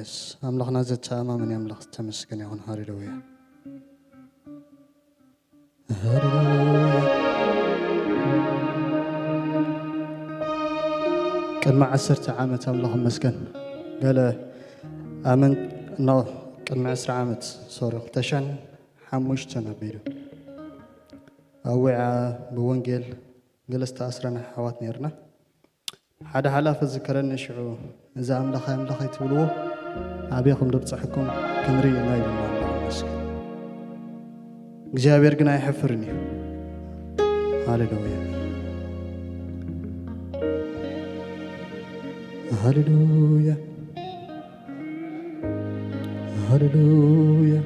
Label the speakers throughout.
Speaker 1: يس أملاخنا زتشاما من يملاخ تمسكن يهون هاليلويا هاليلويا كان مع 10 عامات أملاخ مسكن قال آمن نو كان مع 10 عامات سوري تشان حموش تنبيرو أوعى بونجل جلست أسرنا حوات نيرنا حدا حلاف ذكرنا شعو إذا أملاخي تقولوه أبيكم دبصحكم كنري ما يلنا الله مسك جابر قنا يحفرني هاليلويا هاليلويا هاليلويا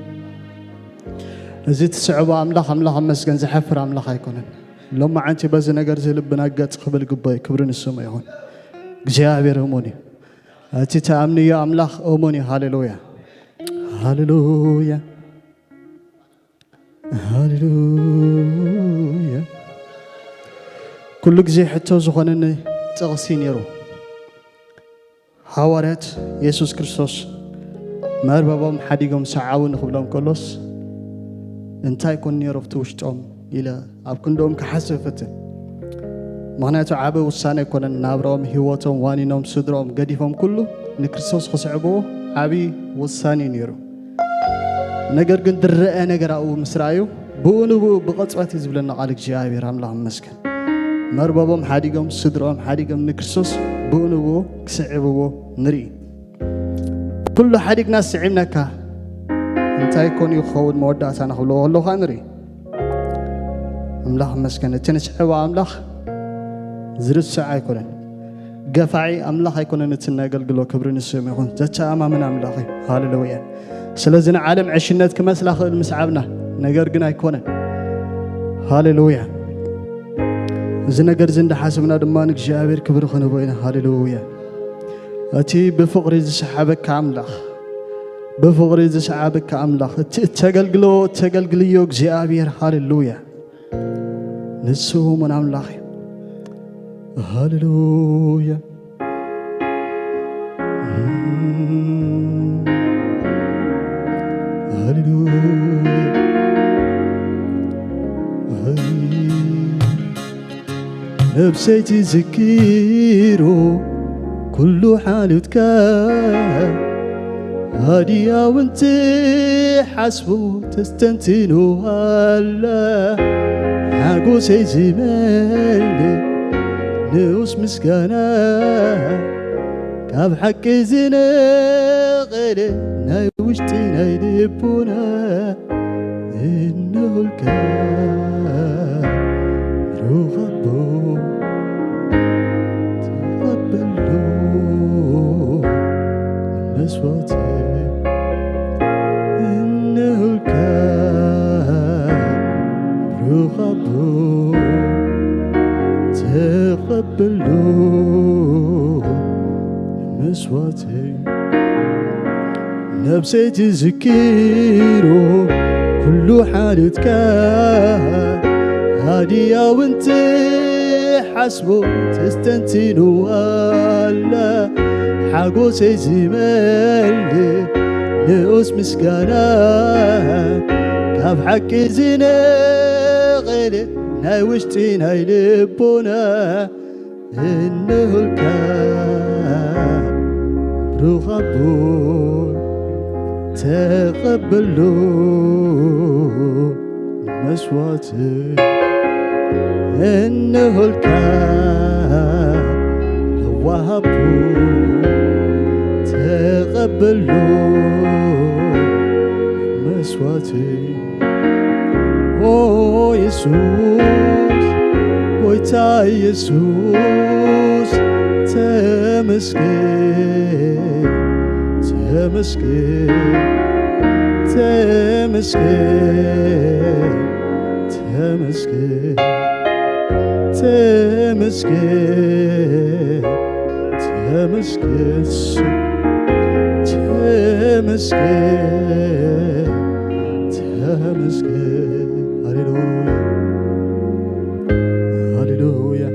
Speaker 1: زيت صعوبة أملاخ مسكن زحفر أملاخ يكونن لما عنتي بز نجار زي لبنا قط قبل قباي كبرن السماء يهون جابر أموني أتي تأمني يا أملاخ أموني هاليلويا هاليلويا هاليلويا كل جزء حتى زخانني تغسين يرو حوارات يسوع كريستوس مار بابام حديقهم سعاون خبلهم كلوس انتي كون يرفتوشتهم إلى أبكندهم كحسفته معناته عابه وسانة كنا نابرهم هواتهم وانينهم صدرهم قديفهم كله نكريستوس خسعبوه عبي وساني نيرو نجر قند الرأي نجر أو مسرايو بونو بقطعة زبلنا عليك جاي راملهم مسكن مربابهم حديقهم صدرهم حديقهم نكريستوس بونو كسعبوه نري كل حديق ناس عمناك انت يكون يخون مودات أنا خلوه الله خانري أملاخ مسكن تنسحوا أملاخ زرت ساعة يكونن قفعي أملاخ يكونن نتناقل قلو كبرين السماء يكون زتشا أمامنا أملاخي هاليلويا سلازنا عالم عشنات كمسلاخ المسعبنا نقرقنا يكونن هاليلويا زنا قرزن حاسبنا دمانك جابر كبر خنبوينا هاليلويا أتي بفقري زسحابك كأملاخ بفقري زسحابك كأملاخ تقلقليو جابر هاليلويا نسوه من أملاخي هاليلويا هاليلويا نفسي تذكيرو كل حالتك هادية وانت حسبو تستنتنو هلا حاقو سيزمالي نوس مسكانا كاب حق زنا غير ناي وشتي ناي دبونا إنه الكام روح ربو تقبلو مسواتي إنه الكام روح ربو تقبلوا مسواتي نفسي تذكيرو كل حالتك هادية وانت حسبو تستنتينو ولا حاقو سيزمالي نقوس مسكانا كاب حكي زينا غيري ناي وشتي ناي لبونا إنه الكام روح أبوي تقبلوا مسواتي إنه الكام هو أبوي تقبلوا مسواتي Oh Jesus, Goita Jesus, Temeskin, Temeskin, Temeskin, Temeskin, Temeskin, Temeskin, Temeskin, Temeskin. هاليلويا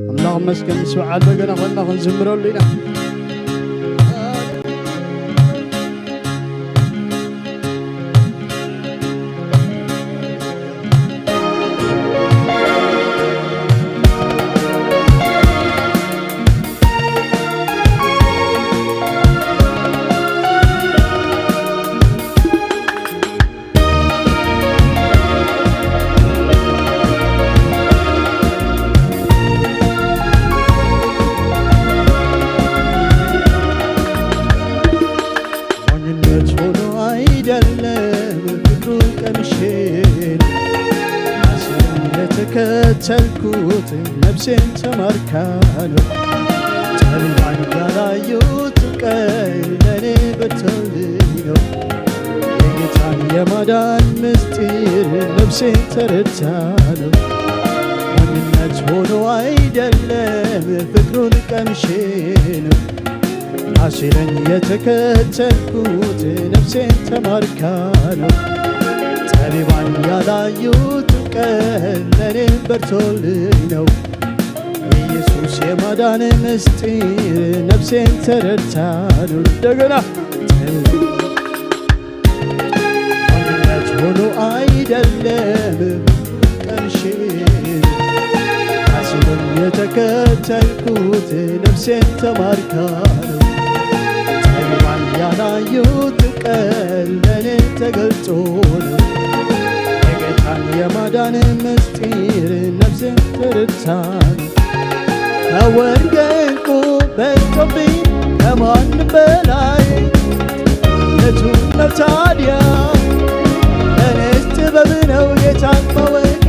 Speaker 1: اللهم مسكن سعاد بقنا خلنا نزمروا لنا የተከተልኩት ነፍሴን ተማርካ ነው። ጠቢባን ያላዩት ቀን ለእኔ በርቶልኝ ነው። የጌታን የማዳን ምስጢር ነፍሴን ተረድታ ነው። ማንነት ሆኖ አይደለም ፍቅሩን ቀምሼ ነው። አሲረኝ የተከተልኩት ነፍሴን ተማርካ ነው። ጠቢባን ያላዩት ቀን ለእኔ በርቶልኝ ነው። የኢየሱስ የማዳን ምስጢር ነፍሴን ተረድታ ነው። እንደገና ማንነት ሆኖ አይደለም ቀምሼ አሲረኝ የተከተልኩት ነፍሴን ተማርካ ነው። ጠቢባን ያላዩት ቀን ለእኔ ተገልጦ ነው። የጌታን የማዳን ምስጢር ነፍሴን ተረድታ ነው። ከወርቅ ዕንቁ በልጦብኝ ከማንም በላይ የቱን ነው ታዲያ ለእኔስ ጥበብ ነው ጌታን ማወቄ።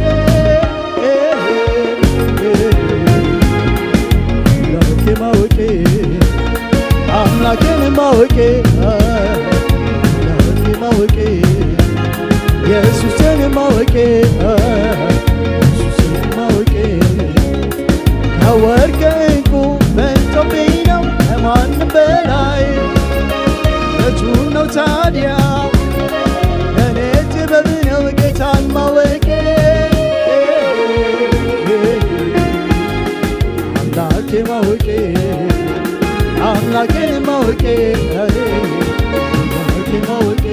Speaker 1: አምላኬን ማወቄ አምላኬን ማወቄ ኢየሱስን ማወቄ ኢየሱስን ማወቄ ከወርቅ ዕንቁ በልጦብኝ ነው ከማንም በላይ የቱን ነው ታዲያ ለእኔ ጥበብ ነው ጌታን ማወቄ። አምላኬ ማወቄ አምላኬን ማወቄ አምላኬን ማወቄ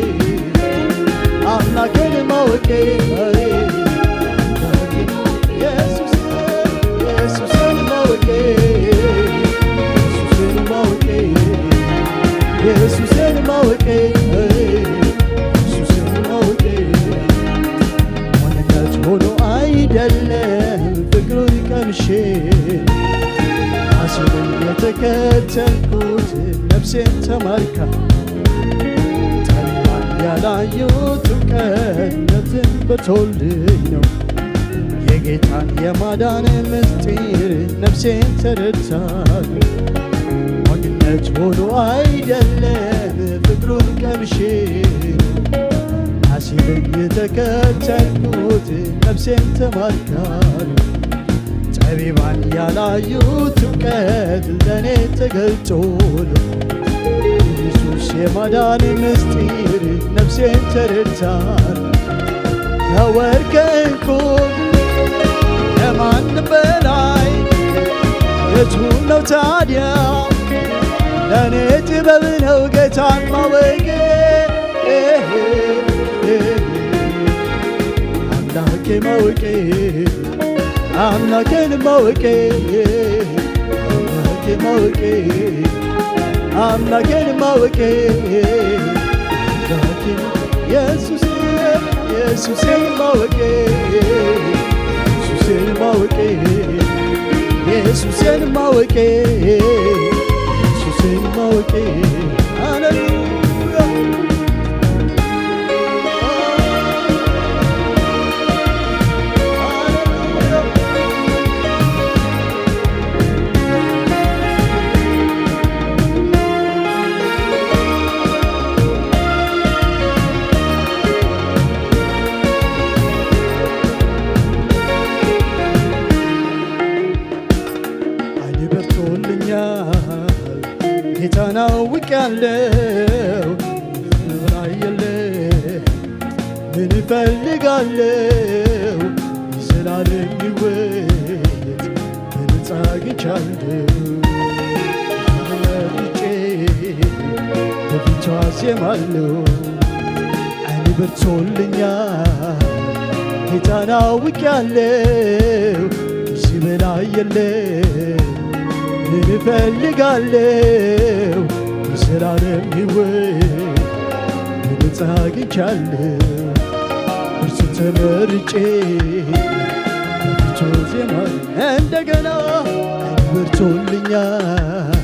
Speaker 1: አምላኬን ማወቄ ኢየሱስን ማወቄ ኢየሱስን ማወቄ ኢየሱስን ማወቄ ኢየሱስን ማወቄ ማንነት ሆኖ አይደለም ፍቅሩን ቀምሼ አሲረኝ የተከተልኩት ነፍሴን ተማርካ ጠቢባን ያላዩት ቀን ነፍሴን በርቶልኝ ነው። የጌታን የማዳን ምስጢር ነፍሴን ተረድታ ነው። ማንነት ሆኖ አይደለም ፍቅሩን ቀምሼ አሲረኝ የተከተልኩት ነፍሴን ተማርካ ነው። ጠቢባን ያላዩት እውቀት ለእኔ ተገልጦ ነው። ኢየሱስ የማዳን ምስጢር ነፍሴን ተረድታ ነው። ከወርቅ ዕንቁ ከማንም በላይ የቱን ነው ታዲያ ለእኔ ጥበብ ነው ጌታን ማወቄ። አምላኬ ማወቄ አምላኬን ማወቄ አምላኬን ማወቄ አምላኬን ማወቄ ኢየሱስን ማወቄ ኢየሱስን ማወቄ ኢየሱስን ማወቄ ኢየሱስን ማወቄ ሃሌሉያ ጌታን አውቄያለሁ ራእየለ ምን እፈልጋለሁ የዘላለም ሕይወት በነፃ አግኝቻለሁ። ተመርጬ በፊቷ ዜማለሁ ዓይኔ በርቶልኛል ጌታን አውቄያለሁ ከዚህ በላይ የለም ምን እፈልጋለሁ የዘላለም ሕይወት በነፃ አግኝቻለሁ። እርሱ ተመርጬ በፊቱ ዜማለሁ እንደገና በርቶልኛል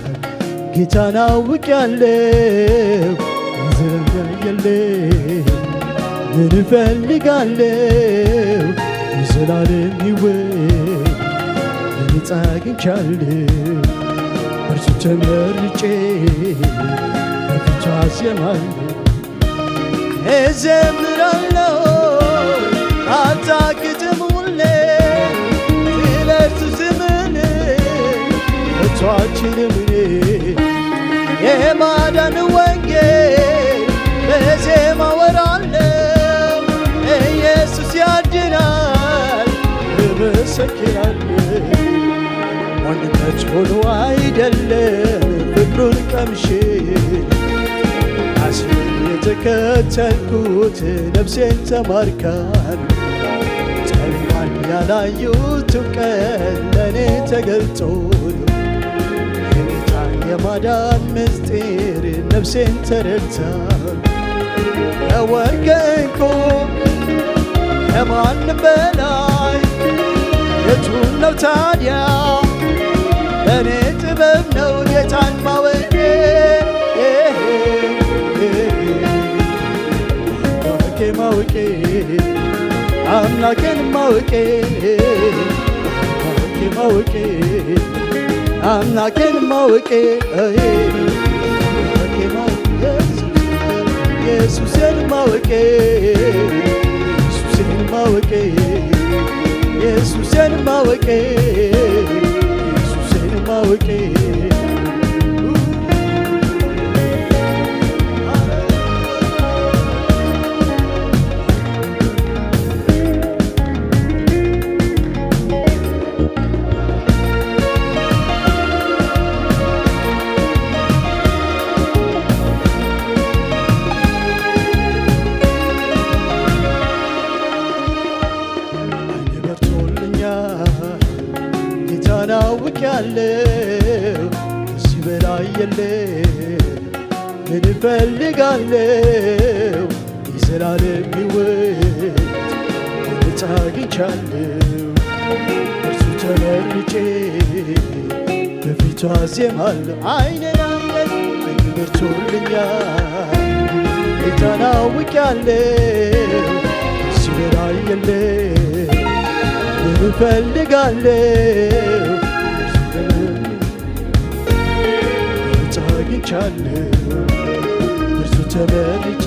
Speaker 1: ጌታን አውቄያለሁ የዘላለም የለም ምን እፈልጋለሁ የዘላለም ሕይወት በነፃ አግኝቻለሁ። እርሱ ተመርጬ በፊቱ አዜማለሁ። እዘምራለሁ አልታክትም ሁሌ ስለ እርሱ ስምን እቷችንም የማዳን ወንጌል በዜማ ወራለሁ። ኢየሱስ ያድናል እመሰክራለሁ። ማንነት ሆኖ አይደለም ፍቅሩን ቀምሼ ራሴን የተከተልኩት ነፍሴን ተማርካል። ጨልማን ያላዩት እውቀት ለእኔ ተገልጦ የጌታን የማዳን ምስጢር ነፍሴን ተረድታ ያወቀንኩ ከማንም በላይ የቱን ነው ታዲያ? ለእኔ ጥበብ ነው ጌታን ማወቄ ማወቄ አምላኬን ማወቄ ማወቄ አምላኬን ማወቄ ኢየሱስን ማወቄ ኢየሱስን ማወቄ ኢየሱስን ማወቄ ኢየሱስን ማወቄ አውቄያለሁ ከዚህ በላይ የለም። ምን እፈልጋለሁ? የዘላለም ሕይወት በነፃ አግኝቻለሁ። እርሱ ተመርጬ በፊቱ አዜማለሁ። ዓይኔን በርቶልኛል ጌታን አውቄያለሁ ከዚህ በላይ የለም። ምን እፈልጋለሁ? አግኝቻለሁ እርሱ ተመርጬ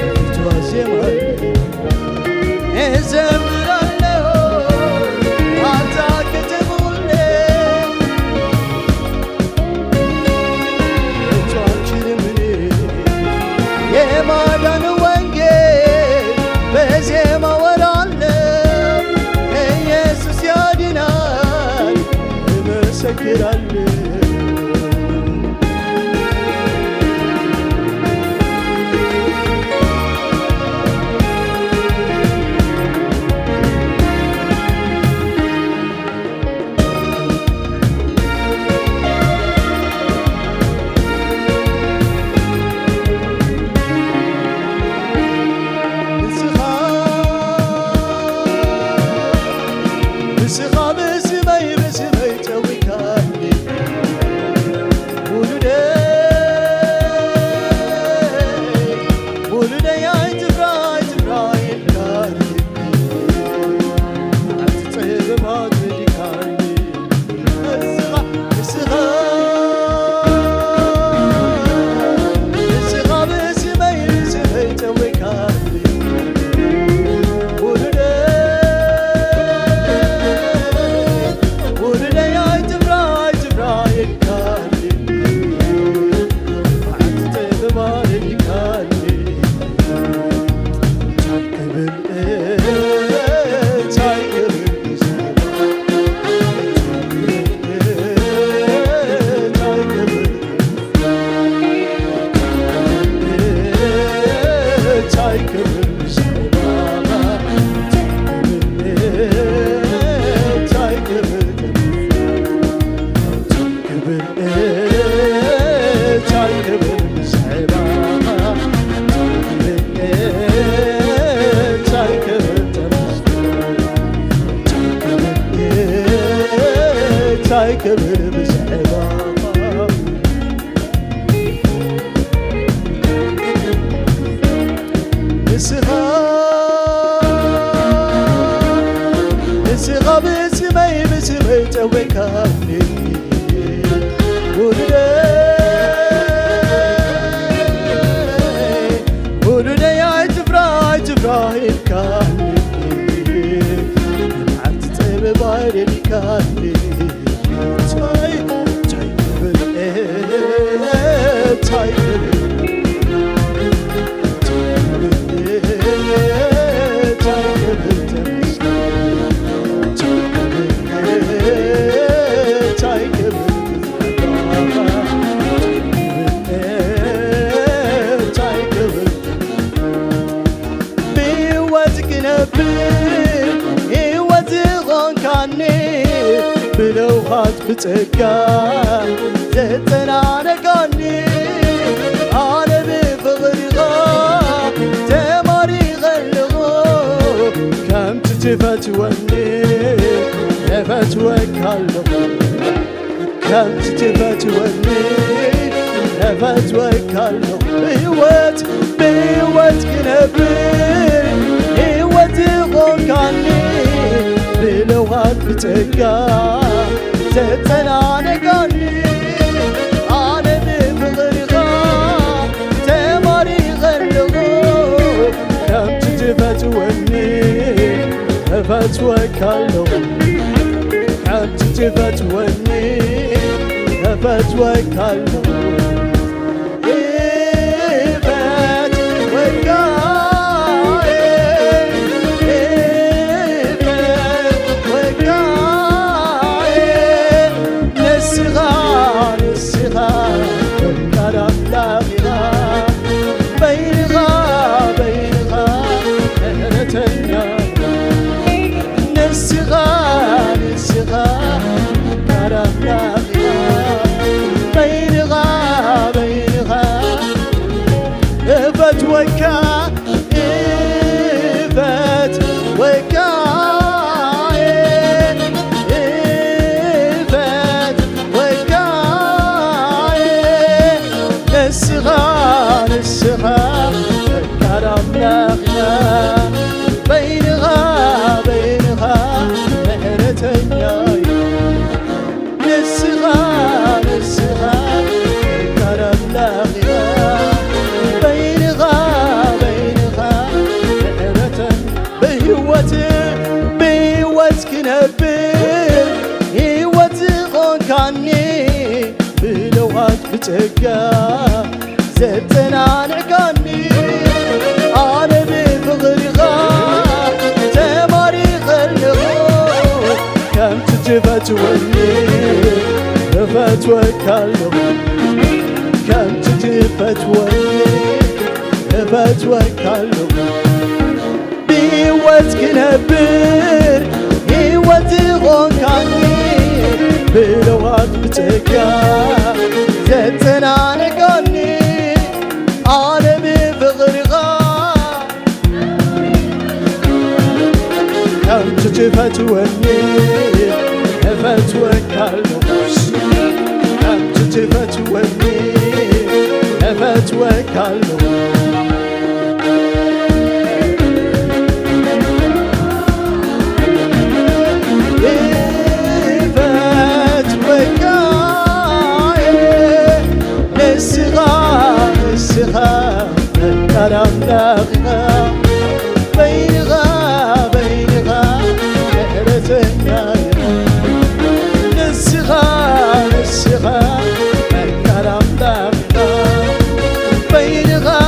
Speaker 1: በፊቱ አዜማለሁ። እዘምራለሁ አልታክትም ሁሌ እቷችንም የማዳን ወንጌል በዜማ ወራለሁ። ኢየሱስ ያድናል እመሰክራለሁ። تسويكاني ولدي عتفراي كاني عم تطيب بايري كاني تاي بلوهات بتقال زتنانقاني أنا بفغرغا تماري غلغو كم تتفتوني نفتوكالو كم تتفتوني نفتوكالو بيوت كنبر بيوت غنكاني بلوهات بتقال زتنانقاني أنا بفغرغا تماري غلغو كم تتفتوني نفتوكالو كم تتفتوني نفتوكالو بتقال زتنانقاني أنا بفغرغا تماري غلغو كم تتفتوني نفتوكالو كم تتفتوني نفتوكالو بيوت كنبر بيوت غنكاني بلوهات بتقال زتنانقاني أنا بفغرغا كم تتفتوني نفتوكالو كم تتفتوني نفتوكالو الصغار الكرم لاغنا بينغا نهرة النايا الصغار الكرم لاغنا بينغا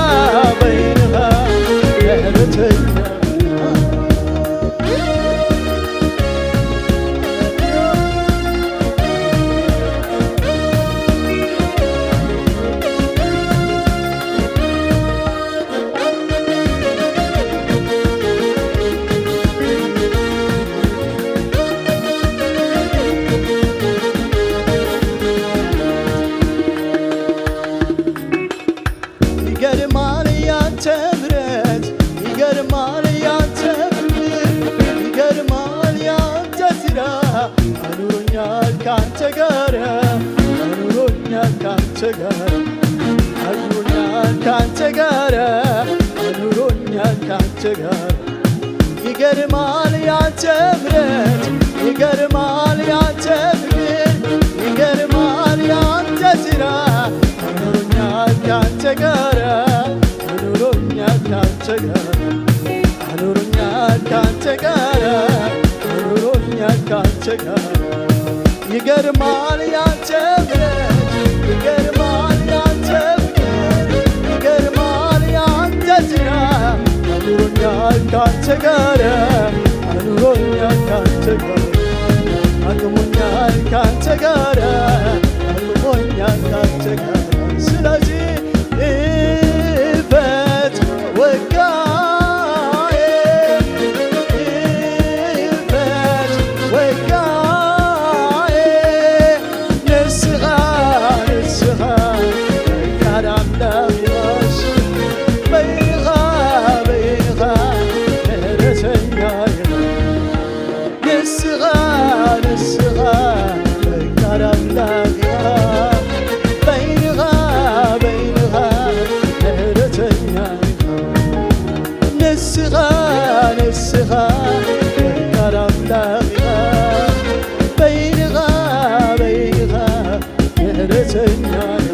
Speaker 1: نهرة النايا يقرمال يا تمرت يقرمال يا تمرت ጋራ አኑሮኛል ካንተ ጋራ አኑሮኛል ካንተ ጋራ አኑሮኛል ካንተ ጋራ ይገርማል ያንተ ምሕረት ይገርማል ያንተ ፍቅር ይገርማል ያንተ ዝና አኑሮኛል ካንተ ጋራ አኑሮኛል ካንተ ጋራ አቁሞኛል ካንተ ጋራ አቁሞኛል ካንተ ጋራ ስለዚህ እልፈት ወጋዬ እልፈት ወጋዬ ንስኻ ንስኻ ፈቃድ አምላክ ይባስ በይኻ በይኻ ምሕረተኛዬ ንስኻ ንስኻ ፈቃድ አምላክ በይኻ በይኻ ምሕረተኛዬ ንስኻ ንስኻ ፈቃድ አምላክ በይኻ በይኻ ምሕረተኛዬ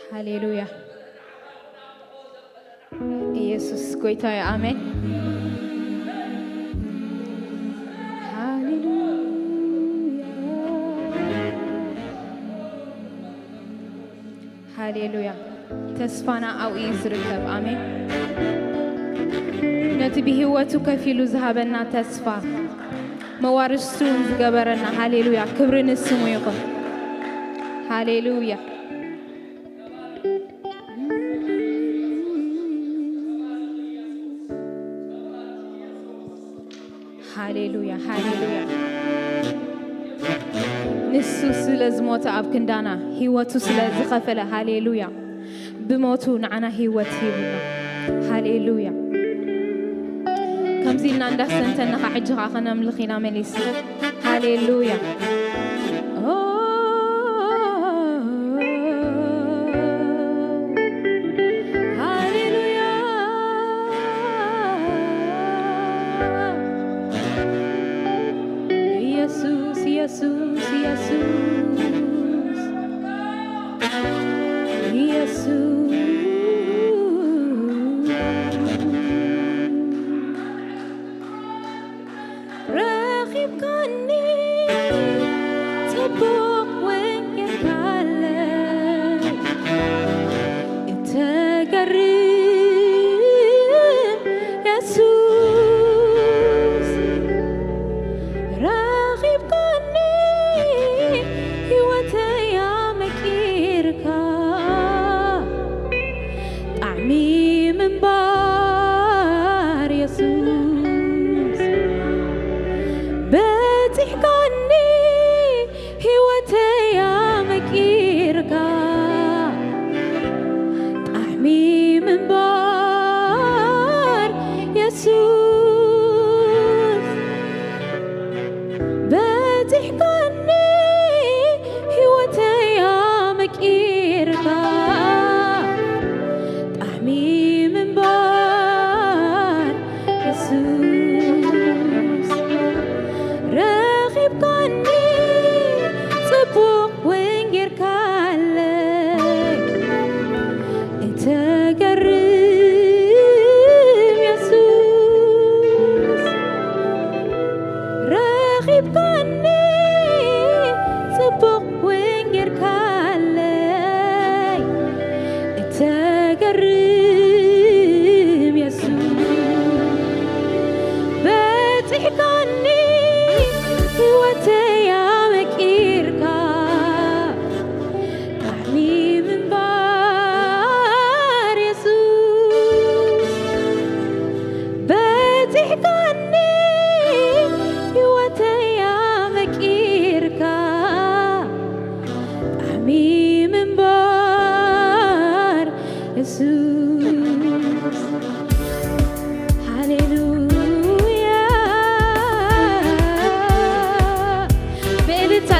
Speaker 2: ሃሌሉያ ኢየሱስ ጎይታዬ አሜን ሃሌሉያ ተስፋና አውኢ ዝርከብ አሜን ነቲ ብህይወቱ ከፊሉ ዝሃበና ተስፋ መዋርስቱ ዝገበረና ሃሌሉያ ክብር ንስሙ ይኹን ሃሌሉያ ሃሌሉያ ሃሌሉያ ንሱ ስለዝሞተ ኣብ ክንዳና ህይወቱ ስለዝኸፈለ ሃሌሉያ ብሞቱ ንዓና ህይወት ሂብና ሃሌሉያ ከምዚ ኢልና እንዳሰንተና ሕጂ ኸ ክነምልኽ ኢና መሊስ ሃሌሉያ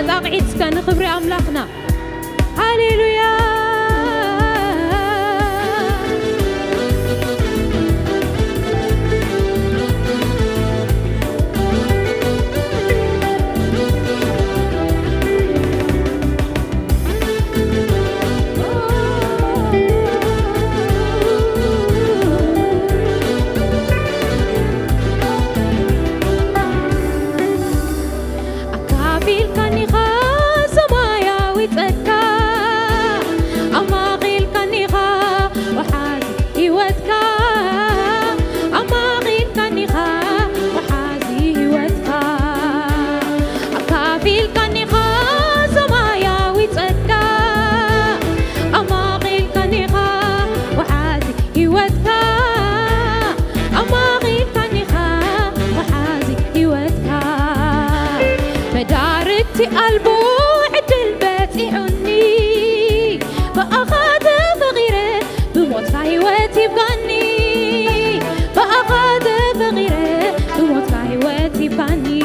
Speaker 2: تطاقعت كان خبر أملاكنا هاليلويا قلبو عدل باتعني فأخذ فغيره بموت حيواتي بغني فأخذ فغيره بموت حيواتي بغني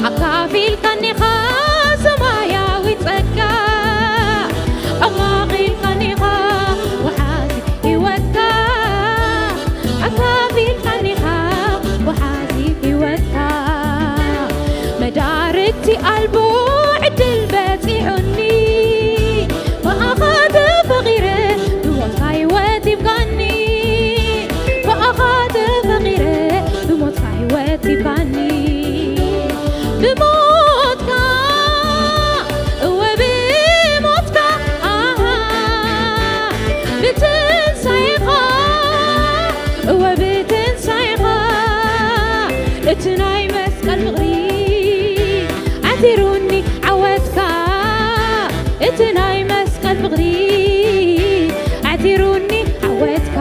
Speaker 2: أكافيل كاني خاسمايا ويتسكى أماغيل كاني خا وحازي هيوتكا أكافيل كاني خا وحازي هيوتكا مدارتي قلبو عدل باتعني فأخذ فغيره بموت حيواتي بغني فأخذ فغيره بموت حيواتي بغني بموتك وبموتك بتنسيقا وبتنسيقا اتناي مسكال مغري اعتروني عواتك اتناي مسكال مغري اعتروني عواتك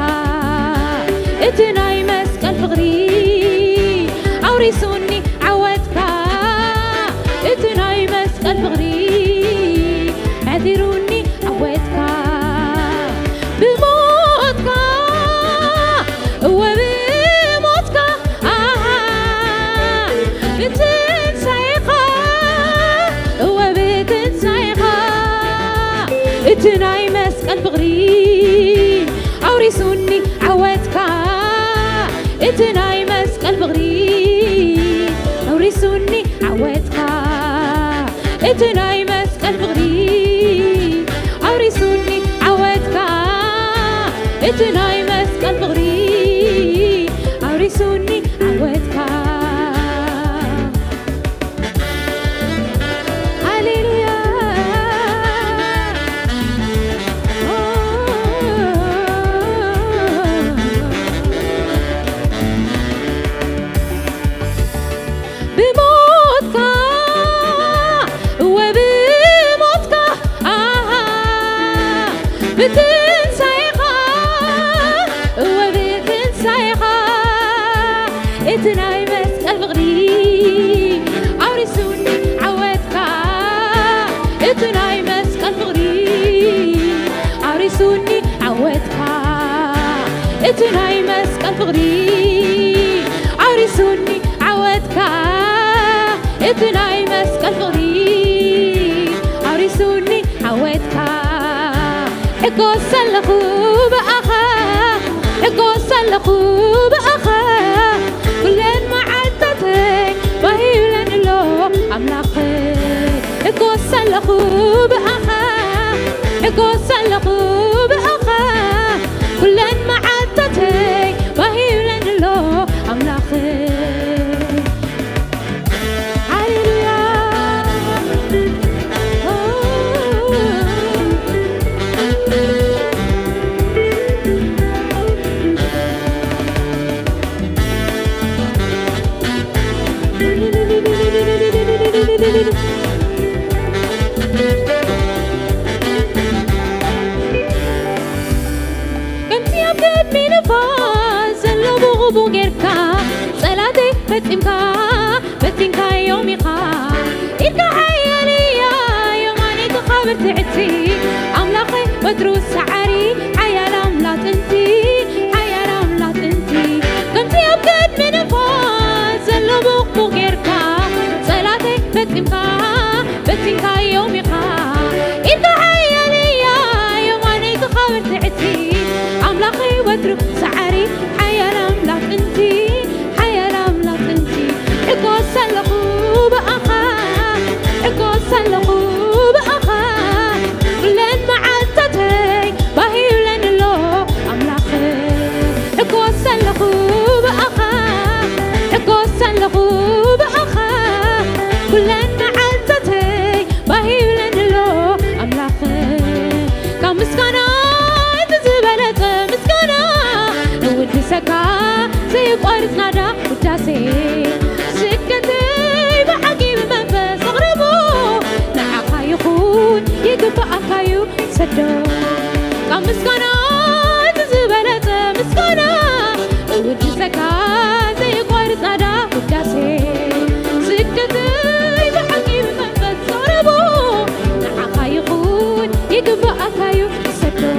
Speaker 2: اتناي مسكال مغري اوريسوني عواتك اتناي مسكال مغري اعتروني عواتك بموتك وبموتك بتنسيقا وبتنسيقا اتناي مسكال بغري اوريسوني عواتك اتناي مسكال بغري اوريسوني عواتك اتناي مسكال بغري اوريسوني عواتك اتناي مسكال بغري اوريسوني عواتك بتنسيقا وبتنسيقا اتناي مسكال بغري اوريسوني عواتك اتناي مسكال بغري اوريسوني عواتك اتناي مسكال بغري اوريسوني عواتك اتناي مسكال بغري اوريسوني عواتك اقوسلخو بأخا اقوسلخو بأخا كلن معدتك وهيلن لو أملاقك اقوسلخو بأخا اقوسلخو بأخا كلن معدتك وهيلن لو أملاقك كمتي أبقد من فاز اللو بغبو غيركا صلاتي بتنكا يومي خا إلكا حياليا يوماني تخابر تعتي أملاقي بدروس سعاري حيال أملات انتي حيال أملات انتي كمتي أبقد من فاز اللو بغبو غيركا صلاتي بتنكا يومك إنت حيالي يا ماني تخبر تعتي أملاخي وترو سعري حيا الأملاك انتي حيا الأملاك انتي إقوى سلقوا بأخا إقوى سلقوا بأخا لن معتتي باهي لن لو أملاخي إقوى سلقوا بأخا إقوى سلقوا بأخا لن معتتي باهي لن لو أملاخي كمسكنا تزبلت مسكنا نود سكا زي قارس نادا وداسي سكتي بحكي بمنفس اغربو نعاقا يخون يقبع أكايو سدو كمسكنا تزبلت مسكنا نود سكا زي قارس نادا وداسي سكتي بحكي بمنفس اغربو نعاقا يخون يقبع أكايو سدو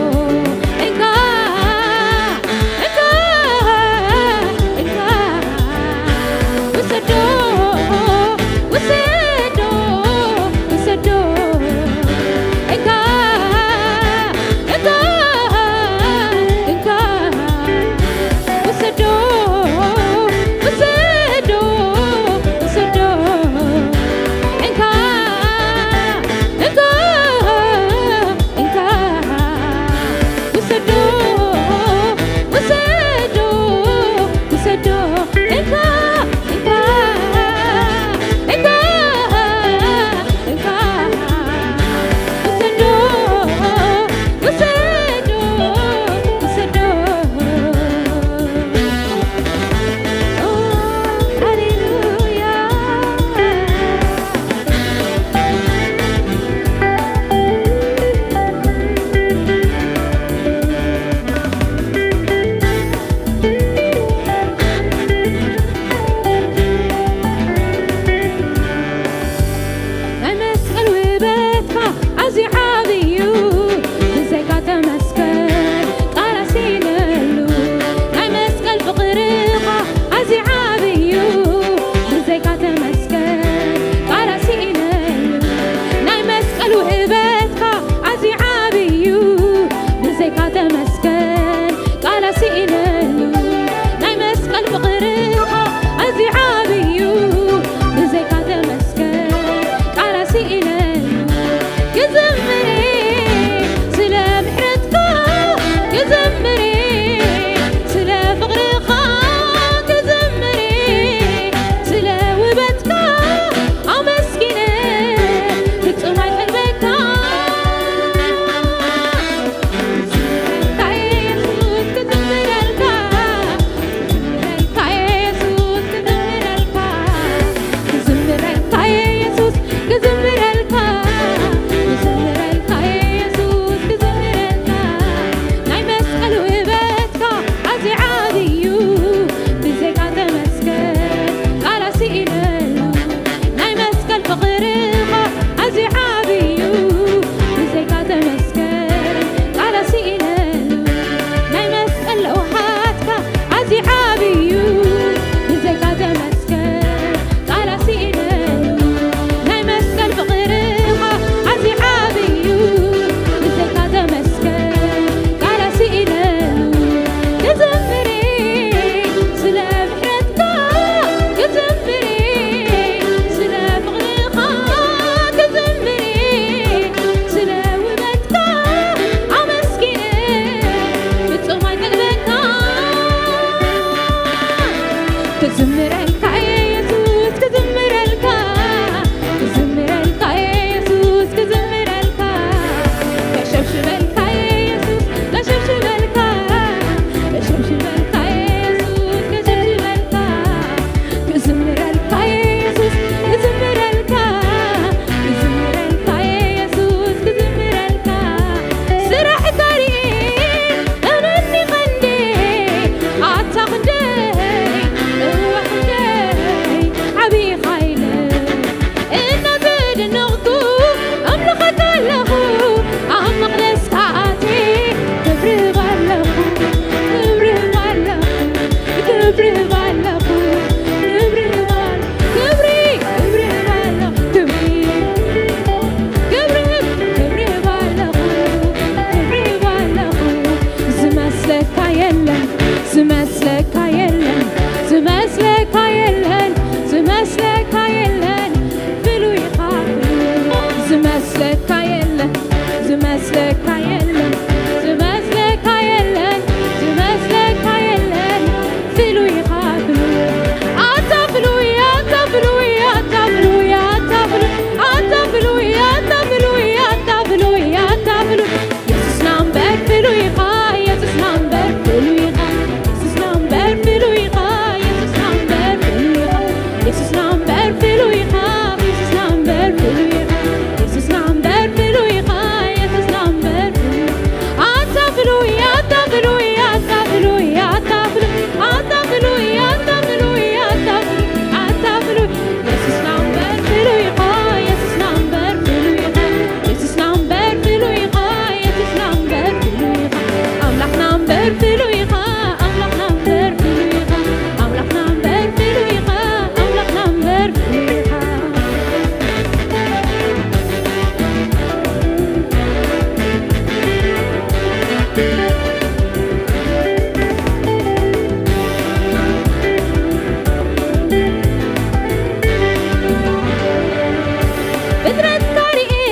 Speaker 2: بدرت كارئي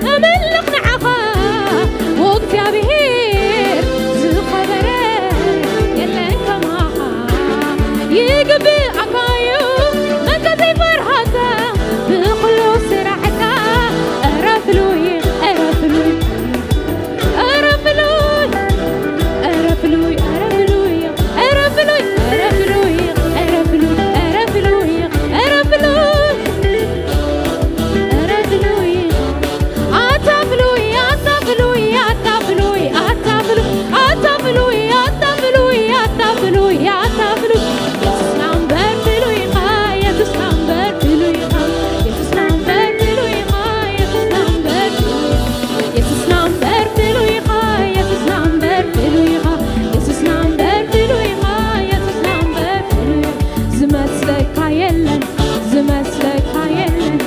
Speaker 2: أملق نعخا وقت يا بهير زخبرة يلا كماها يقبي أكايو ما تزي فرحتا بخلوص راحتا أرفلوي أرفلوي أرفلوي أرفلوي أرفلوي أرفلوي أرفلوي أرفلوي أرفلوي أرفلوي أتفلوي أتفلوي أتفلوي أتفلوي أتفلوي أتفلوي أتفلوي يسلم برفلوي خا يسلم برفلوي خا يسلم برفلوي خا يسلم برفلوي يسلم برفلوي خا يسلم برفلوي خا يسلم برفلوي خا يسلم برفلوي زمسلك يلن زمسلك يلن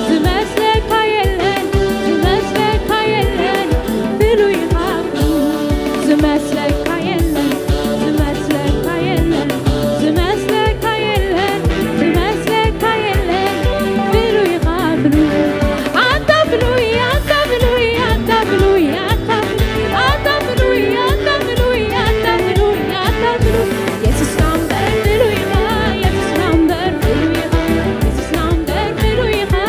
Speaker 2: زمسلك يلن زمسلك يلن فلوي خا زمسلك يلن زمسلك يلن زمسلك يلن زمسلك يلن فلوي خا أتفلوي أتفلوي أتفلوي أتفلوي أتفلوي أتفلوي أتفلوي يسلم برفلوي خا يسلم برفلوي خا يسلم برفلوي خا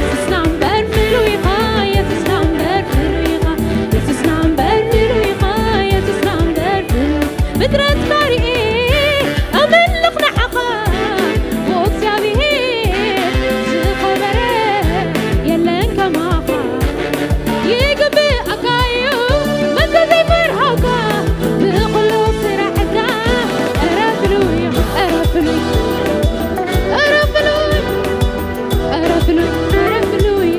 Speaker 2: يسلم برفلوي خا يسلم برفلوي خا يسلم برفلوي خا يسلم برفلوي بدرت كارئي أملق نعخا وقت يا بهير زخبرة يلا كماها يقبي أكايو ما تزي فرحوكا بخلوص راحتا أرفلوي أرفلوي أرفلوي أرفلوي أرفلوي أرفلوي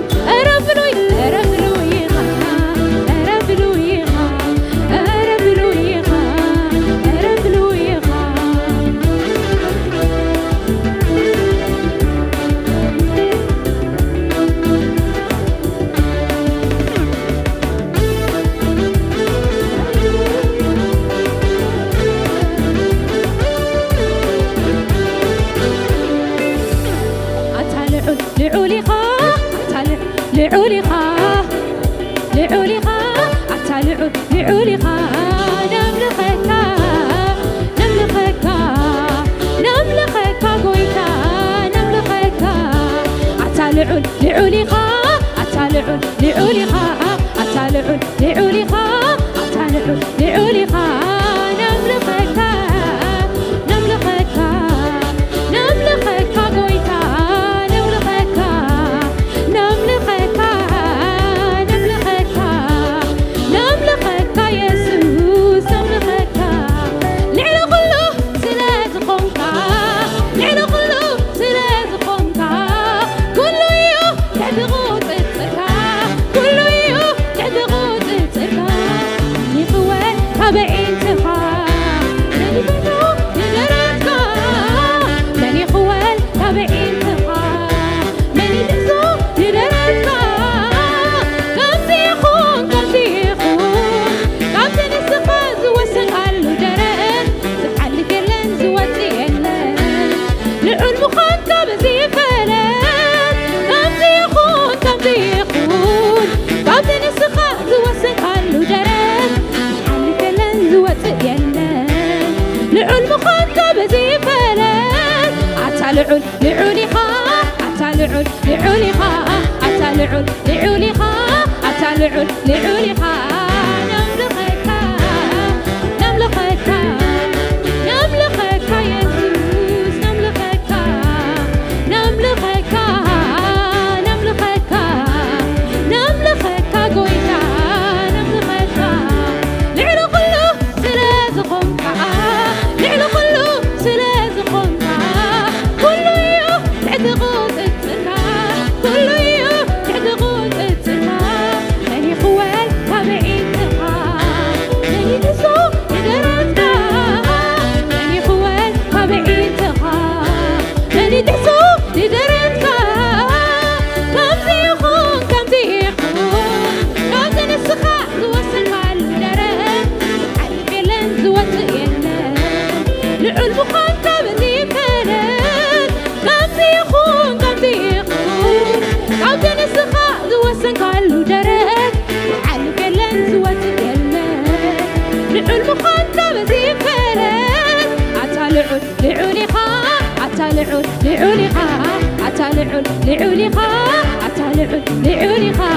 Speaker 2: أرفلوي أرفلوي أرفلوي أرفلوي لعولي خا لعولي خا لعولي خا أتلع لعولي خا نملخكا نملخكا نملخكا قويتا نملخكا أتلع لعولي خا أتلع لعولي خا أتلع لعولي خا أتلع لعولي خا نملخكا نملخكا نملخكا قويتا لعولي خا أتلع لعولي خا أتلع لعولي خا أتلع لعولي خا نملخكا نملخكا نملخكا يسوس نملخكا نملخكا نملخكا نملخكا قويتا نملخكا لعلو كله سلاز خمكا لعلو كله سلاز خمكا تعتقد التركا كله يوم تعتقد التركا ماني خوال أتالعل لعوليخا أتالعل لعوليخا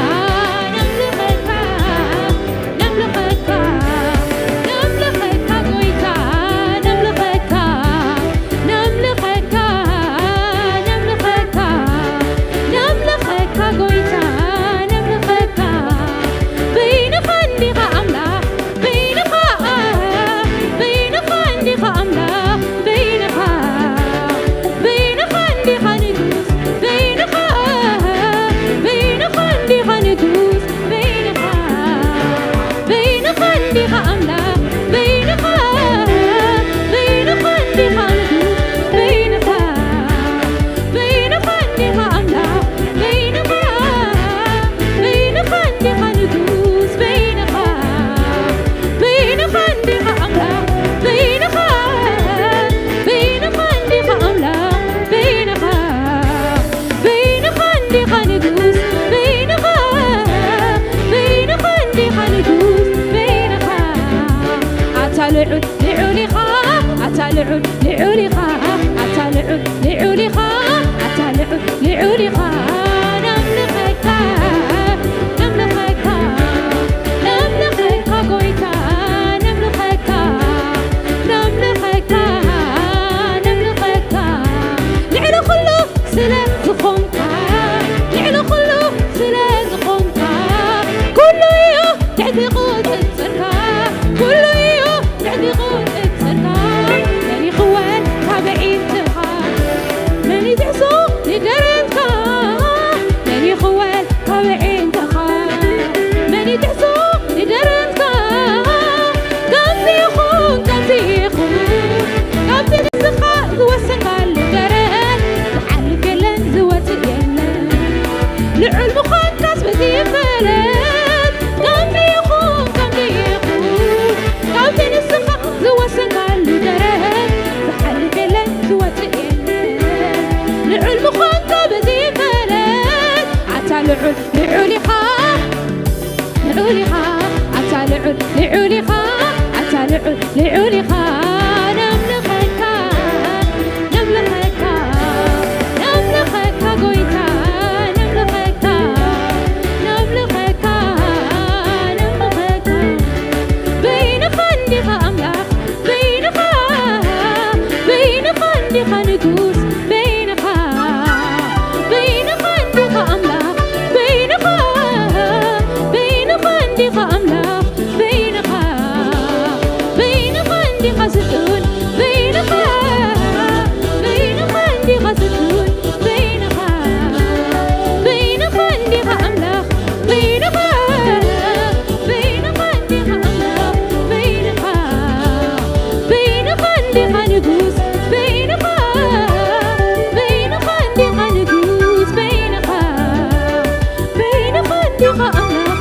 Speaker 2: أتالعل لعوليخا أتالعل لعوليخا أتالعل لعوليخا نملخكا نملخكا نملخكا قويتا نملخكا نملخكا نملخكا لعلو خلو سلا زخونكا لعلو خلو سلا زخونكا كله يو تعدي قوت السركا كله يو تعدي قوت لعوليخا لعوليخا أتالعل لعوليخا أتالعل لعوليخا نملخكا نملخكا نملخكا قويتا نملخكا نملخكا نملخكا بين خندقة أملاخ بين خندقة نقوس بين خندقة أملاخ أملاخ بين خندقة ستون بين خندقة ستون بين خندقة أملاخ بين خندقة أملاخ بين خندقة نقوس بين خندقة نقوس بين خندقة أملاخ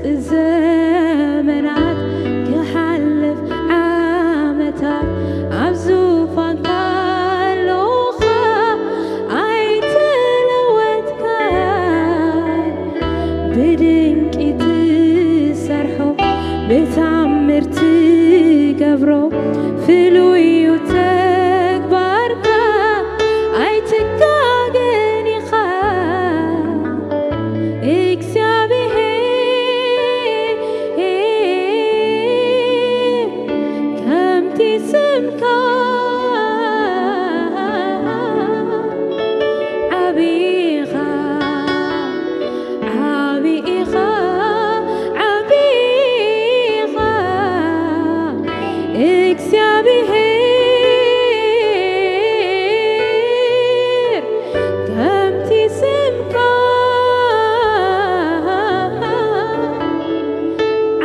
Speaker 2: زمنات كحلف عامتات عبزوفان كالوخا عيتلوت كان بدنك يتسرحو بتعمر تقبرو فلوي وتكبركا عيتكاقني خا كم تسمكا عبيغا عبيغا عبيغا እግዚአብሔር ከምቲ ስምካ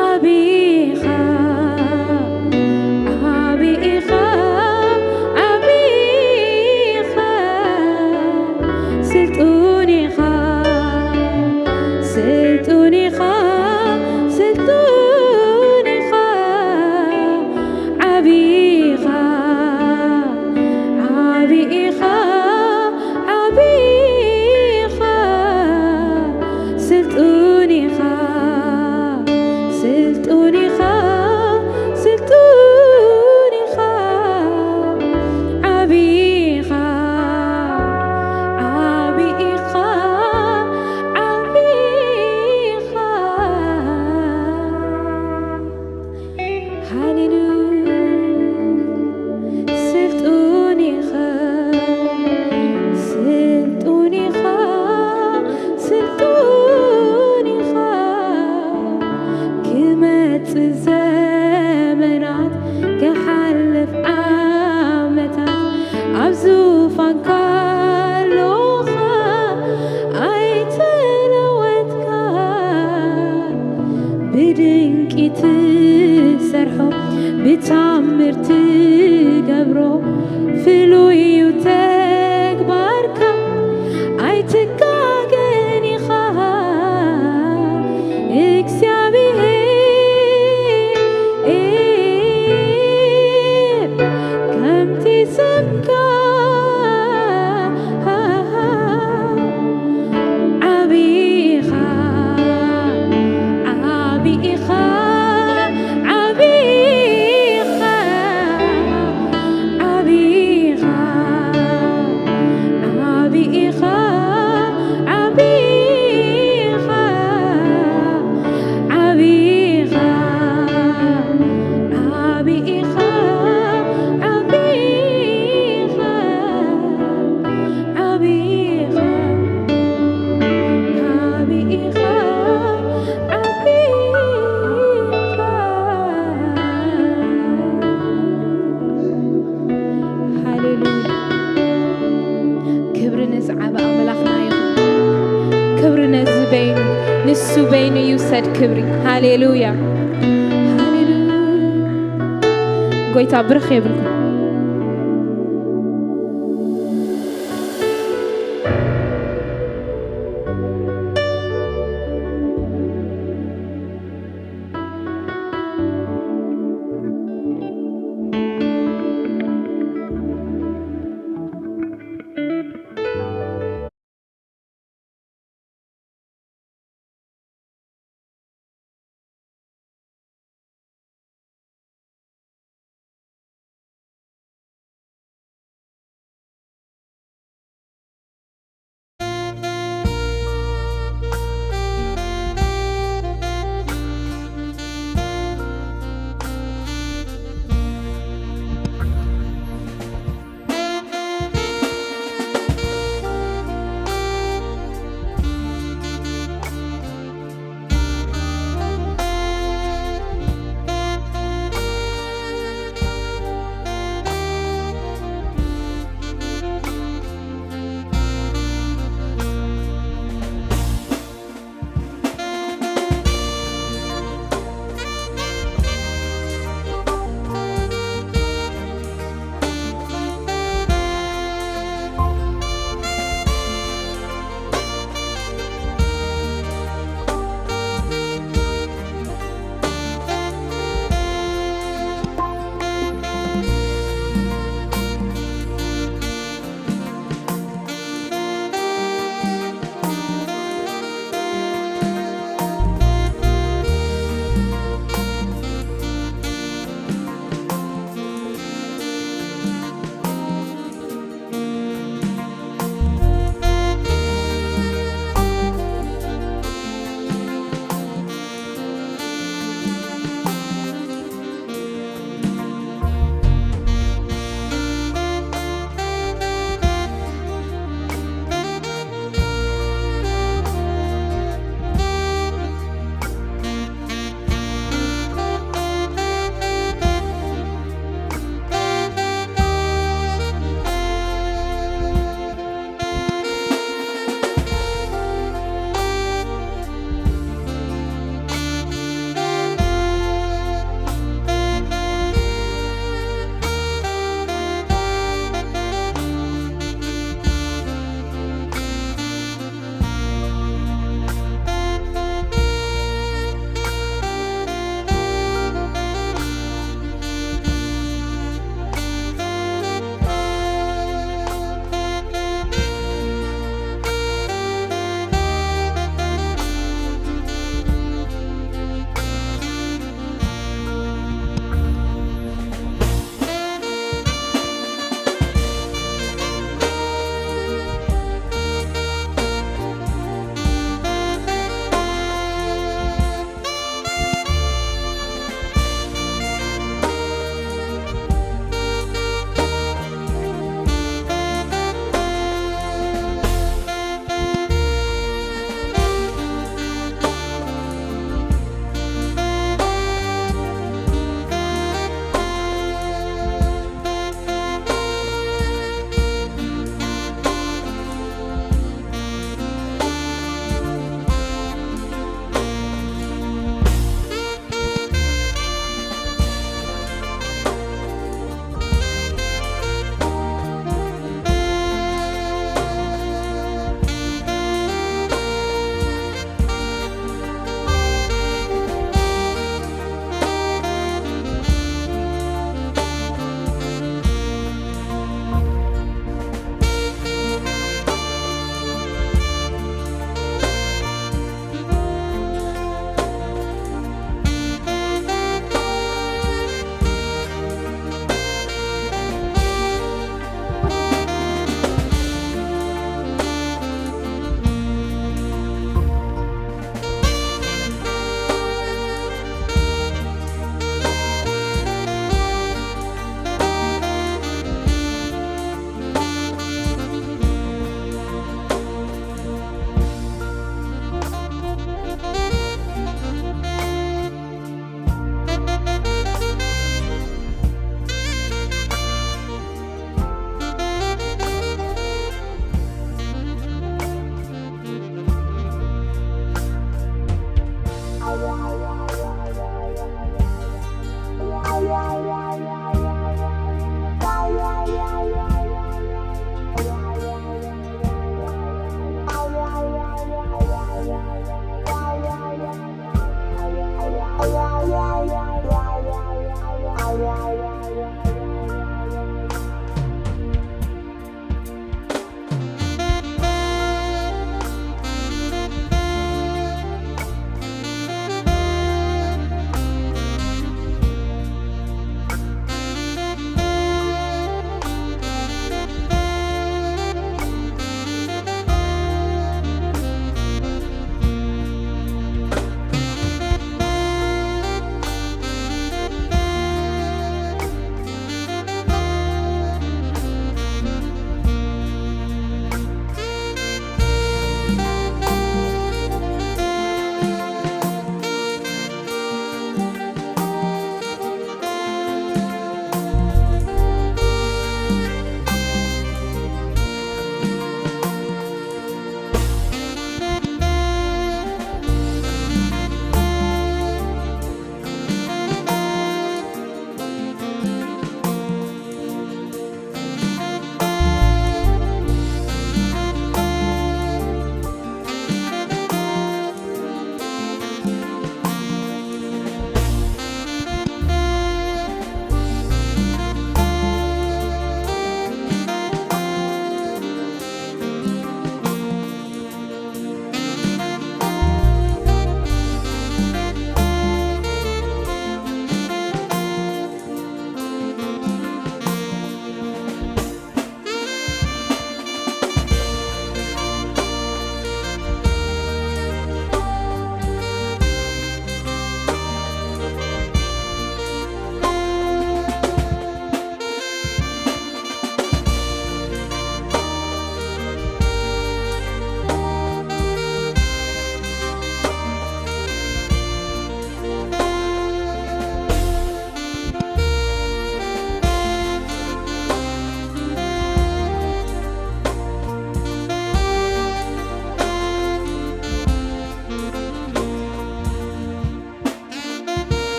Speaker 2: ዓቢኻ ዓቢኻ ዓቢኻ ስልጡን ኢኻ ስልጡን ኢኻ ስልጡን ኢኻ ዓቢኻ ዓቢኻ ዓቢኻ ስልጡን ኢኻ ስልጡን ኢኻ ስልጡን ኢኻ ዓቢኻ ዓቢኻ ዓቢኻ ሃሌሉያ ስልጡን ኢኻ ስልጡን ኢኻ ስልጡን ኢኻ ክመጽእ ዘመናት ክሓልፍ ዓመታት ኣብ ዙፋንካ ኣለኻ ኣይተለወጥካ ብድንቂ ትሰርሖ ብታምር ትገብሮ ፍሉይ እዩ ተግባርካ ኣይትጋገን ኢኻ እግዚአብሔር ከምቲ ስምካ ዓቢኻ ዓቢኻ ዓቢኻ ዓቢኻ ዓቢኻ ዓቢኻ ዓቢኻ ዓቢኻ ዓቢኻ ዓቢኻ ዓቢኻ ዓቢኻ ሃሌሉያ ክብሪ ንዝዓበ ኣምላኽና ይኹን ክብሪ ነዚ በይኑ ንሱ በይኑ ይውሰድ ክብሪ ሃሌሉያ ሃሌሉያ ጎይታ ብርኽ የብልኩም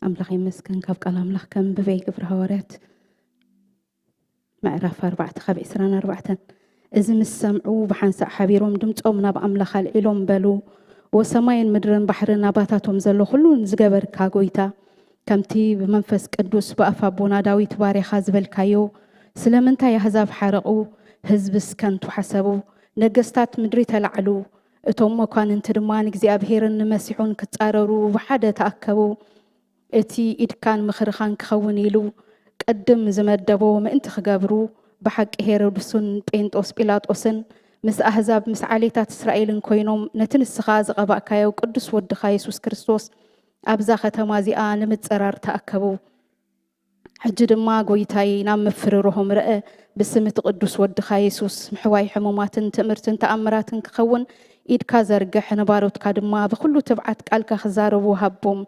Speaker 3: أملاخ يمسكن كاب قال أملاخ كم ببي قبر هوارات معرف 4 خب 24 إذن السمعوا بحنسا حبيرهم دمتهم ناب أملاخ الإلهم بلو وسماين مدرن بحر نباتاتهم زلو خلون زقبر كاغويتا كمتي بمنفس قدوس بأفابونا داويت باريخا زبلكايو سلمنتا يهزاب حرقو هزبس كنتو حسبو نقستات مدري تلعلو اتوم مكان انت دمان እግዚአብሔርን مسيحون كتقاررو بحدا تأكبو اتي إد كان مخرخان كخون يلو قدم زمدبو ما انت خقابرو بحق هيرودسون بينتوس بيلاطوسن مس أحزاب مس عليتات إسرائيل كوينوم نتنسخا زقباكايو قدس ودخا يسوس كريستوس أبزا ختما زيآ نمتصرار تأكبو حج دما قويتاي نام مفررهم رأى بسمة قدس ودخا يسوس محواي حموماتن تأمرتن تأمراتن كخون إيد كازرقح نباروت كادما بخلو تبعت كالكا خزاربو هبوم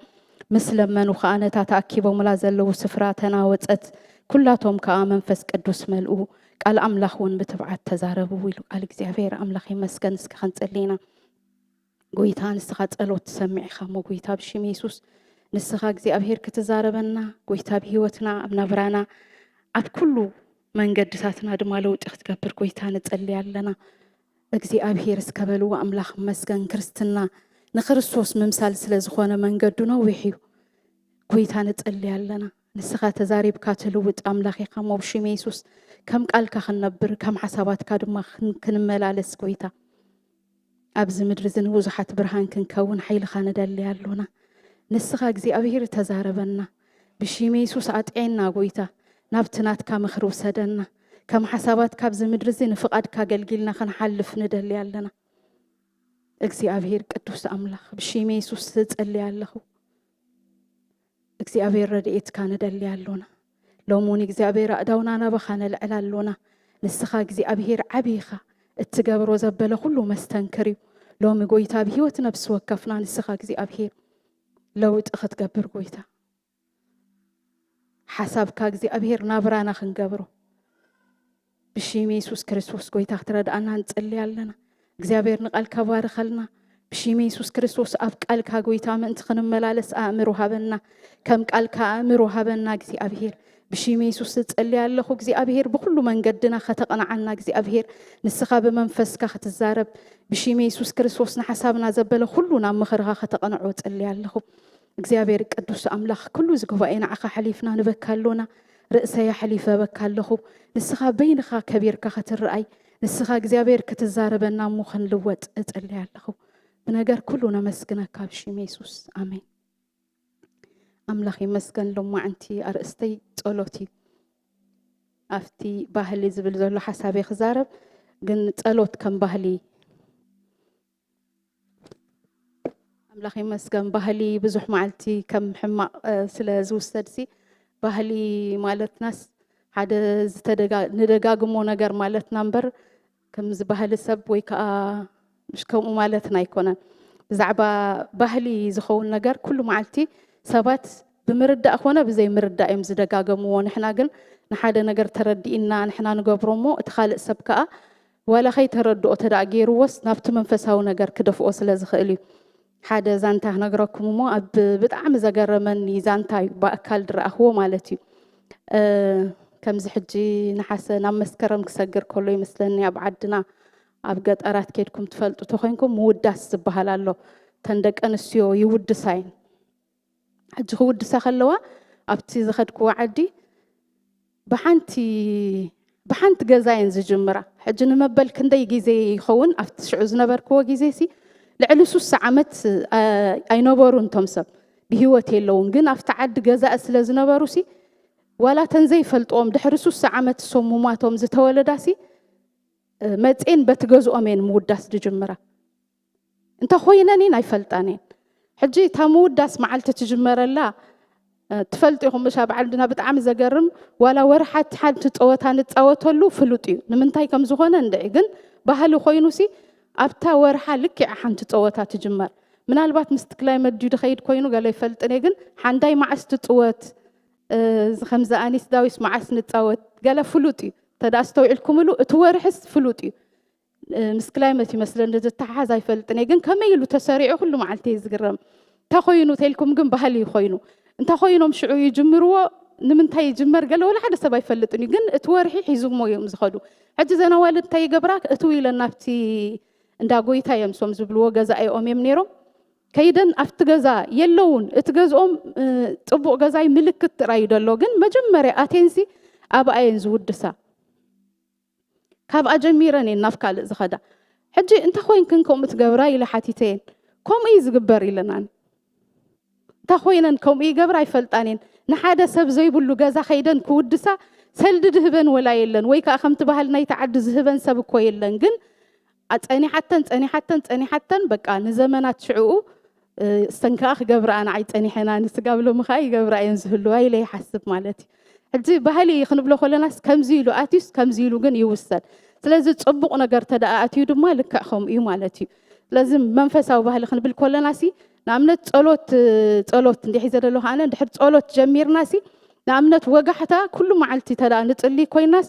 Speaker 3: مثل من وخانتا تأكيبو ملازلو سفراتنا وطت كلاتهم كآمن فس قدس ملؤو قال أملاخون بتبعت تزاربو ويلو قال እግዚአብሔር أملاخي مسكن اسكخان تسلينا قويتا نسخا تسألو تسمعي خامو قويتا بشيم يسوس نسخا እግዚአብሔር كتزاربنا قويتا بهيوتنا أبنا برانا عب كلو من قدساتنا دمالو تختقبر قويتا نتسألي علنا እግዚአብሔር እስከበሉ أملاخ مسكن كرستنا نخرسوس ممثال سلازخوانا من قدونا ويحيو قويتا نتسألي علنا نسخا تزارب كاتلوت أملاخي خامو بشيم يسوس كم قالك خنبر كم حسابات كادما كنملالس قويتا أبز مدرزن وزحات برهان كنكون حيل خاندالي يالونا نسخا እግዚአብሔር تزاربنا بشيم يسوس عطعينا قويتا نابتنات كامخرو سدنا كم حسابات كابز مدرزن فقاد كاقلقلنا خنحلف ندالي يالنا እግዚአብሔር ቅዱስ أملاخ بشيم يسوس تسألي يالخو እግዚአብሔር ردئت كاندالي يالونا لومون እግዚአብሔር أداونا نبخان العلالونا نسخا እግዚአብሔር عبيخا اتقابرو زبالة كله مستنكريو لومي قويتا بهيوت نفس وكفنا نسخا እግዚአብሔር لو اتخذ قبر قويتا حساب كا እግዚአብሔር نابرانا خنقبرو بشيم يسوس كريستوس قويتا اخترد أنا نتسألي يالنا እግዚአብሔር نقال كبارخلنا بشيم يسوس كريستوس أبقال كا قويتا من تخنم ملالس آمرو هابنا كم قال كآمرو هابنا እግዚአብሔር بشيم يسوس تسألي يالخو እግዚአብሔር بخلو من قدنا ختقنا عنا እግዚአብሔር نسخا بمنفسك ختزارب بشيم يسوس كريستوس نحسابنا زبالة خلونا مخرها ختقنا عود تسألي يالخو እግዚአብሔር ቅዱስ أملاخ كله زقبائنا عخا حليفنا نبكالونا رأسي حليفة بكالخو نسخا بينخا كبيركا خترأي نسخا እግዚአብሔር كتزاربنا موخن لوت تسألي يالخو بنقر كلنا مسكنك بشيم يسوس آمين أملاخي مسكن لما أنتي أرستي تقولتي أفتي باهلي زبل زلو حسابي خزارب قن تقولت كم باهلي أملاخي مسكن باهلي بزح معلتي كم حما سلازو استدسي باهلي مالت ناس حدا ندقاقمو نقر مالت نمبر كم زباهلي سب ويكا مش كومو مالتنا يكونن بزعبا باهلي زخون نقر كله معلتي سبات بمردة أخوانا بزي مردة يمز دقاقمو ونحنا قل نحادا نقر تردئنا نحنا نقبرمو اتخالق سبكا ولا خي تردو تداقيرو وس نافت منفسهاو نقر كدفو سلازخيلي حادا زانتا نقركمو أب بتعم زقرمني زانتا بأكال درأخو مالتي كم زحجي نحاسة نام مسكرم كسقر كله يمثلني أبعدنا أبقات أرات كيدكم تفلتو تخوينكم موداس سبحالالو تندق أنسيو يود ساين حج خود سخلوا أبتي زخدك وعدي بحنت جزاين زجمرة حج نمبل كندي جزي يخون أفتش عزنا بركوا جزيسي لعلسو سعمت أي نبارون تمسب بهوتي اللون جن أفتعد جزاء سلزنا باروسي ولا تنزي فلتقوم دحرسو سعمت صموماتهم زتولداسي متين بتجزو أمين موداس دجمرة أنت خوينانين أي فلتانين حجي تمود داس معلت تجمر لا تفلتهم مش بعدنا بتعم زجرم ولا ورحت حد تتقوتها نتقوتلو فلوتيو نمنتاي كم زخنا ندعجن بهالو خوينوسي أبتا ورحة لك عن تتقوتها تجمر من البات مستقلاي مدجود خيد كوينو قال يفلت نيجن حنداي معس تتقوت خمسة أنيس داويس معس نتقوت قال فلوتي تداستوي الكملو تورحس فلوتي مسكلايمتي مثلا تتحاز يفلطني جن كم يلو تساريع كل معلتي زقرم تخوينو تلكم جن بهالي خوينو انت خوينهم شعو يجمروا نمنتاي يجمر قال ولا حدا سبا يفلطني جن اتورحي حيزو مو يوم زخدو حج زنا والد تاي قبراك اتوي لنافتي اندا قويتا يمسوم زبلو غزا اي اوم يمنيرو كيدن افت غزا يلون اتغزኦም طبق غزاي ملكت رايدلو جن مجمري اتنسي ابا اين زودسا كاب اجميرني نافكال زخدا حجي انت خوين كنكم تغبراي لحاتيتين كوم اي زغبر يلنان انت خوينن كوم اي غبراي فلطانين نحاده سب زيبلو غزا خيدن كودسا سلد دهبن ولا يلن ويكا خمت بحال ناي تعد زهبن سب كو يلن جن اصني حتى بقى نزمنات شعو استنكاخ غبر انا عيطني حنا نسقابلو مخاي غبر ينزهلو اي لي حسب مالتي حجي بحالي خنبلو خلناس كمزيلو اتيس كمزيلو جن يوسد ስለዚህ ጽቡቕ ነገር ተዳኣትዩ ድማ ልክዕኹም እዩ ማለት እዩ لازم መንፈሳዊ ባህሊ خنبل ኮለናሲ ንኣብነት ጸሎት እንዲህ ይዘደሎ ኣነ እንድሕር ጸሎት ጀሚርናሲ ንኣብነት ወጋሕታ ኩሉ መዓልቲ ተዳ ንጽሊ ኮይናስ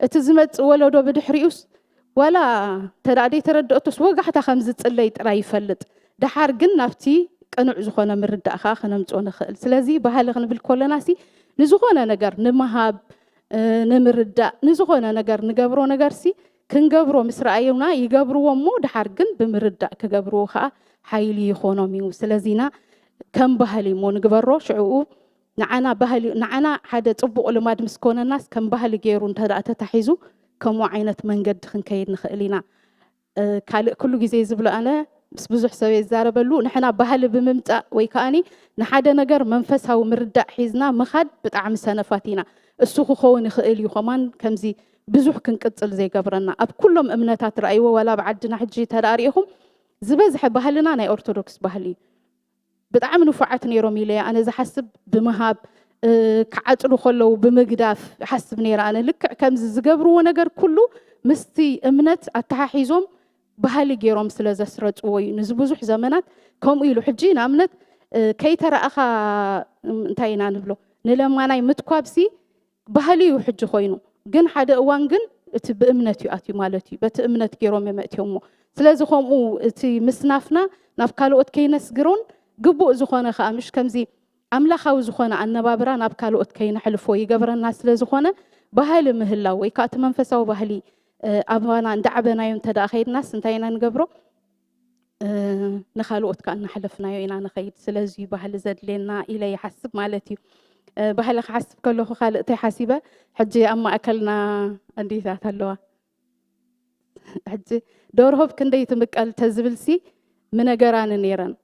Speaker 3: እቲ ዝመጽእ ወለዶ ብድሕሪኡስ ወላ ተዳዲ ተረድኦትስ ወጋሕታ ከም ዝጽለይ ጥራይ ይፈልጥ ድሓር ግን ናብቲ ቅኑዕ ዝኾነ ምርዳእኻ ክነምጽኦ ንኽእል ስለዚ ባህሊ خنبل ኮለናሲ ንዝኾነ ነገር ንምሃብ ንምርዳእ ንዝኾነ ነገር ንገብሮ ነገርሲ ክንገብሮ ምስራእዩና ይገብርዎሞ ድሓር ግን ብምርዳእ ክገብርዎ ከዓ ሓይሊ ይኾኖም እዩ ስለዚና ከም ባህሊ ሞ ንግበሮ ሽዑ ንዓና ሓደ ጽቡቕ ልማድ ምስኮነናስ ከም ባህሊ ገይሩ እንተዳእተ ተታሒዙ ከምኡ ዓይነት መንገዲ ክንከይድ ንኽእል ኢና ካልእ ኩሉ ግዜ ዝብሎ ኣነ ብዙሕ ሰብ ይዛረበሉ ንሕና ባህሊ ብምምጻእ ወይ ከኣኒ ንሓደ ነገር መንፈሳዊ ምርዳእ ሒዝና ምኻድ ብጣዕሚ ሰነፋት ኢና እሱ ክኸውን ይኽእል እዩ ኸማን ከምዚ ብዙሕ ክንቅጽል ዘይገብረና ኣብ ኩሎም እምነታት ረኣይዎ ወላ ብዓድና ሕጂ ተዳሪኢኹም ዝበዝሐ ባህልና ናይ ኦርቶዶክስ ባህሊ ብጣዕሚ ንፉዓት ነይሮም ኢለ ኣነ ዝሓስብ ብምሃብ ክዓጽሉ ከለዉ ብምግዳፍ ሓስብ ነይረ ኣነ ልክዕ ከምዚ ዝገብርዎ ነገር ኩሉ ምስቲ እምነት ኣተሓሒዞም ባህሊ ገይሮም ስለ ዘስረጽዎ እዩ ንዝብዙሕ ዘመናት ከምኡ ኢሉ ሕጂ ንኣብነት ከይተረኣኻ እንታይ ኢና ንብሎ ንለማናይ ምትኳብሲ ባህሊ እዩ ሕጂ ኮይኑ ግን ሓደ እዋን ግን እቲ ብእምነት እዩ ኣትዩ ማለት እዩ በቲ እምነት ገይሮም የመእትዮሞ ስለዚ ከምኡ እቲ ምስናፍና ናብ ካልኦት ከይነስግሮን ግቡእ ዝኾነ ከዓ ምሽ ከምዚ ኣምላኻዊ ዝኾነ ኣነባብራ ናብ ካልኦት ከይነሕልፎ ይገብረና ስለ ዝኾነ ባህሊ ምህላው ወይ ከዓ እቲ መንፈሳዊ ባህሊ ኣባና እንዳዓበናዮም ተዳኣ ኸይድናስ እንታይ ኢና ንገብሮ ንኻልኦት ከዓ እናሕለፍናዮ ኢና ንኸይድ ስለዚ ባህሊ ዘድልየና ኢለ ይሓስብ ማለት እዩ ባህሊ ክሓስብ ከለኹ ካልእ እንታይ ሓሲበ ሕጂ ኣብ ማእከልና እንዲታት ኣለዋ ሕጂ ደርሆብ ክንደይ ትምቀል ተዝብልሲ ምነገራን ነይረን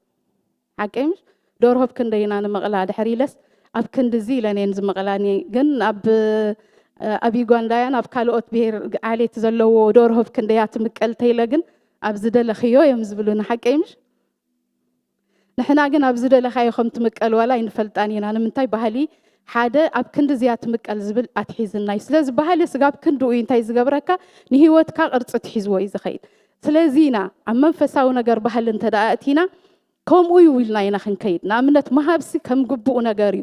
Speaker 3: ሓቀምሽ ደርሆብ ክንደይና ንመቕላ ድሕሪ ኢለስ ኣብ ክንዲዚ ኢለኔን ዝመቕላኒ ግን ኣብ ዩጋንዳያን ኣብ ካልኦት ብሄር ዓሌት ዘለዎ ደርሆብ ክንደያ ትምቀል ተይለ ግን ኣብ ዝደለኽዮ እዮም ዝብሉና ሓቀምሽ ንሕና ግን ኣብ ዝደለኻዮ ከም ትምቀል ወላ ይንፈልጣን ኢና ንምንታይ ባህሊ ሓደ ኣብ ክንዲ ዝያ ትምቀል ዝብል ኣትሒዝና እዩ ስለዚ ባህሊ ስጋብ ክንድኡ እንታይ ዝገብረካ ንሂወትካ ቅርፂ ትሒዝዎ እዩ ዝኸይድ ስለዚ ኢና ኣብ መንፈሳዊ ነገር ባህሊ እንተዳእቲና ከምኡ እዩ ኢልና ኢና ክንከይድ ንኣብነት መሃብሲ ከም ግቡእ ነገር እዩ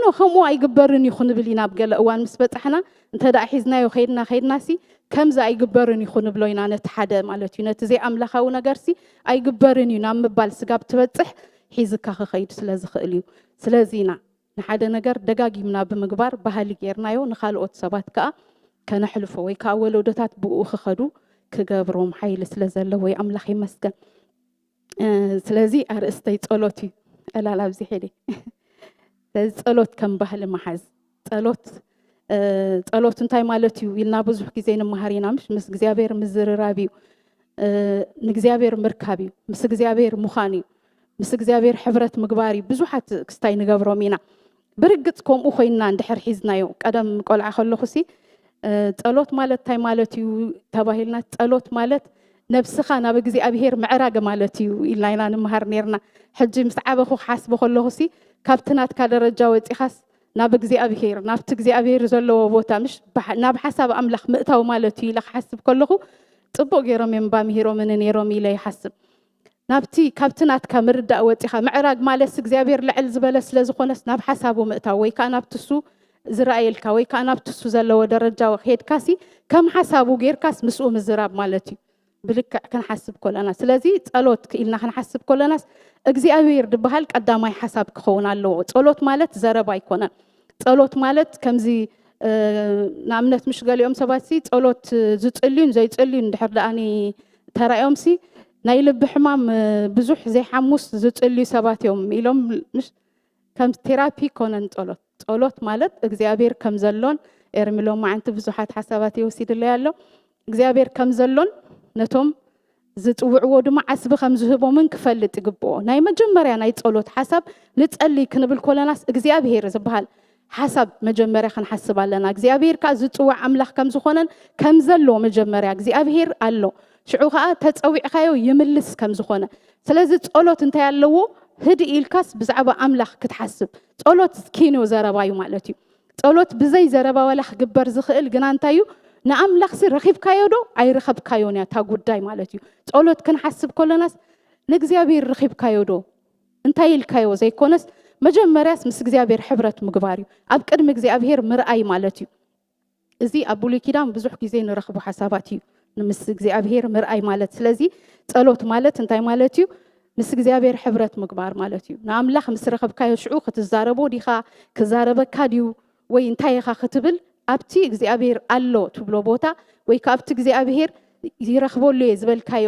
Speaker 3: ኖ ከምኡ ኣይግበርን እዩ ክንብል ኢና ኣብ ገለ እዋን ምስ በፃሕና እንተዳኣ ሒዝናዮ ኸይድናሲ ከምዚ ኣይግበርን እዩ ክንብሎ ኢና ነቲ ሓደ ማለት እዩ ነቲ ዘይኣምላኻዊ ነገርሲ ኣይግበርን እዩ ናብ ምባል ስጋብ ትበፅሕ ሒዝካ ክኸይድ ስለ ዝኽእል እዩ ስለዚ ኢና ንሓደ ነገር ደጋጊምና ብምግባር ባህሊ ጌርናዮ ንኻልኦት ሰባት ከዓ ከነሕልፎ ወይ ከዓ ወለዶታት ብኡ ክኸዱ ክገብሮም ሓይሊ ስለ ዘለዎ ወይ ኣምላኽ ይመስገን ስለዚ ኣርእስተይ ጸሎት እዩ ዕላል ኣብዚ ሄደ ስለዚ ጸሎት ከም ባህሊ መሓዝ ጸሎት እንታይ ማለት እዩ ኢልና ብዙሕ ግዜ ንመሃር ኢና ምስ እግዚኣብሔር ምዝርራብ እዩ ንእግዚኣብሔር ምርካብ እዩ ምስ እግዚኣብሔር ምዃን እዩ ምስ እግዚኣብሔር ሕብረት ምግባር እዩ ብዙሓት ክስታይ ንገብሮም ኢና ብርግጽ ከምኡ ኮይንና እንድሕር ሒዝናዮ ቀደም ቆልዓ ከለኹሲ ጸሎት ማለት እንታይ ማለት እዩ ተባሂልና ጸሎት ማለት ነብስኻ ናብ እግዚኣብሔር ምዕራግ ማለት እዩ ኢልና ኢና ንመሃር ነርና ሕጂ ምስ ዓበኹ ክሓስቦ ከለኹሲ ካብቲ ናትካ ደረጃ ወፂኻስ ናብ እግዚኣብሔር ናብቲ እግዚኣብሔር ዘለዎ ቦታ ምሽ ናብ ሓሳብ ኣምላኽ ምእታው ማለት እዩ ኢለ ክሓስብ ከለኹ ጽቡቕ ገይሮም ባምሂሮምን ነይሮም ኢለ ይሓስብ ናብቲ ካብቲ ናትካ ምርዳእ ወፂኻ ምዕራግ ማለት እግዚኣብሔር ልዕል ዝበለ ስለ ዝኾነስ ናብ ሓሳቡ ምእታው ወይ ከዓ ናብቲ እሱ ዝረኣየልካ ወይ ከዓ ናብቲ እሱ ዘለዎ ደረጃ ኸይድካሲ ከም ሓሳቡ ጌርካስ ምስኡ ምዝራብ ማለት እዩ ብልክዕ ክንሓስብ ከለና ስለዚ ጸሎት ክኢልና ክንሓስብ ከለናስ እግዚአብሔር ድበሃል ቀዳማይ ሓሳብ ክኸውን ኣለዎ ጸሎት ማለት ዘረባ ኣይኮነን ጸሎት ማለት ከምዚ ንኣብነት ምሽ ገሊኦም ሰባትሲ ጸሎት ዝጽልዩን ዘይጽልዩን ድሕር ደኣኒ ተራእዮምሲ ናይ ልቢ ሕማም ብዙሕ ዘይሓሙስ ዝጽልዩ ሰባት እዮም ኢሎም ከም ቴራፒ ኮነን ጸሎት ማለት እግዚአብሔር ከም ዘሎን ኤርሚሎም ማዓንቲ ብዙሓት ሓሳባት ይወሲድለይ ኣሎ እግዚአብሔር ከም ዘሎን ነቶም ዝጥውዕዎ ድማ ዓስቢ ከም ዝህቦምን ክፈልጥ ይግብኦ ናይ መጀመርያ ናይ ጸሎት ሓሳብ ንጸሊ ክንብል ኮለናስ እግዚአብሔር ዝበሃል ሓሳብ መጀመርያ ክንሓስብ ኣለና እግዚአብሔር ካ ዝጥውዕ ኣምላኽ ከም ዝኾነን ከም ዘሎ መጀመርያ እግዚአብሔር ኣሎ ሽዑ ከዓ ተጸዊዕካዮ ይምልስ ከም ዝኾነ ስለዚ ጸሎት እንታይ ኣለዎ ህድ ኢልካስ ብዛዕባ ኣምላኽ ክትሓስብ ጸሎት ኪኖ ዘረባዩ ማለት እዩ ጸሎት ብዘይ ዘረባ ወላ ክግበር ዝኽእል ግና እንታይ እዩ ንኣምላኽሲ ረኺብካዮ ዶ ኣይረኸብካዮን ያ ታ ጉዳይ ማለት እዩ ጸሎት ክንሓስብ ከለናስ ንእግዚአብሔር ረኺብካዮ ዶ እንታይ ኢልካዮ ዘይኮነስ መጀመርያስ ምስ እግዚአብሔር ሕብረት ምግባር እዩ ኣብ ቅድሚ እግዚአብሔር ምርኣይ ማለት እዩ እዚ ኣብ ብሉይ ኪዳን ብዙሕ ግዜ ንረኽቡ ሓሳባት እዩ ምስ እግዚአብሔር ምርኣይ ማለት ስለዚ ጸሎት ማለት እንታይ ማለት እዩ ምስ እግዚአብሔር ሕብረት ምግባር ማለት እዩ ንኣምላኽ ምስ ረኸብካዮ ሽዑ ክትዛረቦ ዲኻ ክዛረበካ ድዩ ወይ እንታይ ኢኻ ክትብል ኣብቲ እግዚአብሔር ኣሎ ትብሎ ቦታ ወይ ካብቲ እግዚአብሔር ይረኽበሉ ዝበልካዮ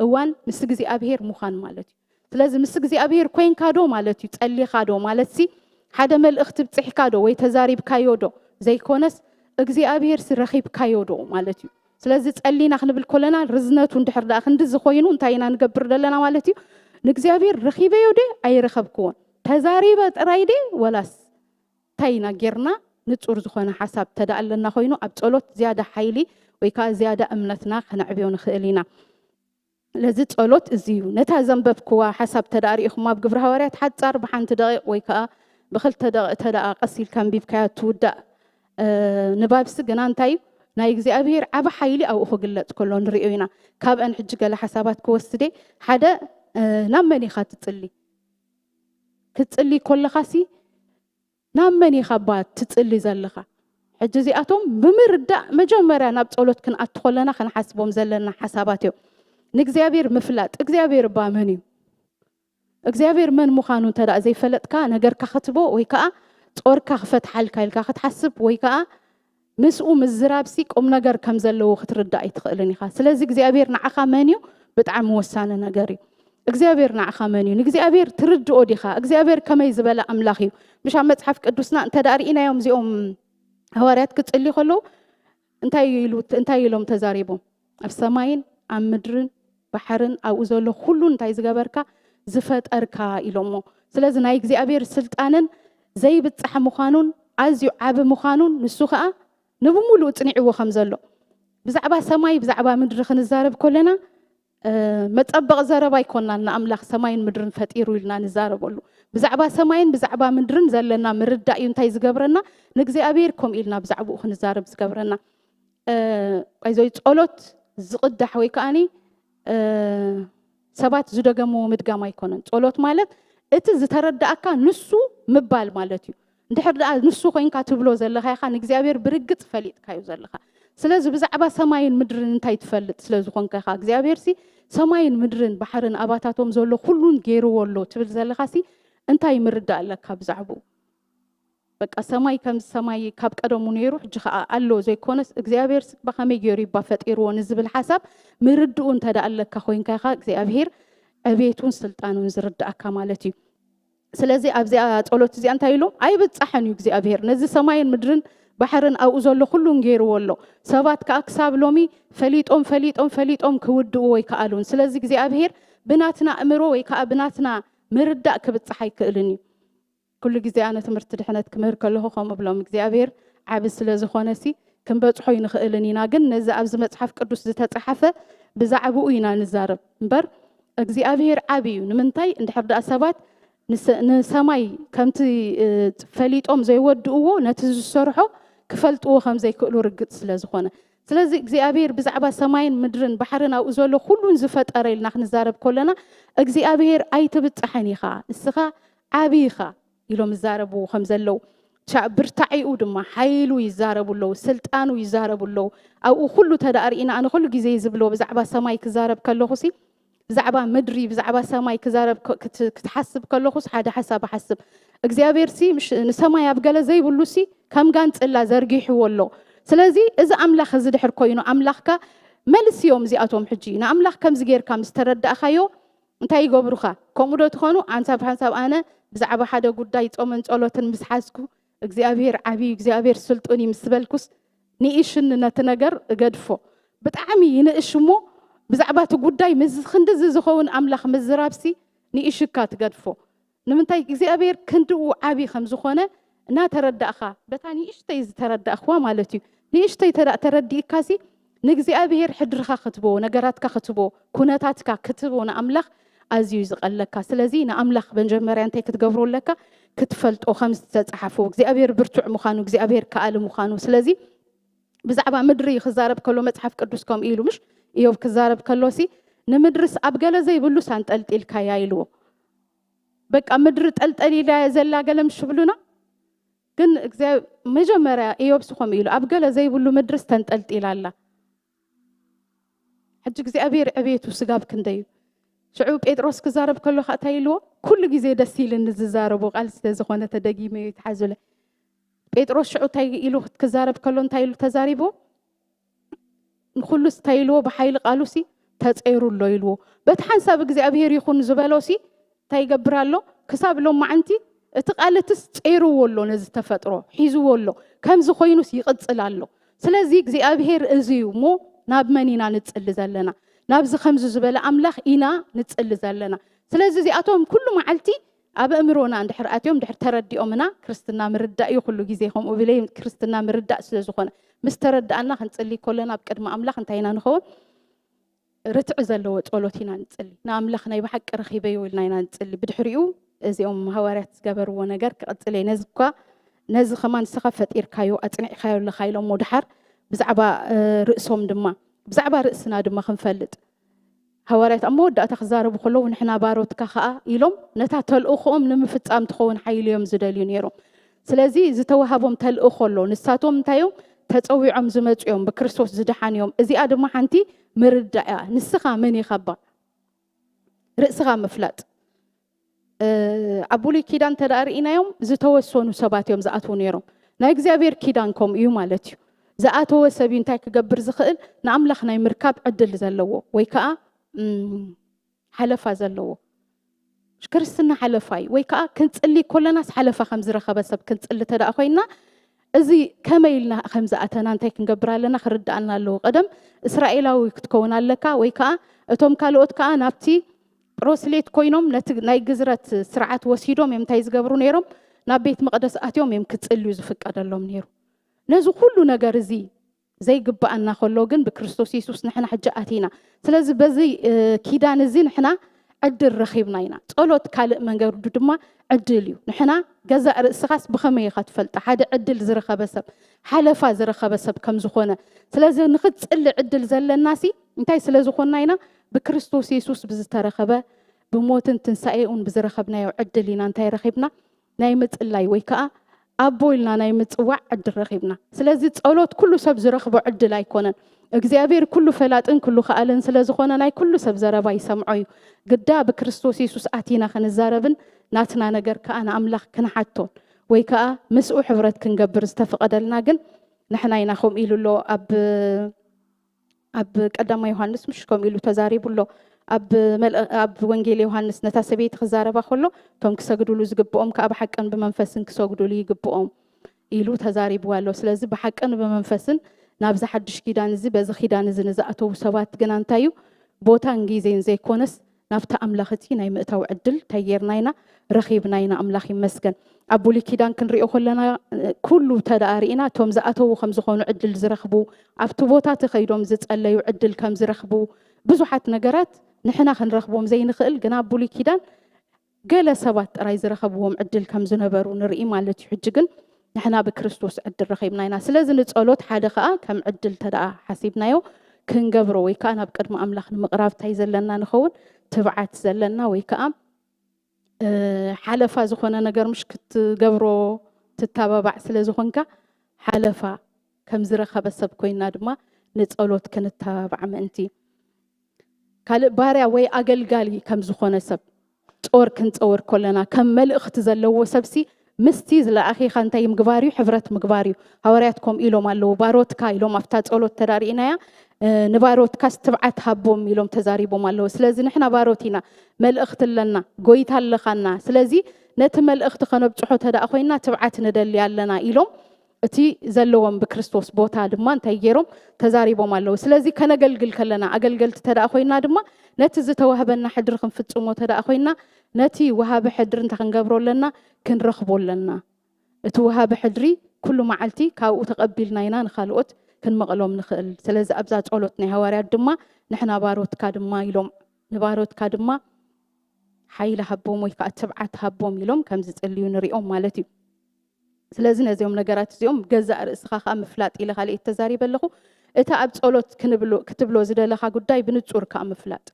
Speaker 3: እዋን ምስ እግዚአብሔር ሙኻን ማለት እዩ ስለዚ ምስ እግዚአብሔር ኮይንካ ዶ ማለት እዩ ጸሊኻ ዶ ማለት ሲ ሓደ መልእኽቲ ብጽሕካ ዶ ወይ ተዛሪብካዮ ዶ ዘይኮነስ እግዚአብሔር ረኺብካዮ ዶ ማለት እዩ ስለዚ ጸሊና ክንብል ኮለና ርዝነቱ እንድሕር ዳ ክንዲ ዝኮይኑ እንታይ ኢና ንገብር ዘለና ማለት እዩ ንእግዚአብሔር ረኺበዮ ደ ኣይረኸብክዎን ተዛሪበ ጥራይ ደ ወላስ ታይና ጌርና ንጹር ዝኾነ ሓሳብ ተዳኣለና ኮይኑ ኣብ ጸሎት ዝያዳ ሓይሊ ወይ ከዓ ዝያዳ እምነትና ክነዕብዮ ንኽእል ኢና ለዚ ጸሎት እዚዩ ነታ ዘንበብክዋ ሓሳብ ተዳሪእኹም ኣብ ግብረ ሐዋርያት ሓጻር ብሓንቲ ደቂቕ ወይ ከዓ ብኽልተ ደቂቕ ተዳኣ ቀሲልካ አንቢብካያ ትውዳእ ንባብሲ ግና እንታይ ናይ እግዚአብሔር ዓበ ሓይሊ ኣብኡ ክግለጽ ከሎ ንሪኦ ኢና ካብአን ሕጂ ገለ ሓሳባት ክወስደ ሓደ ናብ መን ኢኻ ክትጽሊ ከለኻሲ ናብ መን ኢኻ ባ ትጽሊ ዘለኻ ሕጂ እዚኣቶም ብምርዳእ መጀመርያ ናብ ጸሎት ክንኣቱ ከለና ክንሓስቦም ዘለና ሓሳባት እዮም ንእግዚአብሔር ምፍላጥ እግዚአብሔር ባ መን እዩ እግዚአብሔር መን ምዃኑ ተዳ ዘይፈለጥካ ነገርካ ክትቦ ወይ ከዓ ጾርካ ክፈትሓልካ ኢልካ ክትሓስብ ወይ ከዓ ምስኡ ምዝራብሲ ቁም ነገር ከም ዘለዎ ክትርዳእ ኣይትኽእልን ኢኻ ስለዚ እግዚአብሔር ንዓኻ መን እዩ ብጣዕሚ ወሳነ ነገር እዩ እግዚአብሔር ንዓኻ መን እዩ ንእግዚአብሔር ትርድኦ ዲኻ እግዚአብሔር ከመይ ዝበለ ኣምላኽ እዩ ምሻ መጽሓፍ ቅዱስና እንተዳሪእናዮም እዚኦም ሐዋርያት ክጽሊ ከለዉ እንታይ ኢሎም ተዛሪቦም ኣብ ሰማይን ኣብ ምድርን ባሕርን ኣብኡ ዘሎ ኩሉ እንታይ ዝገበርካ ዝፈጠርካ ኢሎሞ ስለዚ ናይ እግዚአብሔር ስልጣንን ዘይብጽሕ ምዃኑን ኣዝዩ ዓብ ምዃኑን ንሱ ከዓ ንብሙሉእ ጽኒዕዎ ከም ዘሎ ብዛዕባ ሰማይ ብዛዕባ ምድሪ ክንዛረብ ከለና መጸበቕ ዘረባ ይኮንና ንኣምላኽ ሰማይን ምድርን ፈጢሩ ኢልና ንዛረበሉ ብዛዕባ ሰማይን ብዛዕባ ምድርን ዘለና ምርዳእ እዩ እንታይ ዝገብረና ንእግዚአብሔር ከም ኢልና ብዛዕባኡ ክንዛረብ ዝገብረና ቀይዞይ ጸሎት ዝቕዳሕ ወይ ከዓኒ ሰባት ዝደገምዎ ምድጋም ኣይኮነን ጸሎት ማለት እቲ ዝተረዳእካ ንሱ ምባል ማለት እዩ እንድሕር ደኣ ንሱ ኮይንካ ትብሎ ዘለኻ ኢኻ ንእግዚአብሔር ብርግጽ ፈሊጥካዮ ዘለኻ ስለዚ ብዛዕባ ሰማይን ምድርን እንታይ ትፈልጥ ስለዝኾንካ ኢኻ እግዚአብሔርሲ ሰማይን ምድርን ባሕርን ኣባታቶም ዘሎ ኩሉን ገይርዎ ኣሎ ትብል ዘለኻሲ እንታይ ምርዳእ ኣለካ ብዛዕባኡ በቃ ሰማይ ከም ሰማይ ካብ ቀደሙ ነይሩ ሕጂ ከዓ ኣሎ ዘይኮነስ እግዚአብሔር ብኸመይ ገይሩ ይባ ፈጢርዎ ንዝብል ሓሳብ ምርድኡ እንተዳኣ ኣለካ ኮይንካ ኢኻ እግዚአብሔር ዕቤቱን ስልጣኑን ዝርዳእካ ማለት እዩ ስለዚ ኣብዚ ጸሎት እዚ እንታይ ኢሎም ኣይብጻሕን እዩ እግዚአብሔር ነዚ ሰማይን ምድርን ባሕርን ኣብኡ ዘሎ ኩሉን ገይርዎ ኣሎ ሰባት ከዓ ክሳብ ሎሚ ፈሊጦም ክውድኡ ወይ ከኣሉን ስለዚ እግዚአብሔር ብናትና እምሮ ወይ ከዓ ብናትና ምርዳእ ክብጽሕ ኣይክእልን እዩ ኩሉ ግዜ ኣነ ትምህርቲ ድሕነት ክምህር ከለኹ ከምኡ ብሎም እግዚአብሔር ዓብ ስለ ዝኾነሲ ክንበጽሖ ይንኽእልን ኢና ግን ነዚ ኣብዚ መጽሓፍ ቅዱስ ዝተጻሕፈ ብዛዕባኡ ኢና ንዛረብ እምበር እግዚአብሔር ዓብ እዩ ንምንታይ እንድሕር ደኣ ሰባት ንሰማይ ከምቲ ፈሊጦም ዘይወድእዎ ነቲ ዝሰርሖ ክፈልጥዎ ከም ዘይክእሉ ርግጽ ስለ ዝኾነ ስለዚ እግዚአብሔር ብዛዕባ ሰማይን ምድርን ባሕርን ኣብኡ ዘሎ ኩሉን ዝፈጠረ ኢልና ክንዛረብ ከለና እግዚአብሔር ኣይትብጽሕን ኢኻ ንስኻ ዓብ ኢኻ ኢሎም ዝዛረብዎ ከም ዘለው ብርታዒኡ ድማ ሓይሉ ይዛረብሎ ስልጣኑ ይዛረብሎ ኣብኡ ኩሉ ተዳርኢና ኣነ ኩሉ ግዜ ዝብሎ ብዛዕባ ሰማይ ክዛረብ ከለኹሲ ብዛዕባ ምድሪ ብዛዕባ ሰማይ ክዛረብ ክትሓስብ ከለኹስ ሓደ ሓሳብ ሓስብ እግዚአብሔር ሲ ንሰማይ ኣብ ገለ ዘይብሉሲ ከም ጋንፅላ ዘርጊሕዎ ኣሎ ስለዚ እዚ ኣምላኽ እዚ ድሕር ኮይኑ ኣምላኽካ መልስዮም እዚኣቶም ሕጂ ንኣምላኽ ከምዚ ጌርካ ምስ ተረዳእኻዮ እንታይ ይገብሩኻ ከምኡ ዶ ትኾኑ ኣንሳብ ሓንሳብ ኣነ ብዛዕባ ሓደ ጉዳይ ጾምን ጸሎትን ምስ ሓስኩ እግዚአብሔር ዓቢ እግዚአብሔር ስልጡን ይምስበልኩስ ንኢሽን ነቲ ነገር እገድፎ ብጣዕሚ ይንእሽ እሞ ብዛዕባ እቲ ጉዳይ ምስ ክንድዚ ዝኸውን ኣምላኽ ምዝራብሲ ንኢሽካ ትገድፎ ንምንታይ እግዚአብሔር ክንድኡ ዓቢ ከም ዝኾነ እናተረዳእኻ በታ ንኢሽተይ ዝተረዳእኽዋ ማለት እዩ ንኢሽተይ ተረዲእካሲ ንእግዚአብሔር ሕድርኻ ክትቦ ነገራትካ ክትቦ ኩነታትካ ክትቦ ንኣምላኽ ኣዝዩ ዝቐለካ ስለዚ ንኣምላኽ በመጀመርያ እንታይ ክትገብሮ ኣለካ ክትፈልጦ ከም ዝተጻሓፈ እግዚአብሔር ብርቱዕ ምዃኑ እግዚአብሔር ከኣል ምዃኑ ስለዚ ብዛዕባ ምድሪ ክዛረብ ከሎ መጽሓፍ ቅዱስ ከም ኢሉ ምሽ ኢዮብ ክዛረብ ከሎሲ ንምድርስ ኣብ ገለ ዘይብሉስ አንጠልጢልካ ያይልዎ በቃ ምድሪ ጠልጠሊላ ዘላ ገለ ምሽ ብሉና ግን እግዚአብሔር መጀመርያ ኢዮብ ስኹም ኢሉ ኣብ ገለ ዘይብሉ ምድርስ ተንጠልጢላላ ሕጂ እግዚአብሔር ዕቤቱ ስጋብ ክንደዩ ሽዑ ጴጥሮስ ክዛረብ ከሎ ኸታይልዎ ኩሉ ግዜ ደስ ይልን ዝዛረቡ ቃል ስለዝኾነ ተደጊመ ይትሓዝለ ጴጥሮስ ሽዑ ታይ ኢሉ ክዛረብ ከሎ እንታይ ኢሉ ተዛሪቦ ንኹሉስ ታይልዎ በሓይል ቃሉሲ ተጸይሩሎ ኢልዎ በቲ ሓንሳብ እግዚአብሔር ይኹን ዝበሎሲ እንታይ ይገብራሎ ክሳብ ሎም ማዓንቲ እቲ ቃልትስ ጸይሩዎ ኣሎ ነዚ ተፈጥሮ ሒዝዎ ኣሎ ከምዚ ኮይኑስ ይቕጽል ኣሎ ስለዚ እግዚአብሔር እዚዩ ሞ ናብ መኒና ንጽሊ ዘለና ናብዚ ከምዚ ዝበለ ኣምላኽ ኢና ንጽሊ ዘለና ስለዚ እዚኣቶም ኩሉ መዓልቲ ኣብ እምሮና እንድሕር ኣትዮም ድሕር ተረዲኦምና ክርስትና ምርዳእ እዩ ኩሉ ግዜ ከምኡ ብለይ ክርስትና ምርዳእ ስለ ዝኾነ ምስ ተረዳእና ክንጽሊ ከለና ኣብ ቅድሚ ኣምላኽ እንታይ ኢና ንኸውን ርትዕ ዘለዎ ጸሎት ኢና ንጽሊ ንኣምላኽ ናይ ብሓቂ ረኺበዮ ኢልና ኢና ንጽሊ ብድሕሪኡ እዚኦም ሃዋርያት ዝገበርዎ ነገር ክቕጽል እየ ነዚ ኸማን ንስኻ ፈጢርካዮ ኣጽኒዕካዮ ኣለኻ ኢሎም ድሓር ብዛዕባ ርእሶም ድማ ብዛዕባ ርእስና ድማ ክንፈልጥ ሃዋርያት ኣብ መወዳእታ ክዛረቡ ከለዉ ንሕና ባሮትካ ከዓ ኢሎም ነታ ተልእኾኦም ንምፍጻም ትኸውን ሓይሉ እዮም ዝደልዩ ነይሮም ስለዚ ዝተዋሃቦም ተልእኾ ኣሎ ንሳቶም እንታዮም ተጸዊዖም ዝመጹ እዮም ብክርስቶስ ዝድሓን እዮም እዚኣ ድማ ሓንቲ ምርዳእያ ንስኻ መን ኢኸባ ርእስኻ ምፍላጥ ኣብ ብሉይ ኪዳን ተዳርኢናዮም ዝተወሰኑ ሰባት እዮም ዝኣትዉ ነይሮም ናይ እግዚአብሔር ኪዳን ከም እዩ ማለት እዩ ዝኣተወ ሰብ እንታይ ክገብር ዝኽእል ንኣምላኽ ናይ ምርካብ ዕድል ዘለዎ ወይ ከዓ ሓለፋ ዘለዎ ክርስትና ሓለፋ እዩ ወይ ከዓ ክንጽሊ ኮለናስ ሓለፋ ከም ዝረኸበ ሰብ ክንጽሊ ተዳእ ኮይና እዚ ከመይ ኢልና ከም ዝኣተና እንታይ ክንገብር ኣለና ክርዳእና ኣለዎ ቀደም እስራኤላዊ ክትከውን ኣለካ ወይ ከዓ እቶም ካልኦት ከዓ ናብቲ ፕሮስሌት ኮይኖም ነቲ ናይ ግዝረት ስርዓት ወሲዶም እዮም እንታይ ዝገብሩ ነይሮም ናብ ቤት መቅደስ ኣትዮም እዮም ክጽልዩ ዝፍቀደሎም ነይሩ ነዚ ሁሉ ነገር እዚ ዘይግባአና ከሎ ግን ብክርስቶስ ኢየሱስ ንሕና ሕጂ ኣቲና ስለዚ በዚ ኪዳን እዚ ንሕና ዕድል ረኺብና ኢና ጸሎት ካልእ መንገዱ ድማ ዕድል እዩ ንሕና ገዛእ ርእስኻስ ብኸመይ ኢኻ ትፈልጣ ሓደ ዕድል ዝረኸበ ሰብ ሓለፋ ዝረኸበ ሰብ ከም ዝኾነ ስለዚ ንኽትጽሊ ዕድል ዘለናሲ እንታይ ስለ ዝኾንና ኢና ብክርስቶስ ኢየሱስ ብዝተረኸበ ብሞትን ትንሳኤኡን ብዝረኸብናዮ ዕድል ኢና እንታይ ረኺብና ናይ ምጽላይ ወይ ከዓ ኣቦይልና ናይ ምጽዋዕ ዕድል ረኺብና ስለዚ ጸሎት ኩሉ ሰብ ዝረኽቦ ዕድል ኣይኮነን እግዚአብሔር ኩሉ ፈላጥን ኩሉ ከኣልን ስለ ዝኾነ ናይ ኩሉ ሰብ ዘረባ ይሰምዖ እዩ ግዳ ብክርስቶስ ኢየሱስ ኣቲና ክንዛረብን ናትና ነገር ከዓ ንኣምላኽ ክንሓቶን ወይ ከዓ ምስኡ ሕብረት ክንገብር ዝተፈቐደልና ግን ንሕና ኢና ከም ኢሉሎ ኣብ ቀዳማ ዮሐንስ ምሽ ከም ኢሉ ተዛሪቡሎ ኣብ ወንጌል ዮሐንስ ነታ ሰበይቲ ክዛረባ ከሎ ቶም ክሰግዱሉ ዝግብኦም ከዓ ብሓቅን ብመንፈስን ክሰግዱሉ ይግብኦም ኢሉ ተዛሪብዋ ኣሎ ስለዚ ብሓቅን ብመንፈስን ናብዚ ሓድሽ ኪዳን እዚ በዚ ኪዳን እዚ ንዝኣተዉ ሰባት ግን እንታይ እዩ ቦታን ግዜን ዘይኮነስ ናብቲ ኣምላኽቲ ናይ ምእታው ዕድል ተየርና ኢና ረኺብና ኢና ኣምላኽ ይመስገን ኣብ ብሉይ ኪዳን ክንሪኦ ከለና ኩሉ ተዳርኢና ቶም ዝኣተዉ ከም ዝኾኑ ዕድል ዝረኽቡ ኣብቲ ቦታ ተኸይዶም ዝጸለዩ ዕድል ከም ዝረኽቡ ብዙሓት ነገራት ንሕና ክንረኽቦም ዘይንኽእል ግን ኣብ ብሉይ ኪዳን ገለ ሰባት ጥራይ ዝረኸብዎም ዕድል ከም ዝነበሩ ንርኢ ማለት እዩ ሕጂ ግን ንሕና ብክርስቶስ ዕድል ረኺብና ኢና ስለዚ ንጸሎት ሓደ ከዓ ከም ዕድል ተደኣ ሓሲብናዮ ክንገብሮ ወይ ከዓ ናብ ቅድሚ ኣምላኽ ንምቕራብ እንታይ ዘለና ንኸውን ትብዓት ዘለና ወይ ከዓ ሓለፋ ዝኾነ ነገር ምሽ ክትገብሮ تتابع سلازخونكا حلفا كم زرخة بسب كوينا دما نتصالوت كنتابع منتي كال بارع وي أقل كم زخونة سب تور كنت أور كلنا كم ملأخت زلوا سبسي مستيز لأخي خانتاي مقباريو حفرت مقباريو هورياتكم إلو مالو باروت كا إلو مفتات أولو تدارينا نباروت كاستبعت هبوم إلو تزاريبو مالو سلازي نحنا باروتينا ملأخت لنا قويت هالخانا سلازي نتمل أخت خنبتحو تدا أخوينا تبعت ندلي لنا إلو أتي زلوهم بكريستوس بوتا دما انتايجيروم تزاريبو مالو سلازي كان أقلقل كلنا أقلقل تدا أخوينا دما نتز توهبنا حدر خنفتسومو تدا أخوينا نتي وهاب حدر انت خنقبرو لنا كنرخبو لنا اتوهاب حدري كل معلتي كاو تقبلنا ينا نخالوت كنمقلوم نخل سلازي أبزا تقولوتني هواريات دما نحنا باروت كادما يلوم نباروت كادما حيل هبوم ويكا اتبعت هبوم يلوم كمزت اللي ينريهم مالتي سلازي نزيهم نقرات زيهم جزاء رأسخاخ مفلات إلى خالي التزاري بلغو اتا أبتقولوت كتبلو زي لخا قداي بنتصور كأمفلات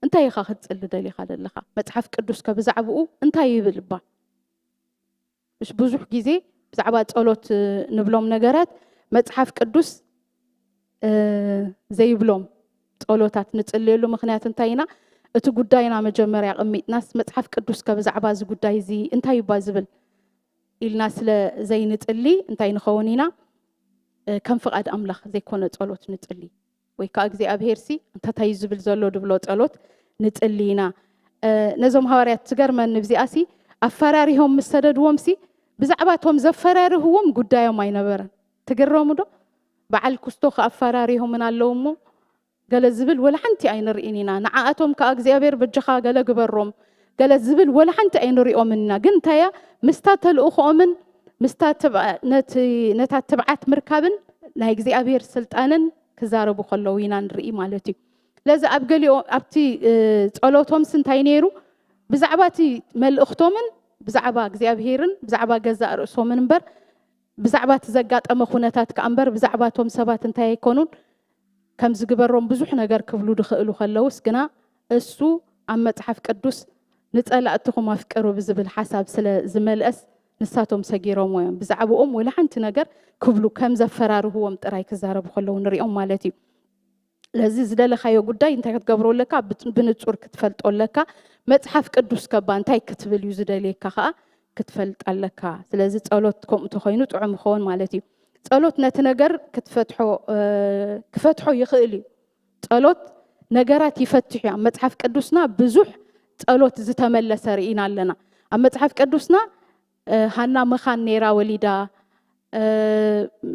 Speaker 3: انتا يخاخد اللي دالي خال لخا متحف قدوس كبزعبقو انتا يبلبا مش بزوح جيزي بزعبات قولوت نبلوم نقرات متحف قدوس زي بلوم قولوتات نتقلي له مخنيات انتاينا اتو قداينا مجمريا قميت ناس متحف قدوس كبزعبا زي قداي زي انتا يبازبل الناس زي نتقلي انتاي نخونينا كم فقد أملخ زي كونت قولوت نتقلي ويكا أجزي أبهرسي انتا تايزبل زولو دبلوت قولوت نتقلينا نزوم هواريات تقر من نبزي أسي أفراريهم مستدد ومسي بزعباتهم زفراريهم قدايهم أي نبرا تقررهم دو بعال كستوخ أفراريهم من اللومو قال الزبل ولا حنتي أي نرئينينا نعاتهم كأجزي أبير بجخا قال قبرهم قال الزبل ولا حنتي أي نرئيهم منا قنتا يا مستاتل أخو من مستاتبع نتاتبعات مركبن لا يجزي أبير سلطانا كزاربو خلوينا نرئي مالتي لذا أبقلي أبتي تقولوتهم سنتاينيرو بزعباتي مل أختومن بزعبا جزي أبهيرن بزعبا جزاء رأسهم بر بزعبات زقات أمخونتات كأنبر بزعباتهم سبات انتهي يكونون كم زقبرهم بزوح نجار كفلو دخلوا خلوس جنا السو عم متحف قدوس نتقل أتخم أفكروا بزبل حساب سلا زمل أس نساتهم سجيرهم ويم بزعبوا ولا حنت نجار كفلو كم زفراره هو متراي كزارب خلوا نريهم مالتي لذيذ ده لخيو قداي انت كتقبروا لك بنتصور كتفلت لك متحف قدوس كبا انت كتبل يزد لك خا كتفلت لك لذيذ ጸሎትكم تخينوا طعم خون مالتي ጸሎት نت ነገር كفتحو يخيلي ጸሎት ነገራት ይፈትሑ መጽሐፍ ቅዱስና ብዙሕ ጸሎት ዝተመለሰ ርኢና ኣለና ኣብ መጽሐፍ ቅዱስና ሃና መኻን ነራ ወሊዳ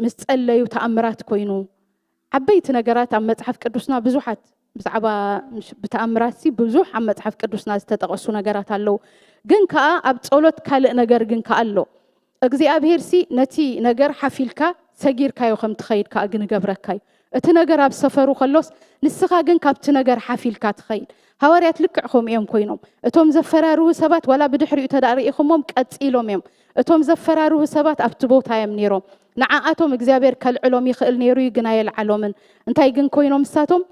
Speaker 3: ምስ ጸለዩ ተኣምራት ኮይኑ عبيت نجارات عم متحف قدوسنا بزوحات بزعبا بتأمرات سي بزوح عم متحف قدوسنا استتقصو نجارات اللو جن كا أبتصولت كال نجار جن كاللو أجزي أبهر سي نتي نجار حفيل كا سجير كايو خم تخيل كا جن جبرك كاي أتنجار بسفر وخلص نسخة جن كابت نجار حفيل كا تخيل هواريات لك عخم يوم كوينهم أتوم زفرارو سبات ولا بدحري تداري خمهم كتسيلهم يوم أتوم زفرارو سبات أبتبوت هاي منيرهم نعاتهم إجزابير كالعلوم يخل نيرو يجناي العلومن أنتي جن كوينهم ساتهم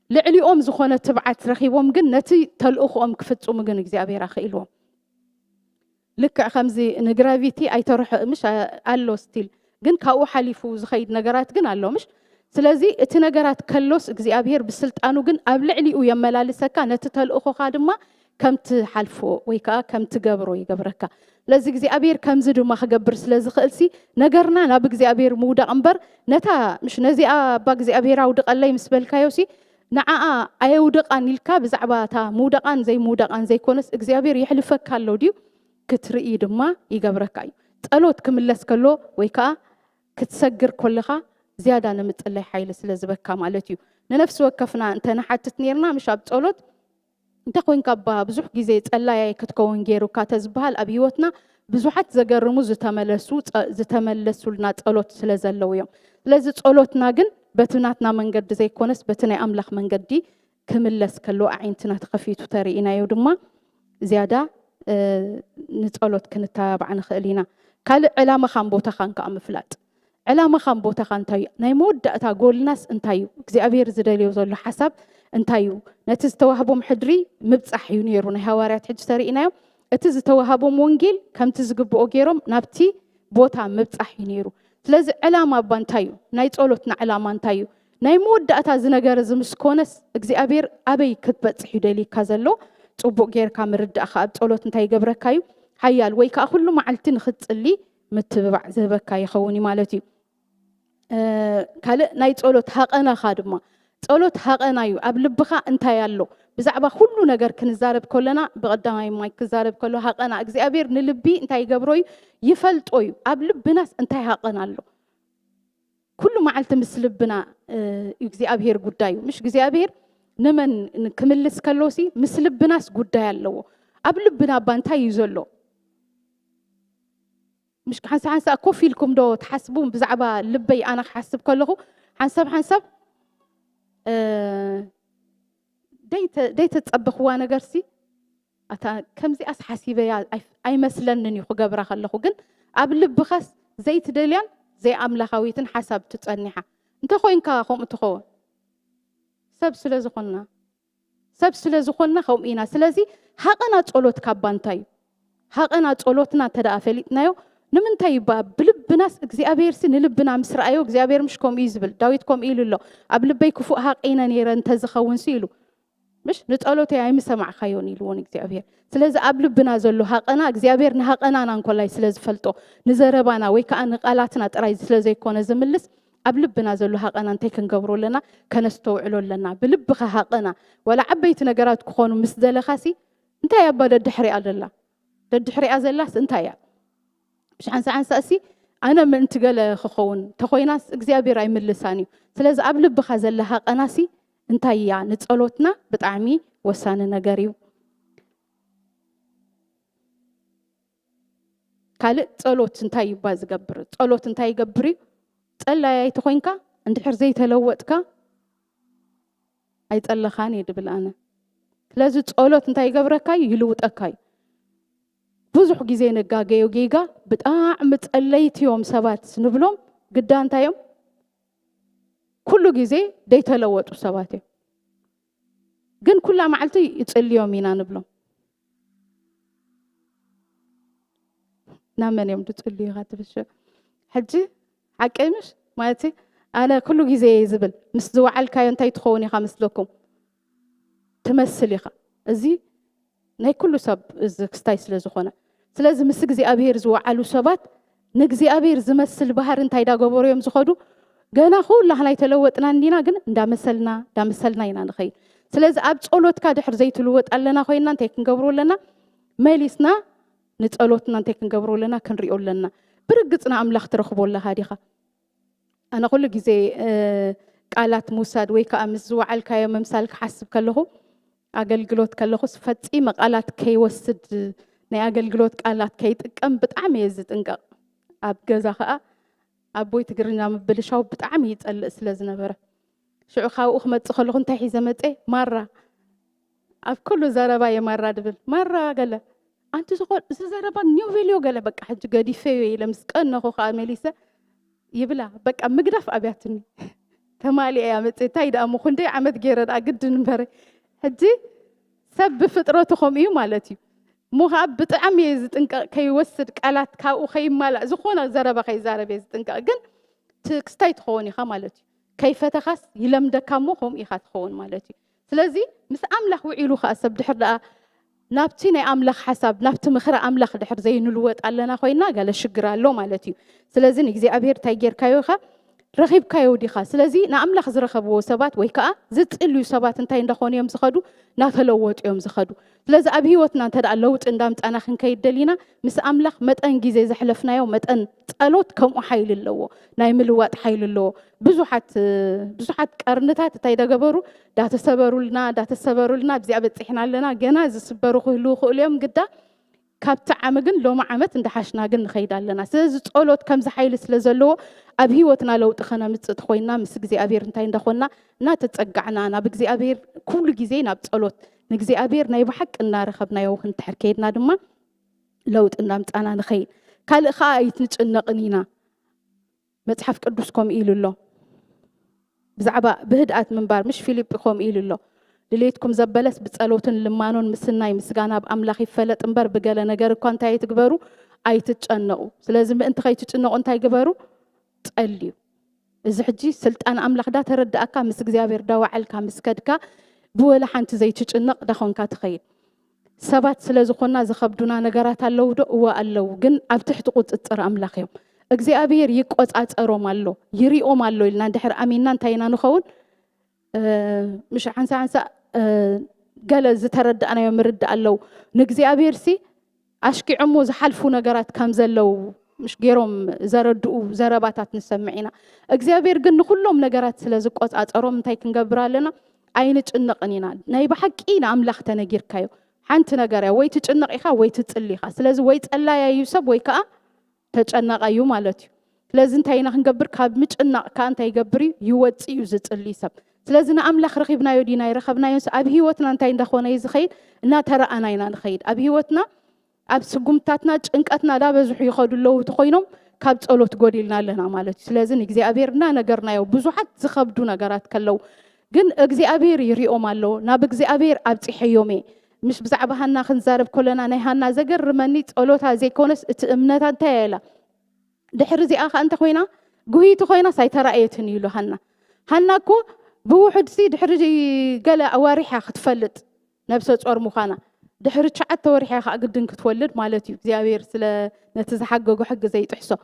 Speaker 3: لعليهم زخونة تبعت رخيبهم جن نتي تلأخهم كفتهم جن إجزابير أخيلهم لك خمزي نجرافيتي أي تروح مش قالو ستيل جن كأو حليفو زخيد نجارات جن قالو مش سلازي اتنجارات كلوس إجزابير بسلت أنو جن قبل علي ويملا لسكا نتتلأخو خادمة كم تحلفو ويكا كم تجبرو يجبركا لازم إجزابير كم زدوا ما خجبر سلازي خلسي نجرنا ناب إجزابير مودا أمبر نتا مش نزيا بإجزابير عودق الله يمسبل كايوسي نعا أيودق عن الكا بزعباتا مودا عن زي كونس إجزابير يحلفك كالو ديو كترئي دما يجبركاي تقلوت كملس كلو ويكا كتسجر كلها زيادة نمت الله حيل سلازي بكا مالتيو نفس وقفنا أنت نحت تنيرنا مش عبتقولت انت كوين كبا بزوح جزي تقلا كتكون جيرو كاتزبها الأبيوتنا بزوحات زجرمو زتملسوا لنا تقلوت سلازلو يوم لازم تقلوتنا جن بتناتنا من قد زي كونس بتنا أملخ من قدي كملس كلو عينتنا تخفيتو ترينا يودما زيادة نتقلوت كنت تابعنا خلينا قال علامة خان بوتا خان كأمفلات علامة خان بوتا خان تاي نايمود دقتا قول ناس انتايو كزي أبير زداليو زولو حسب انتايو نتز توهبهم حدري مبصح ينيرون هواريات حج سرينا اتز توهبهم ونجيل كم تزقبو اوغيروم نابتي ቦታ ምብጻሕ ነይሩ ስለዚ ዕላማ ባንታዩ ናይ ጸሎትና ዕላማ እንታዩ ናይ መወዳእታ ዝነገር ዝምስኮነስ እግዚአብሔር አበይ ክትበጽሕ ይደሊካ ዘሎ ጽቡቅ ጌርካ ምርዳእካ ኣብ ጸሎት እንታይ ይገብረካዩ ሓያል ወይ ከዓ ኩሉ መዓልቲ ንኽጽሊ ምትብባዕ ዝህበካ ይኸውን ማለት እዩ ካልእ ናይ ጸሎት ሃቀናኻ ድማ ጸሎት ሃቀናዩ ኣብ ልብኻ እንታይ ኣሎ ብዛዕባ ኩሉ ነገር ክንዛረብ ከለና ብቀዳማይ ማይ ክዛረብ ከሎ ሃቀና እግዚአብሔር ንልቢ እንታይ ይገብሮዩ ይፈልጦዩ ኣብ ልብናስ እንታይ ሃቀና ኣሎ ኩሉ መዓልቲ ምስ ልብና እግዚአብሔር ጉዳዩ ምሽ እግዚአብሔር ነመን ክምልስ ከሎሲ ምስ ልብናስ ጉዳይ ኣለዎ ኣብ ልብና ባንታይ እዩ ዘሎ مش حنسا كوفيلكم دو تحسبون بزعبا لبي أنا حسب كله حنسب ديت تصبخ وانا قرسي أتا كم زي أس حسيبة أي مثلا نني خجبرة خلخو جن قبل بخس زيت دليان زي عمل خويتن حسب تتصنيها أنت خوين كاخم تخو سب سلزخنا خوم إينا سلزي حقنا تقولت كبانتاي حقنا تقولتنا تدافلتنا يو نمنتاي بلبناس እግዚአብሔር ንልብና ምስራአዩ እግዚአብሔር ምሽ ኮም ይዝብል ዳዊት ኮም ኢሉሎ ኣብ ልበይ ክፉእ ሃቂና ነይረን ተዝኸውን ሲሉ ምሽ ንጸሎት ኣይምሰማዕ ካዮን ኢልዎን እግዚአብሔር ስለዚ ኣብ ልብና ዘሎ ሃቀና እግዚአብሔር ንሃቀናና እንኮላይ ስለዝፈልጦ ንዘረባና ወይ ከዓ ንቃላትና ጥራይ ስለዘይኮነ ዝምልስ ኣብ ልብና ዘሎ ሃቀና እንታይ ክንገብሮለና ከነስተውዕሎለና ብልብኻ ሃቀና ወላ ዓበይቲ ነገራት ክኾኑ ምስ ዘለኻሲ እንታይ ኣባደ ድሕሪያ ዘላ ድሕሪያ ዘላስ እንታይ ያ مش عنسا أسي أنا من تقول خخون تخويناس إجزابير أي ملساني سلز قبل بخزلها قناسي انتي يعني نتقلوتنا بتعمي وسان نجاريو قال تقلوت انتي باز جبر تقلوت انتي جبري تقلا يا تخوينكا عند حرزي تلوتكا أي تقلا خاني دبل أنا لازم تقلوت انتي جبركاي يلوت أكاي ብዙሕ ጊዜ ነጋገዩ ጌጋ በጣም ጸለይት ዮም ሰባት ንብሎም ግዳን ታዮም ኩሉ ጊዜ ደይተለወጡ ሰባት ግን ኩላ መዓልቲ ይጽልዮም ኢና ንብሎም ናመን እዮም ትጽልዩ ኻትብሽ ሕጂ ዓቀምሽ ማለት ኣነ ኩሉ ጊዜ ዝብል ምስ ዝወዓልካዮ እንታይ ትኸውን ኢኻ መስለኩም ትመስል ኢኻ እዚ ናይ ኩሉ ሰብ ክስታይ ስለዝኾነ ስለዚ ምስ እግዚአብሔር ዝወዓሉ ሰባት ንእግዚአብሔር ዝመስል ባህር እንታይ ዳገበሩ እዮም ዝኸዱ ገና ኩላህና ይተለወጥና እንዲና ግን እንዳመሰልና ኢና ንኸይ ስለዚ ኣብ ጸሎትካ ድሕር ዘይትልወጥ ኣለና ኮይና እንታይ ክንገብሩ ኣለና መሊስና ንጸሎትና እንታይ ክንገብሩ ኣለና ክንሪኦ ኣለና ብርግጽና ኣምላኽ ትረኽቦ ኣለኻ ዲኻ ኣነ ኩሉ ጊዜ ቃላት ሙሳድ ወይ ከዓ ምስ ዝወዓልካዮ መምሳል ክሓስብ ከለኹ አገልግሎት ከለኹስ ፈጺመ ቃላት ከይወስድ ናይ አገልግሎት ቃላት ከይጥቀም ብጣዕሚ የዝጥንቀቕ ኣብ ገዛ ከዓ ኣብ ቦይ ትግርኛ ምብልሻው ብጣዕሚ ይጸልእ ስለዝነበረ ሽዑ ካብኡ ክመጽእ ከለኹ እንታይ ሒዘ መጸ ማራ ኣብ ኩሉ ዘረባ የማራ ድብል ማራ ገለ ኣንቲ ዝኾን እዚ ዘረባ ኒው ቪልዮ ገለ በቃ ሕጂ ገዲፈዮ ኢለ ምስ ቀነኹ ከዓ መሊሰ ይብላ በቃ ምግዳፍ ኣብያትኒ ተማሊአ ያ መጸ እንታይ ደኣ ምኹንደይ ዓመት ገይረ ደኣ ግድን እምበረ ሕጂ ሰብ ብፍጥረትኹም እዩ ማለት እዩ ሙሃብ ብጣዕሚ ዝጥንቀቕ ከይወስድ ቃላት ካብኡ ከይማላእ ዝኾነ ዘረባ ከይዛረብ ዝጥንቀቕ ግን ክስታይ ትኸውን ኢኻ ማለት እዩ ከይፈተኻስ ይለምደካ እሞ ከምኡ ኢኻ ትኸውን ማለት እዩ ስለዚ ምስ ኣምላኽ ውዒሉ ከዓ ሰብ ድሕር ደኣ ናብቲ ናይ ኣምላኽ ሓሳብ ናብቲ ምኽሪ ኣምላኽ ድሕር ዘይንልወጥ ኣለና ኮይና ገለ ሽግር ኣሎ ማለት እዩ ስለዚ ንእግዚአብሔር እንታይ ጌርካዮ ኢኻ ረኺብካዮ ዲኻ ስለዚ ንኣምላኽ ዝረኸብዎ ሰባት ወይ ከዓ ዝጽልዩ ሰባት እንታይ እንደኾኑ እዮም ዝኸዱ ናተለወጡ እዮም ዝኸዱ ስለዚ ኣብ ህይወትና እንተ ደኣ ለውጥ እንዳምጣና ክንከይድ ደሊና ምስ ኣምላኽ መጠን ግዜ ዘሕለፍናዮ መጠን ጸሎት ከምኡ ሓይሊ ኣለዎ ናይ ምልዋጥ ሓይሊ ኣለዎ ብዙሓት ቀርንታት እንታይ ደገበሩ ዳተሰበሩልና ብዚኣ በፂሕና ኣለና ገና ዝስበሩ ክህልው ክእሉ እዮም ግዳ ካብቲ ዓመ ግን ሎማ ዓመት እንዳሓሽና ግን ንኸይድ ኣለና ስለዚ ጸሎት ከምዚ ሓይሊ ስለ ዘለዎ ኣብ ህይወትና ለውጥ ኸነምጽእ ተኾይና ምስ እግዚኣብሔር እንታይ እንደኾንና እናተጸጋዕና ናብ እግዚኣብሔር ኩሉ ግዜ ናብ ጸሎት ንእግዚኣብሔር ናይ ብሓቂ እናረኸብናዮ ክንድሕር ከይድና ድማ ለውጥ እንዳምጻና ንኸይድ ካልእ ከዓ ኣይትንጭነቕን ኢና መጽሓፍ ቅዱስ ከምኡ ኢሉ ኣሎ ብዛዕባ ብህድኣት ምንባር ምሽ ፊልጵ ከምኡ ኢሉ ኣሎ ድሌትኩም ዘበለስ ብጸሎትን ልማኖን ምስናይ ምስጋና ኣብ ኣምላኽ ይፈለጥ እምበር ብገለ ነገር እኳ እንታይ ትግበሩ ኣይትጨነቁ ስለዚ ምእንቲ ከይትጨነቁ እንታይ ግበሩ ጸልዩ እዚ ሕጂ ስልጣን ኣምላኽ ዳ ተረዳእካ ምስ እግዚአብሔር ዳ ዋዕልካ ምስ ከድካ ብወላ ሓንቲ ዘይትጨነቅ ዳኾንካ ትኸይድ ሰባት ስለዝኾና ዝኸብዱና ነገራት ኣለው ዶ እዋ ኣለው ግን ኣብ ትሕቲ ቁጥጥር ኣምላኽ እዮም እግዚአብሔር ይቆጻጸሮም ኣሎ ይሪኦም ኣሎ ኢልና እንድሕር ኣሚንና እንታይና ንኸውን مش عنسا قال زتردأنا يوم رد الله نجزيابير سي أشكي عمو زحلفو نجارات كم زلوا مش غيرهم زردوا زرباتات نسمعينا اجزيابير قلنا كلهم نجارات سلازق قطعات أروم تايكن قبر لنا عينك النقنينا نايب حقينا أملاختنا غير كايو حنت نجارة ويتج النقيخة ويتج الليخة سلاز ويت الله يا يوسف ويكا تجنق أيو مالتي لازم تاينا خنقبر كاب مش النق كان تايقبري يوتي يوزت اللي سب سلازنا أملاخ رخيبنا يودينا يرخبنا ينس أبي هوتنا نتاين دخونا يزخيد ناترى أنا ينا نخيد أبي هوتنا أب سقمتاتنا إنكتنا لا بزح يخدوا الله تخينهم كابت أولو تقولي لنا مالتي سلازن إجزي أبيرنا نجرنا يو بزحت زخبدونا جرات كلو جن إجزي أبير يريهم الله ناب إجزي أبير أبتي حيومي مش بزعبها هنا خنزارب كلنا نهنا زجر منيت أولوتها زي كونس تأمنتها تايلا دحرزي آخ أنت خوينا جوي تخينا سيترى أيتني له هنا كو بوحد سيد حرجي قال أواريحها ختفلت نفسه صور مخانا دحرج شعت أواريحها أقدن كتولد مالتي زيابير سلا نتزحقق حق زي تحسه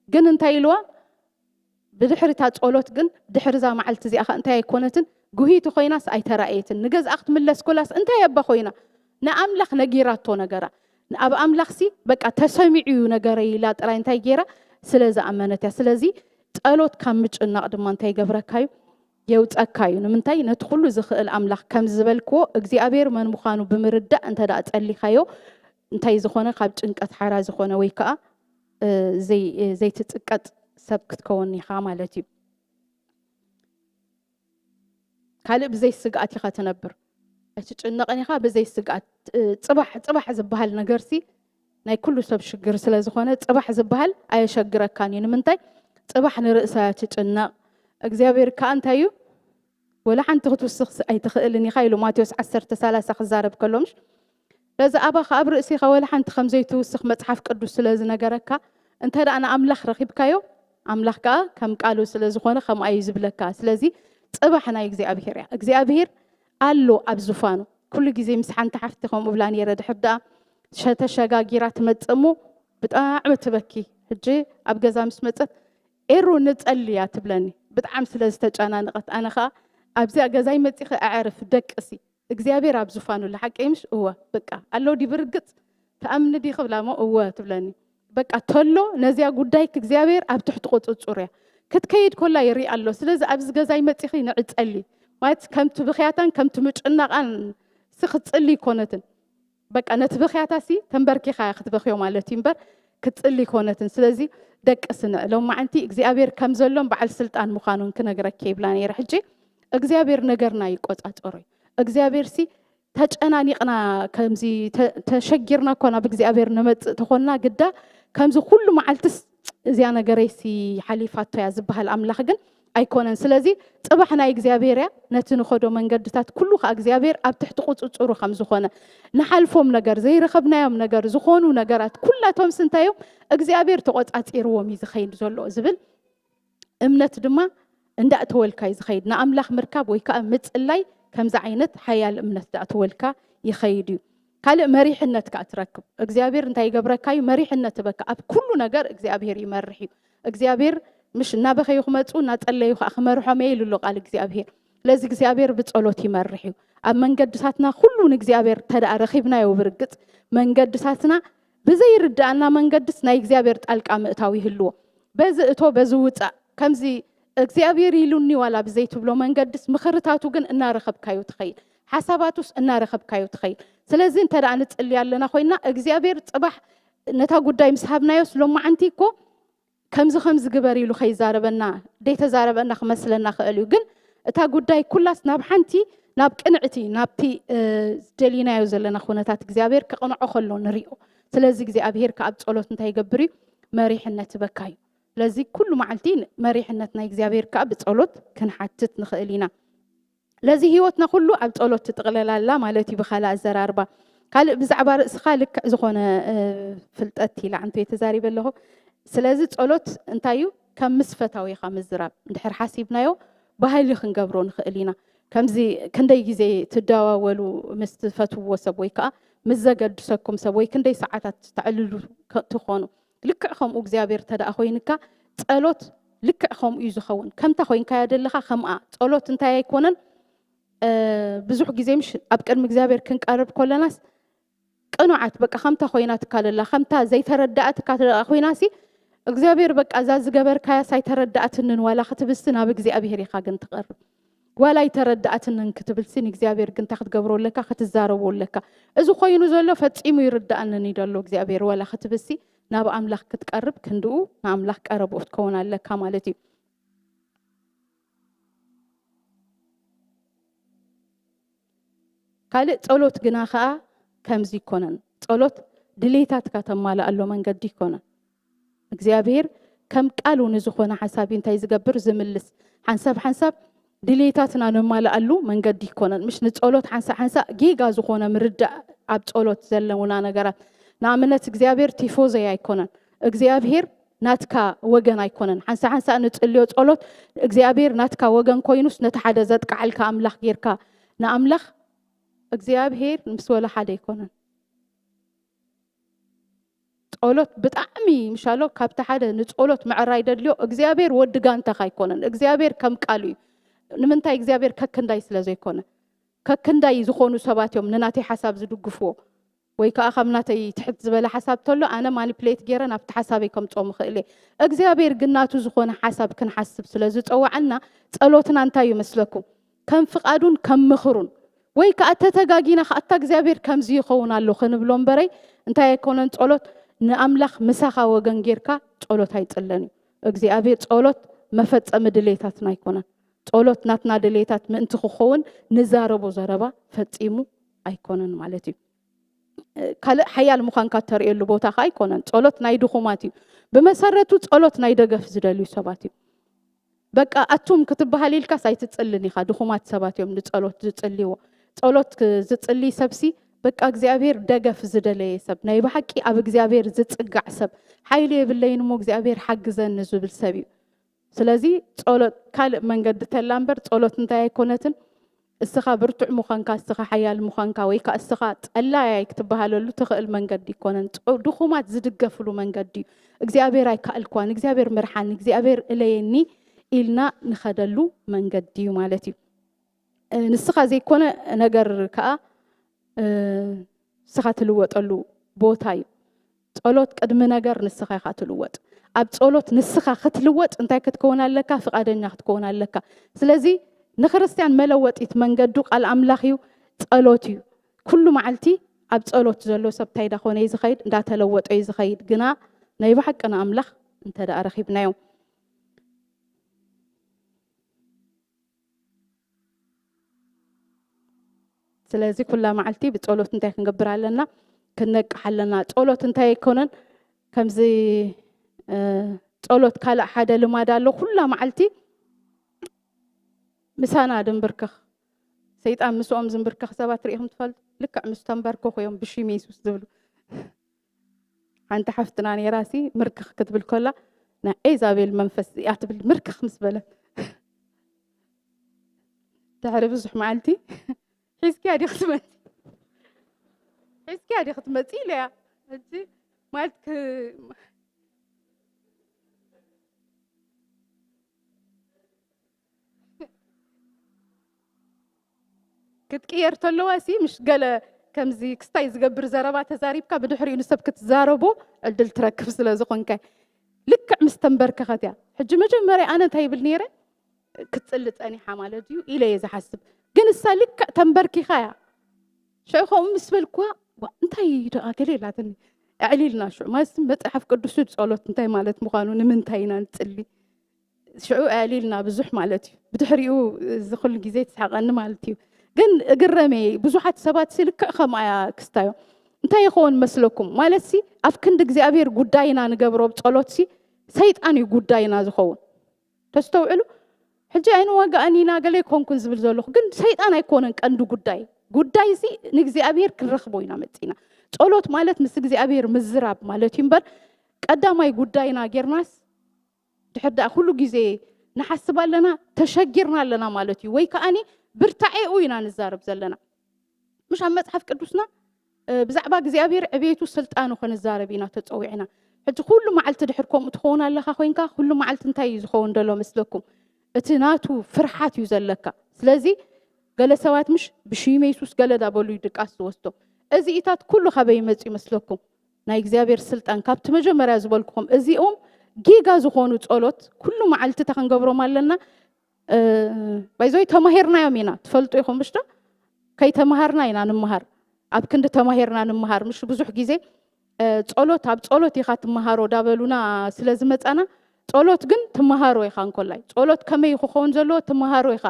Speaker 3: جن انتايلوا بدحرتها تقولت جن دحرزا معلت زي أخ انتاي كونتن جوهي تخيناس أي ترأيتن نجز أخت ملس كلاس انتاي يبا خوينا نأملخ نجيراتو نجرا أب أملخ سي بقى تسمعيو نجري لا ترى انتاي جيرا سلازا أمانتها سلازي تقولت كمج النقد ما انتاي جبركايو يوت أكايو نمنتاي ندخلوا زخ الأملاخ كم زبالكو إجزيابير من مخانو بمردة أنت دا تقلي خيو انتاي زخونا خابج انك أتحرى زخونا ويكا زي تتقد سبكت كوني خامالتي كالب زي السقاتي خاتنبر أتش النقني خاب زي السقات صباح زبهال نجرسي ناي كله سب شجر سلا زخونا صباح زبهال أي شجر كاني نمنتاي صباح نرأسها تتشنق እግዚአብሔር ካንታዩ ወላ ሓንቲ ክትውስኽ ኣይትኽእልኒ ኻይሉ ማቴዎስ 10:30 ክዛረብ ከሎምሽ ለዛ ኣባ ካብ ርእሲ ወላ ሓንቲ ከም ዘይትውስኽ መጽሓፍ ቅዱስ ስለዚ ነገረካ እንተ ደኣና ኣምላኽ ረኺብካዮ ኣምላኽ ከዓ ከም ቃሉ ስለዝኾነ ከም ኣይ ዝብለካ ስለዚ ጽባሕ ናይ እግዚአብሔር ያ እግዚአብሔር ኣሎ ኣብ ዙፋኑ ኩሉ ግዜ ምስ ሓንቲ ሓፍቲ ከም ብላን የረ ድሕር ደኣ ተሸጋጊራ ትመጽሙ ብጣዕሚ ትበኪ ሕጂ ኣብ ገዛ ምስ መጸት ኤሮ ንጸልያ ትብለኒ بتعم سلسلة جانا نقط أنا خا أبزع جزاي متيخ أعرف دكسي إجزابير أبزفانو لحق إيمش هو بقى الله دي برقت تأمن دي خبلا ما هو تبلاني بقى تلو نزيا قدايك إجزابير أبتحت قط أسرع كتكيد كله يري الله سلسلة أبز جزاي متيخي نعد ألي ما كم تبخياتن كم تمش إنك أن سخت ألي كونتن بقى أنا تبخياتها سي تنبركي خا يخت بخيوم على تنبر كتألي كونتن سلسلة دك أسنع لو ما أنتي إجزابير كم زلهم بعد سلطان مخانون كنجرك كيبلاني رحجي إجزابير نجرنا يقط أتوري إجزابير سي تج أنا نقنا كم زي تشجرنا كنا بإجزابير نمت تخلنا جدا كم زي كل ما علتس زي أنا جريسي حليفات يا زبها الأملاخ جن أيكون سلازي صباحنا إجزابير نتنو خدو من جدتات كله إجزابير أبتحت قط أتورو خمس خنا نحلفهم نجر زي رخبنا يوم نجر زخون ونجرات كلها توم سنتايو إجزابير تقط أتيروم يزخين زلوا زبل أمنت دما عند أتولكا يزخين نأملاخ مركب ويكا متسلي كم زعينت حيال أمنت أتولكا يخيدي قال مريح النت كأتركب إجزابير انتي جبركاي مريح النت بك أب كل نجر إجزابير يمرحي إجزابير مش نابخ يخمتو نتقلي يخ أخمر حميل اللي قال إجزابير لازم إجزابير بتقولوا يمرحي أما من قدساتنا كلون إجزابير تدا رخيبنا يوبرقت من قدساتنا بزي رد أنا من قدس ناي إجزابير تقلق عم تاوي هلو بز إتو بزوت كم زي إجزابير يلوني ولا بزي تبلو من قدس مخرطاتو جن إن رخب كايو تخيل حساباتوس إن رخب كايو تخيل سلازين تدا نتقلي علينا خوينا إجزابير صباح نتا قداي مسحبنا يوسلو ما عنتيكو كم زي خمس جباري لو خي زاربنا ديت زاربنا خمسلنا خالو جن تا قداي كلاس نابحنتي ناب قنعتي نابتي دلينا يوزلنا خونتات إجزابير كقنعو خلو نريو سلازي إجزابير كأب تصولت نتاي جبري مريحنة بكاي لازي كل معلتين مريحنتنا إجزابير كأب تصولت كان حتت نخلينا لازي هيوتنا كله أب تصولت تتغلل لا مالتي بخلاء الزراربة ካልእ ብዛዕባ ርእስኻ ልክዕ ዝኾነ ፍልጠት ኢላ ዓንተ የተዛሪበ ኣለኹ ስለዚ ጸሎት እንታይ እዩ ከም ምስ ፈታዊኻ ምዝራብ እንድሕር ሓሲብናዮ ባህሊ ክንገብሮ ንኽእል ኢና ከምዚ ክንደይ ግዜ ትደዋወሉ ምስ ትፈትውዎ ሰብ ወይ ከዓ ምስ ዘገድሰኩም ሰብ ወይ ክንደይ ሰዓታት ተዕልሉ ትኾኑ ልክዕ ከምኡ እግዚኣብሔር ተደኣ ኮይንካ ጸሎት ልክዕ ከምኡ እዩ ዝኸውን ከምታ ኮይንካ ያደለኻ ከምኣ ጸሎት እንታይ ኣይኮነን ብዙሕ ግዜ ምሽ ኣብ ቅድሚ እግዚኣብሔር ክንቀርብ ከለናስ ቅኑዓት በቃ ከምታ ኮይና ትካለላ ከምታ ዘይተረዳእትካ ኮይናሲ እግዚአብሔር በቃ እዛ ዝገበርካያ ሳይተረዳእትንን ዋላ ክትብስን ኣብ እግዚአብሔር ኢኻ ግን ትቐርብ ዋላ ይተረዳእትንን ክትብልስን እግዚአብሔር ግን ክትገብረለካ ክትዛረበለካ እዚ ኮይኑ ዘሎ ፈጺሙ ይርዳእንን ይደሎ እግዚአብሔር ዋላ ክትብሲ ናብ ኣምላኽ ክትቀርብ ክንድኡ ንኣምላኽ ቀረብኦ ትከውን ኣለካ ማለት እዩ ካልእ ጸሎት ግና ከዓ ከምዚ ይኮነን ጸሎት ድሌታትካ ተማልኣሎ መንገዲ ይኮነን እግዚአብሔር ከም ቃሉ ንዝኾነ ሓሳብ እንታይ ዝገብር ዝምልስ ሓንሳብ ድሌታትና ነማልኣሉ መንገዲ ይኮነን ምሽ ንጸሎት ሓንሳ ጌጋ ዝኾነ ምርዳእ ኣብ ጸሎት ዘለውና ነገራት ንኣብነት እግዚአብሔር ቲፎዞ ኣይኮነን እግዚአብሔር ናትካ ወገን ኣይኮነን ሓንሳ ንጽልዮ ጸሎት እግዚአብሔር ናትካ ወገን ኮይኑስ ነቲ ሓደ ዘጥቃዕልካ ኣምላኽ ጌርካ ንኣምላኽ እግዚአብሔር ምስ ወላ ሓደ ይኮነን ጸሎት ብጣዕሚ ምሻሎ ካብታ ሓደ ንጸሎት ምዕራይ ደልዮ እግዚአብሔር ወድጋንተኻ ኣይኮነን እግዚአብሔር ከም ቃሉ እዩ ንምንታይ እግዚአብሔር ከክንዳይ ስለዘይኮነ ከክንዳይ ዝኾኑ ሰባት እዮም ንናተይ ሓሳብ ዝድግፍዎ ወይ ከዓ ከምናተይ ትሕት ዝበለ ሓሳብ ተሎ ኣነ ማኒፕሌት ገይረ ናብቲ ሓሳበይ ከምጾም ክእለ እግዚአብሔር ግናቱ ዝኾነ ሓሳብ ክንሓስብ ስለዝፀዋዓና ጸሎትና እንታይ ይመስለኩም ከም ፍቃዱን ከም ምኽሩን ወይ ከዓ ተተጋጊና ካታ እግዚአብሔር ከምዚ ይኸውን ኣሎ ክንብሎም በረይ እንታይ ኣይኮነን ጸሎት ንኣምላኽ ምሳኻ ወገን ጌርካ ጸሎት ኣይጽለን እዩ እግዚአብሔር ጸሎት መፈጸሚ ድሌታትና ኣይኮነን ጸሎት ናትና ድሌታት ምእንቲ ክኸውን ንዛረቦ ዘረባ ፈጺሙ ኣይኮነን ማለት እዩ ካልእ ሓያል ምዃንካ ተርእየሉ ቦታ ኸ ኣይኮነን ጸሎት ናይ ድኹማት እዩ ብመሰረቱ ጸሎት ናይ ደገፍ ዝደልዩ ሰባት እዩ በቃ ኣቱም ክትበሃል ኢልካ ሳይትጽልን ኢኻ ድኹማት ሰባት እዮም ንጸሎት ዝጽልይዎ ጸሎት ዝጽሊ ሰብሲ በቃ እግዚአብሔር ደገፍ ዝደለየ ሰብ ናይ በሓቂ ኣብ እግዚአብሔር ዝጽጋዕ ሰብ ሓይሊ የብለይን ሞ እግዚአብሔር ሓግዘን ዝብል ሰብ እዩ ስለዚ ጸሎት ካልእ መንገዲ ተላምበር ጸሎት እንታይ ኣይኮነትን እስኻ ብርቱዕ ምዃንካ እስኻ ሓያል ምዃንካ ወይ ከዓ እስኻ ጠላያይ ክትበሃለሉ ትኽእል መንገዲ ይኮነን ድኹማት ዝድገፍሉ መንገዲ እዩ እግዚአብሔር ኣይካኣልኳን እግዚአብሔር ምርሓን እግዚአብሔር እለየኒ ኢልና ንኸደሉ መንገዲ እዩ ማለት እዩ ንስኻ ዘይኮነ ነገር ከዓ ንስኻ ትልወጠሉ ቦታ እዩ ጸሎት ቅድሚ ነገር ንስኻ ኢኻ ትልወጥ ኣብ ጸሎት ንስኻ ክትልወጥ እንታይ ክትከውን ኣለካ ፍቃደኛ ክትከውን ኣለካ ስለዚ ንክርስቲያን መለወጢት መንገዱ ቃል ኣምላኽ እዩ ጸሎት እዩ ኩሉ መዓልቲ ኣብ ጸሎት ዘሎ ሰብ እንታይ ዳኾነ እዩ ዝኸይድ እንዳተለወጠ እዩ ዝኸይድ ግና ናይ በሓቅና ኣምላኽ እንተደኣ ረኺብናዮ ስለዚ ኩላ መዓልቲ ብጸሎት እንታይ ክንገብር ኣለና ክንነቅሕ ኣለና ጸሎት እንታይ ኣይኮነን ከምዚ ጸሎት ካልእ ሓደ ልማድ ኣሎ ኩላ መዓልቲ ምሳና ድንብርክኽ ሰይጣን ምስኦም ዝንብርክኽ ሰባት ርኢኹም ትፈልጡ ልክዕ ምስ ተንበርክኹ እዮም ብሽም ኢየሱስ ዝብሉ ሓንቲ ሓፍትና ነይራሲ ምርክኽ ክትብል ኮላ ናይ ኤዛቤል መንፈስ እያ ትብል ምርክኽ ምስ በለት ድሕሪ ብዙሕ መዓልቲ حسكي هذه خدمتي لا هادي مالك كتكيرت اللواسي مش قال كمزي كستاي زقبر زربا تزاريبك بدحري نسب كتزاربو عدل تركب سلازقنك لك مستنبرك خاتيا حج مجمري انا تايبل نيره كتصلت اني حمالتي الى يزحسب ግን እሳ ልክ ተንበርኪ ኸያ ሸይኹም ምስበልኳ እንታይ ደኣገሌላትን ኣዕሊልና ሽዑ ማለት መጽሓፍ ቅዱስ ጸሎት እንታይ ማለት ምዃኑ ንምንታይና ንጽሊ ሽዑ ኣዕሊልና ብዙሕ ማለት እዩ ብድሕሪኡ ዝኹል ግዜ ተሳቀኒ ማለት እዩ ግን እግረመ ብዙሓት ሰባት ልክዕ ከምኣያ ክስታዮ እንታይ ይኸውን መስለኩም ማለት ኣብ ክንዲ እግዚአብሔር ጉዳይና ንገብሮ ጸሎት ሰይጣን እዩ ጉዳይና ዝኸውን ተስተውዕሉ ሕጂ ኣይኑ ዋጋኣኒና ገለ ኮንኩን ዝብል ዘለኹ ግን ሰይጣን ኣይኮነን ቀንዱ ጉዳይ እዚ ንእግዚአብሔር ክረኽቦ ኢና መጽና ጸሎት ማለት ምስ እግዚአብሔር ምዝራብ ማለት ይምበር ቀዳማይ ጉዳይና ጌርናስ ድሕዳ ኩሉ ግዜ نحسب لنا تشجرنا لنا مالتي ويكأني برتعي وينا نزارب زلنا مش عم متحف قدوسنا بزعبا እግዚአብሔር عبيتو سلطانو خنزاربينا تصويعنا حج كل معلت دحركم تخونا لخا خوينكا كل معلت انتي يزخون دلو مسلكم اتناتو فرحات يزلكا سلازي قال سوات مش بشيمه يسوس قال دابلو يدقاس وستو ازي ايتات كله خبي مصي مسلكم ناي እግዚአብሔር سلطان كابت مجمريا زبلكم ازيهم جيجا زخونو ጸሎት كل معلت تخنغبرو مالنا بايزوي تماهرنا يومينا تفلطو يخون بشتا كي تماهرنا ينا نمهر اب كند تماهرنا نمهر مش بزح غيزه ጸሎት اب ጸሎት ይኻ ትመሃሮ ዳበሉና ስለዝመጻና ጸሎት ግን ትመሃሮ ይኻን ኮላይ ጸሎት ከመይ ይኾን ዘሎ ትመሃሮ ይኻ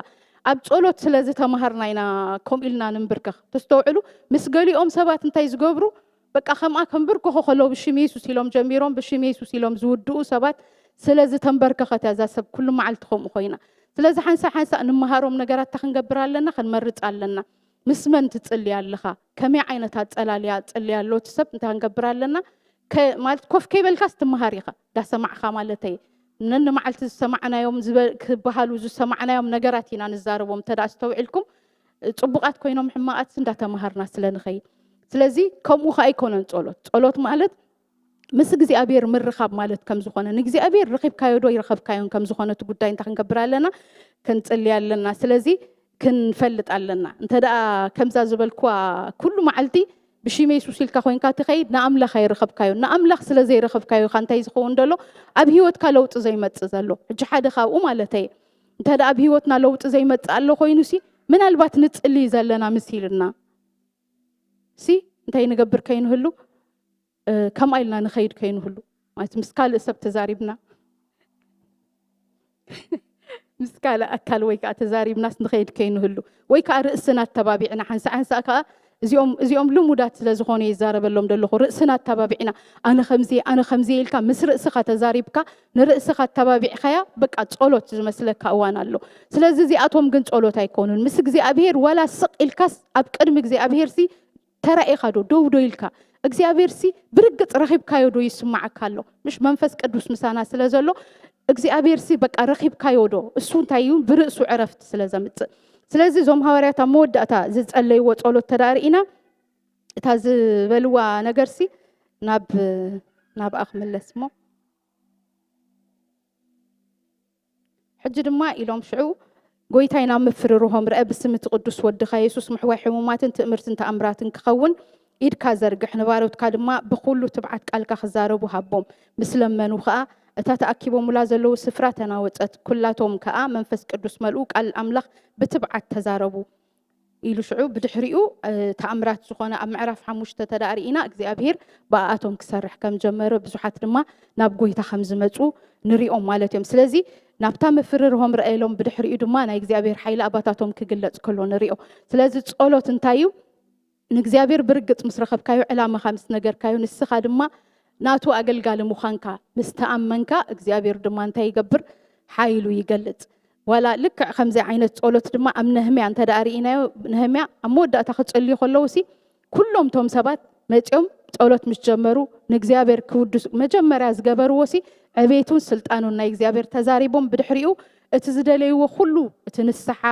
Speaker 3: اب ጸሎት ስለዚ ተመሃርና ኢና ኮምኢልና ንብርከኽ ተስተውዕሉ ምስ ገሊኦም ሰባት እንታይ ዝገብሩ በቃ ከማ ከንብርኮ ኾለው ብሽም ኢየሱስ ኢሎም ጀሚሮም ብሽም ኢየሱስ ኢሎም ዝውድኡ ሰባት ስለዚ ተንበርከኸት ያዛ ሰብ ኩሉ መዓልትኩም ኮይና ስለዚ ሓንሳ ንመሃሮም ነገራት ተኽንገብር ኣለና ክንመርጽ ኣለና مسمن تتصلي علىها كمي عينة تتصلي تصلي على تسب نتعنقبر علىنا مالت كوف كيبل كاست مهاريخة ده سمع خاملتي نن معلت سمعنا يوم بحالو سمعنا يوم نجاراتنا نزارب ومتدا استوعلكم طبقات كوينهم حماقات سندات مهارنا سلن خي سلازي كم وخا يكونن ጸሎት ማለት ምስ እግዚአብሔር ምርኻብ ማለት ከም ዝኾነ ንእግዚአብሔር ረኺብ ካይዶ ይረኸብ ካይን ከም ዝኾነ ጉዳይ እንተኽንገብር ኣለና ክንጽልይ ኣለና ስለዚ كنفلت علنا انت دا كمزا زبلكوا كل معلتي بشي ما يسوسيل كاخوين كاتخيد ناملا خير رخب كايو ناملا سلا زي رخب كايو خانتاي زخون دلو اب هيوت كالوت زي متصزلو حج حدا خاو مالتي انت دا اب هيوتنا لوت زي متصالو خوينوسي من البات نصلي زلنا مسيلنا سي انت ينغبر كاين هلو كم ايلنا نخيد كاين هلو مات مسكال سب تزاريبنا مسكاله اكل ويكا تزاري بناس نخيد كاين هلو ويكا راسنا تبابعنا حنسا كا زيوم لمودات لزخونه يزاربلهم دلو راسنا تبابعنا انا خمزي الكا مسرسخه تزاريبكا نرسخه تبابع خيا بقى ጸሎት ዝመስለካ እዋን ኣሎ ስለዚህ እዚኣቶም ግን ጸሎት ኣይኮኑን ምስ እግዚአብሔር ወላ ስቅ ኢልካስ ኣብ ቅድሚ እግዚአብሔር ሲ ተራኢኻዶ ደውዶ ኢልካ እግዚአብሔር ሲ ብርግጽ ረኺብካዮ ዶ ይስማዓካ ኣሎ ምሽ መንፈስ ቅዱስ ምሳና ስለዘሎ እግዚአብሔር ሲ በቃ ረኺብካዮ ዶ እሱ እንታዩ ብርእሱ ዕረፍት ስለዘምጽእ ስለዚህ ዞም ሐዋርያት መወዳእታ ዝጸለይዎ ጸሎት ተዳሪኢና እታ ዝበልዋ ነገር ሲ ናብ ኣኽምለስሞ ሕጂ ድማ ኢሎም ሽዑ ጎይታይና ምፍርርሆም ረአ ብስምቲ ቅዱስ ወድኻ ኢየሱስ ምሕዋይ ሕሙማትን ትእምርትን ተኣምራትን ክኸውን ኢድካ ዘርግሕ ንባሮትካ ድማ ብኩሉ ትብዓት ቃልካ ክዛረቡ ሃቦም ምስለመኑ ከዓ እታ ተኣኪቦም ላ ዘለው ስፍራ ተናወፀት ኩላቶም ከዓ መንፈስ ቅዱስ መልኡ ቃል ኣምላኽ ብትብዓት ተዛረቡ ኢሉ ሽዑ ብድሕሪኡ ተኣምራት ዝኾነ ኣብ ምዕራፍ 5 ተዳሪኢና እግዚአብሔር በኣቶም ክሰርሕ ከም ጀመረ ብዙሓት ድማ ናብ ጎይታ ከም ዝመጹ ንሪኦም ማለት እዮም ስለዚ ናብታ ምፍርርሆም ረአሎም ብድሕሪኡ ድማ ናይ እግዚአብሔር ሓይሊ ኣባታቶም ክግለጽ ከሎ ንሪኦ ስለዚ ጸሎት እንታይ እዩ ንእግዚአብሔር ብርግጽ ምስ ረኸብካዮ ዕላማኻ ምስ ነገርካዮ ንስኻ ድማ ናቱ አገልጋለ ሙኻንካ ምስተአመንካ እግዚአብሔር ድማ እንታይ ይገብር ሓይሉ ይገልጽ ወላ ልክ ከምዚ ዓይነት ጸሎት ድማ ኣብ ነህምያ እንተ ዳሪኢናዮ ነህምያ ኣብ መወዳእታ ክጸልዩ ከለውሲ ኩሎም ቶም ሰባት መጽኦም ጸሎት ምስ ጀመሩ ንእግዚአብሔር ክውድስ መጀመርያ ዝገበርዎሲ ዕቤቱን ስልጣኑን ናይ እግዚአብሔር ተዛሪቦም ብድሕሪኡ እቲ ዝደለይዎ ኩሉ እቲ ንስሓ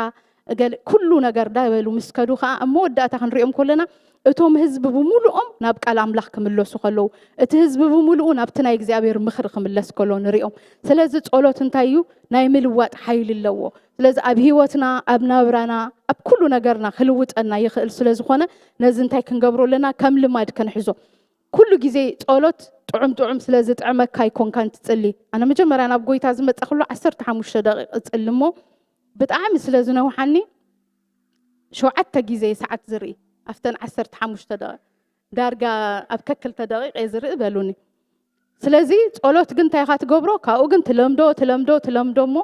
Speaker 3: ኩሉ ነገር ዳበሉ ምስከዱ ከዓ ኣብ መወዳእታ ክንሪኦም ከለና እቶም ህዝብ ብሙሉኦም ናብ ቃል ኣምላኽ ክምለሱ ከለው እቲ ህዝብ ብሙሉኡ ናብቲ ናይ እግዚአብሔር ምኽሪ ክምለስ ከሎ ንሪኦም ስለዚ ጸሎት እንታይ እዩ ናይ ምልዋጥ ሓይሊ ኣለዎ ስለዚ ኣብ ህይወትና ኣብ ናብራና ኣብ ኩሉ ነገርና ክልውጠና ይኽእል ስለዝኾነ ነዚ እንታይ ክንገብሮ ኣለና ከም ልማድ ክንሕዞ ኩሉ ግዜ ጸሎት ጥዑም ስለዚ ጥዕመካ ይኮንካ እንትጽሊ ኣነ መጀመርያ ናብ ጎይታ ዝመጽእ ከሎ 15 ደቂቃ ጽልሞ ብጣዕሚ ስለዝነውሓኒ 7 ግዜ ሰዓት ዝርኢ ኣፍተን 15 ደቂቃ ዳርጋ ኣብ ከክልተ ደቂቃ ዝርኢ በሉኒ ስለዚ ጸሎት ግን እንታይ ኢኻ ትገብሮ ካብኡ ግን ትለምዶ እሞ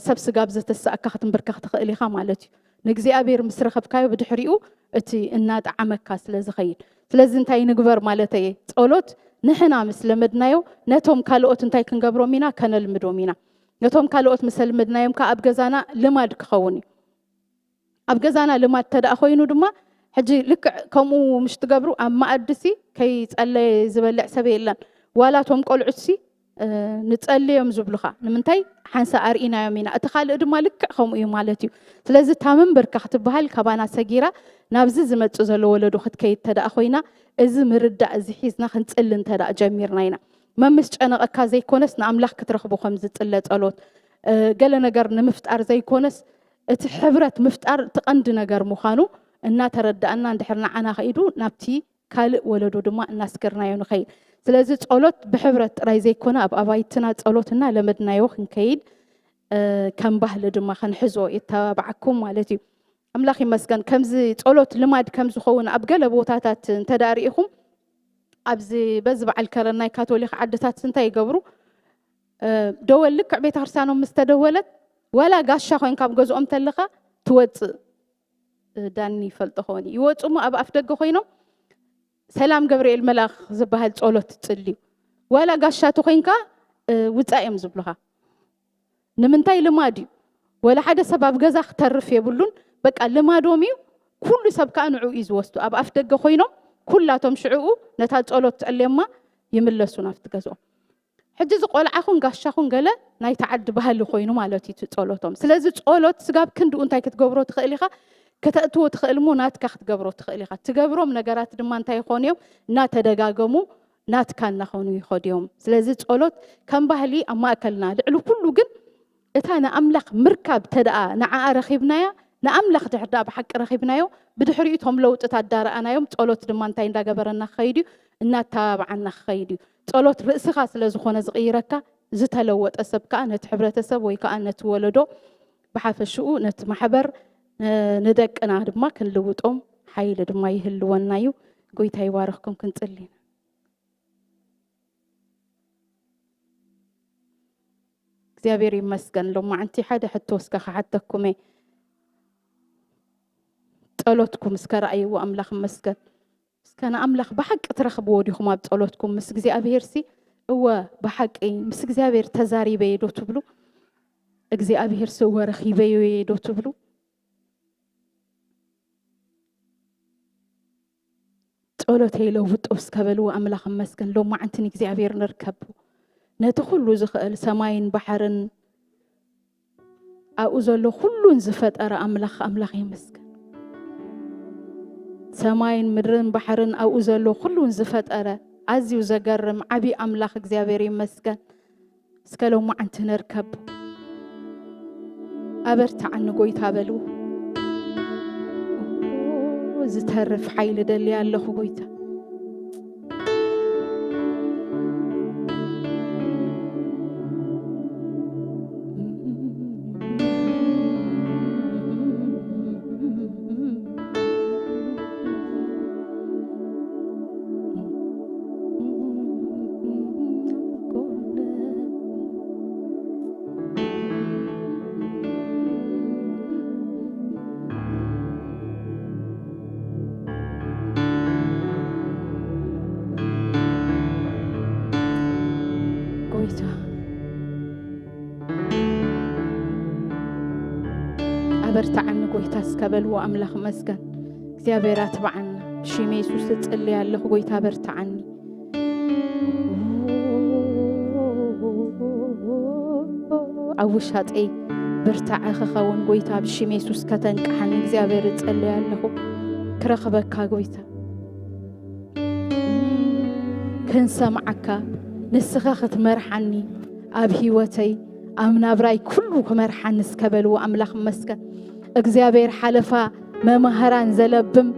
Speaker 3: ሰብ ስጋብ ዘተሰኣካ ክትንበርካ ክትኽእል ኢኻ ማለት እዩ ንእግዚአብሔር ምስ ረኸብካዮ ብድሕሪኡ እቲ እናጣዕመካ ስለዝኸይድ ስለዚ እንታይ ንግበር ማለት እየ ጸሎት ንሕና ምስ ለመድናዮ ነቶም ካልኦት እንታይ ክንገብሮም ኢና ከነልምዶም ኢና ነቶም ካልኦት ምስ ለመድናዮም ከዓ ኣብ ገዛና ልማድ ክኸውን እዩ ኣብ ገዛና ልማድ ተዳእ ኮይኑ ድማ ሕጂ ልክዕ ከምኡ ምሽ ትገብሩ ኣብ ማኣድሲ ከይፀለየ ዝበልዕ ሰብ የለን ዋላቶም ቆልዑሲ ንፀልዮም ዝብሉኻ ንምንታይ ሓንሳ ኣርኢናዮም ኢና እቲ ካልእ ድማ ልክዕ ከምኡ እዩ ማለት እዩ ስለዚ ታመን በርካ ክትበሃል ካባና ሰጊራ ናብዚ ዝመፅእ ዘሎ ወለዶ ክትከይድ ተዳእ ኮይና እዚ ምርዳእ እዚ ሒዝና ክንፅሊ እንተዳእ ጀሚርና ኢና መምስ ጨነቐካ ዘይኮነስ ንኣምላኽ ክትረኽቦ ከም ዝፅለ ጸሎት ገለ ነገር ንምፍጣር ዘይኮነስ እቲ ሕብረት ምፍጣር ትቐንዲ ነገር ምዃኑ እናተረዳእና እንድሕርና ዓና ኸይዱ ናብቲ ካልእ ወለዶ ድማ እናስገርናዮ ንኸይድ ስለዚ ጸሎት ብሕብረት ጥራይ ዘይኮነ ኣብ ኣባይትና ጸሎትና ለመድናዮ ክንከይድ ከም ባህሊ ድማ ክንሕዞ የተባዓኩም ማለት እዩ ኣምላኽ ይመስገን ከምዚ ጸሎት ልማድ ከም ዝኸውን ኣብ ገለ ቦታታት እንተዳሪኢኹም ኣብዚ በዚ በዓል ከረናይ ካቶሊክ ዓድታት እንታይ ይገብሩ ደወል ልክዕ ቤተ ክርስቲያኖም ምስተደወለት ወላ ጋሻ ኮይንካ ኣብ ገዝኦም ተለኻ ትወፅእ ዳኒ ይፈልጦ ኾኒ ይወፁሙ ኣብ ኣፍ ደገ ኮይኖም ሰላም ገብርኤል መላኽ ዝበሃል ጸሎት ትጽልዩ ወላ ጋሻቱ ኮይንካ ውፃእ እዮም ዝብሉኻ ንምንታይ ልማድ እዩ ወላ ሓደ ሰብ ኣብ ገዛ ክተርፍ የብሉን በቃ ልማዶም እዩ ኩሉ ሰብ ከዓ ንዑ እዩ ዝወስዱ ኣብ ኣፍ ደገ ኮይኖም ኩላቶም ሽዑኡ ነታ ጸሎት ትዕልየማ ይምለሱ ናፍቲ ገዝኦም ሕጂ ዝቆልዓኹን ጋሻኹን ገለ ናይ ተዓዲ ባህሊ ኮይኑ ማለት እዩ ጸሎቶም ስለዚ ጸሎት ስጋብ ክንድኡ እንታይ ክትገብሮ ትኽእል ኢኻ ከተእትዎ ትኽእል ሞ ናትካ ክትገብሮ ትኽእል ኢኻ ትገብሮም ነገራት ድማ እንታይ ይኾኑ እዮም እናተደጋገሙ ናትካ እናኾኑ ይኸዱ እዮም ስለዚ ጸሎት ከም ባህሊ ኣብ ማእከልና ልዕሊ ኩሉ ግን እታ ንኣምላኽ ምርካብ ተደኣ ንዓኣ ረኺብናያ ንኣምላኽ ድሕዳ ብሓቂ ረኺብናዮ ብድሕሪቶም ለውጥታት ዳርኣናዮም ጸሎት ድማ እንታይ እንዳገበረና ክኸይድ እዩ እናተባብዓና ክኸይድ እዩ ጸሎት ርእስኻ ስለ ዝኾነ ዝቕይረካ ዝተለወጠ ሰብ ከዓ ነቲ ሕብረተሰብ ወይ ከዓ ነቲ ወለዶ ብሓፈሽኡ ነቲ ማሕበር ንደቅና ድማ ክንልውጦም ሓይሊ ድማ ይህልወና እዩ ጎይታ ይባርኽኩም ክንጽሊ እግዚአብሔር ይመስገን ሎማዓንቲ ሓደ ሕቶ እስከ ሓተኩም ጸሎትኩም እስከ ረኣይዎ ኣምላኽ መስገን እስከና ኣምላኽ ብሓቂ ትረኽብዎ ዲኹም ኣብ ጸሎትኩም ምስ እግዚአብሔር ሲ እወ ብሓቂ ምስ እግዚአብሔር ተዛሪበየ ዶ ትብሉ እግዚአብሔር ሲ እወ ረኺበየ ዶ ትብሉ ጸሎተይ ለውጦ እስከበልዎ ኣምላኽ መስገን ሎማዓንትን እግዚአብሔር ንርከቡ ነቲ ኩሉ ዝኽእል ሰማይን ባሕርን ኣብኡ ዘሎ ኩሉን ዝፈጠረ ኣምላኽ ይመስገን ሰማይን ምድርን ባሕርን ኣብኡ ዘሎ ኩሉን ዝፈጠረ ኣዝዩ ዘገርም ዓቢ ኣምላኽ እግዚአብሔር ይመስገን እስከ ሎማዓንቲ ንርከቡ ኣበርታዓኒ ጎይታ በልዎ ዝተርፍ ሓይሊ ደልያ ኣለኹ ጎይታ أبرتعني قويتا سكبل وأملخ مسكن እግዚአብሔራት ባዓና ሽሜ ኢየሱስ ጸልያለሁ ጎይታ በርታዓኒ አውሻጤ በርታዕ ኸኸውን ጎይታ ብሽሜ ኢየሱስ ከተንቀሐኒ እግዚአብሔር ጸልያለሁ ክረኽበካ ጎይታ ክንሰምዓካ ንስኻ ክትመርሐኒ ኣብ ህይወተይ ኣብ ናብራይ ኩሉ ክመርሐኒ ስከበልዎ ኣምላኽ መስገን እግዚአብሔር ሓለፋ መማህራን ዘለብም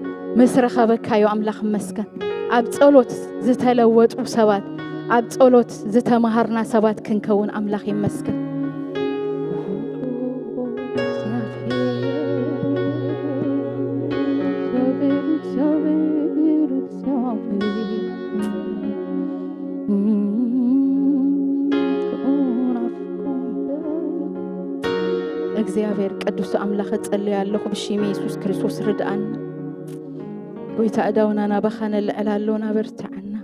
Speaker 3: መስረኸበካዮ ኣምላኽ መስገን ኣብ ጸሎት ዝተለወጡ ሰባት ኣብ ጸሎት ዝተማሃርና ሰባት ክንከውን ኣምላኽ ይመስገን እግዚአብሔር ቅዱስ አምላኽ ጸልያለሁ ብሽሜ ኢየሱስ ክርስቶስ ርዳአና ጎይታ እዳውናና በኻነ ልዕላለውና በርታዓና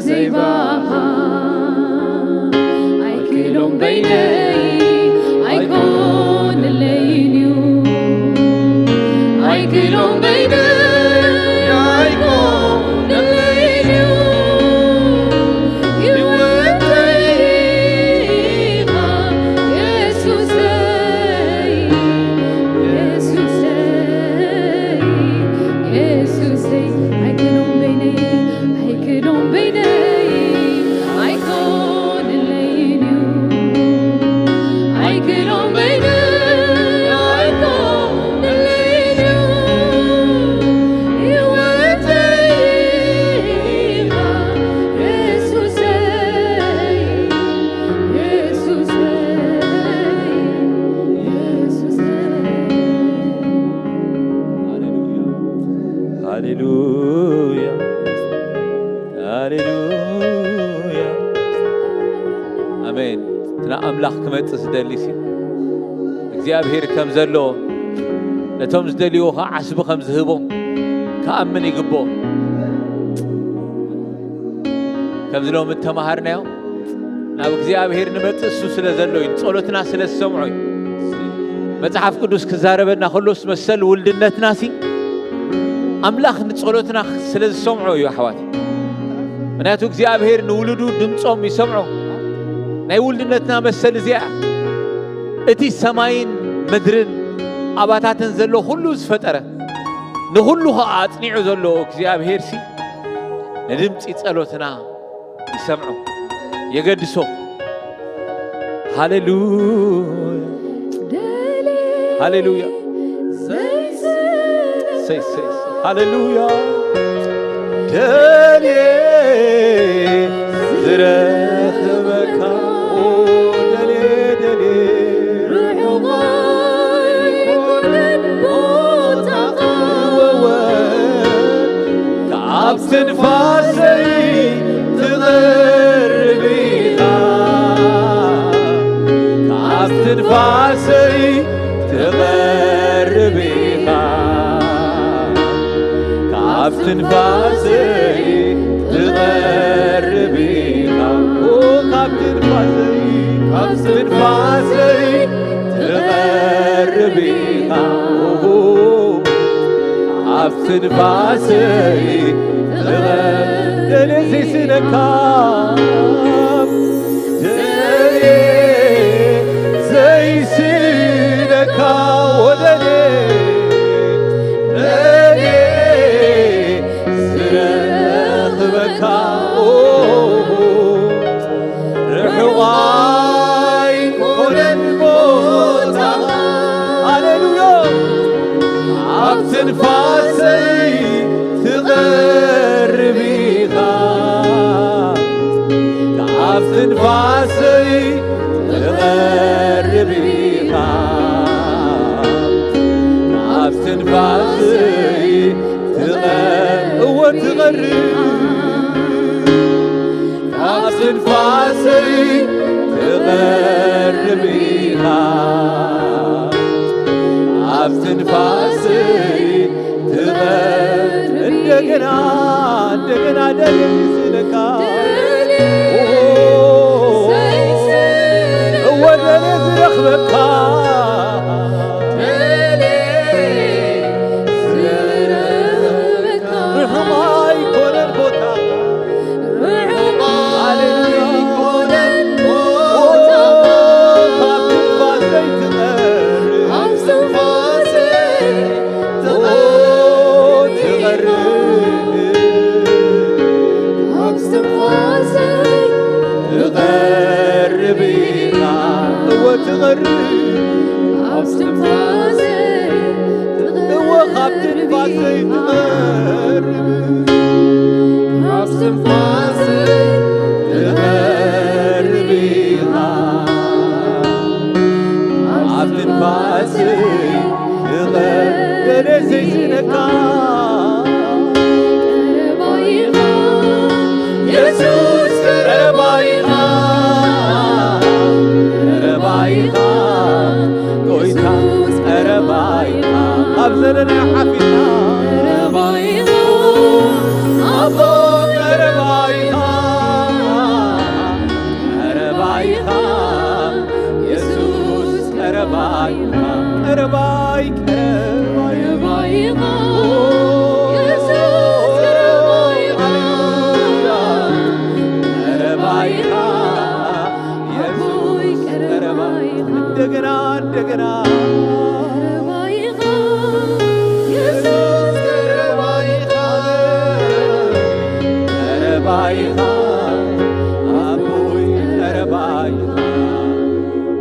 Speaker 2: زيباها أيكلهم بيني أيكون الليل أيكلهم بيني أيكون الليل يوتيها يسوس يسوس يسوس أيكلهم بيني أيكلهم بيني أيكون الليل أيكلهم بيني أيكون الليل يوتيها يسوس يسوس يسوس
Speaker 4: هاليلويا هاليلويا امين تنا املاخ كمت سدليسي እግዚአብሔር ከም ዘሎ ነቶም ዝደልዩ ዓስቡ ከም ዝህቦ ከአምን ይግቦ ከም ዝሎም ተማሃርናዮ ናብ እግዚአብሔር ንመጽ እሱ ስለ ዘሎ ጸሎትና ስለ ሰምዑ መጽሐፍ ቅዱስ ክዛረበና ሁሉስ መሰል ውልድነትናሲ አምላኽ ንጸሎትና ስለ ሰምዑ እዩ አሕዋት ምክንያቱ እግዚአብሔር ንውልዱ ድምጾም ይሰምዑ ናይ ውልድነትና መሰል እዚያ እቲ ሰማይን ምድርን አባታትን ዘሎ ሁሉ ዝፈጠረ ንሁሉ አጽኒዑ ዘሎ እግዚአብሔር ሲ ንድምጽ ጸሎትና ይሰምዑ የገድሶ ሃሌሉያ ሃሌሉያ ሰይ ሃሌሉያ ደኔ ዝረኽበካ ደኔ ደኔ كعب تنفاسي تغربيها كعب تنفاسي تغربيها كعب تنفاسي تغربيها كعب تنفاسي كعب تنفاسي تغربيها عبت نفاسي دلي سنكاب دلي زي سنكا ودلي دلي سرخ بكا رحواي كل الموت هاليلويا عبت نفاسي تغربيها عبت نفاسي تغربيها عبت نفاسي تغرب عبت نفاسي تغربيها عبت نفاسي እንደገና እንደገና ደልስነካ ወደኔ ዝረኽበካ ርሕማይ ኮነን ቦታ تغرب ቀረባይኻ ኣቦይ ቀረባይኻ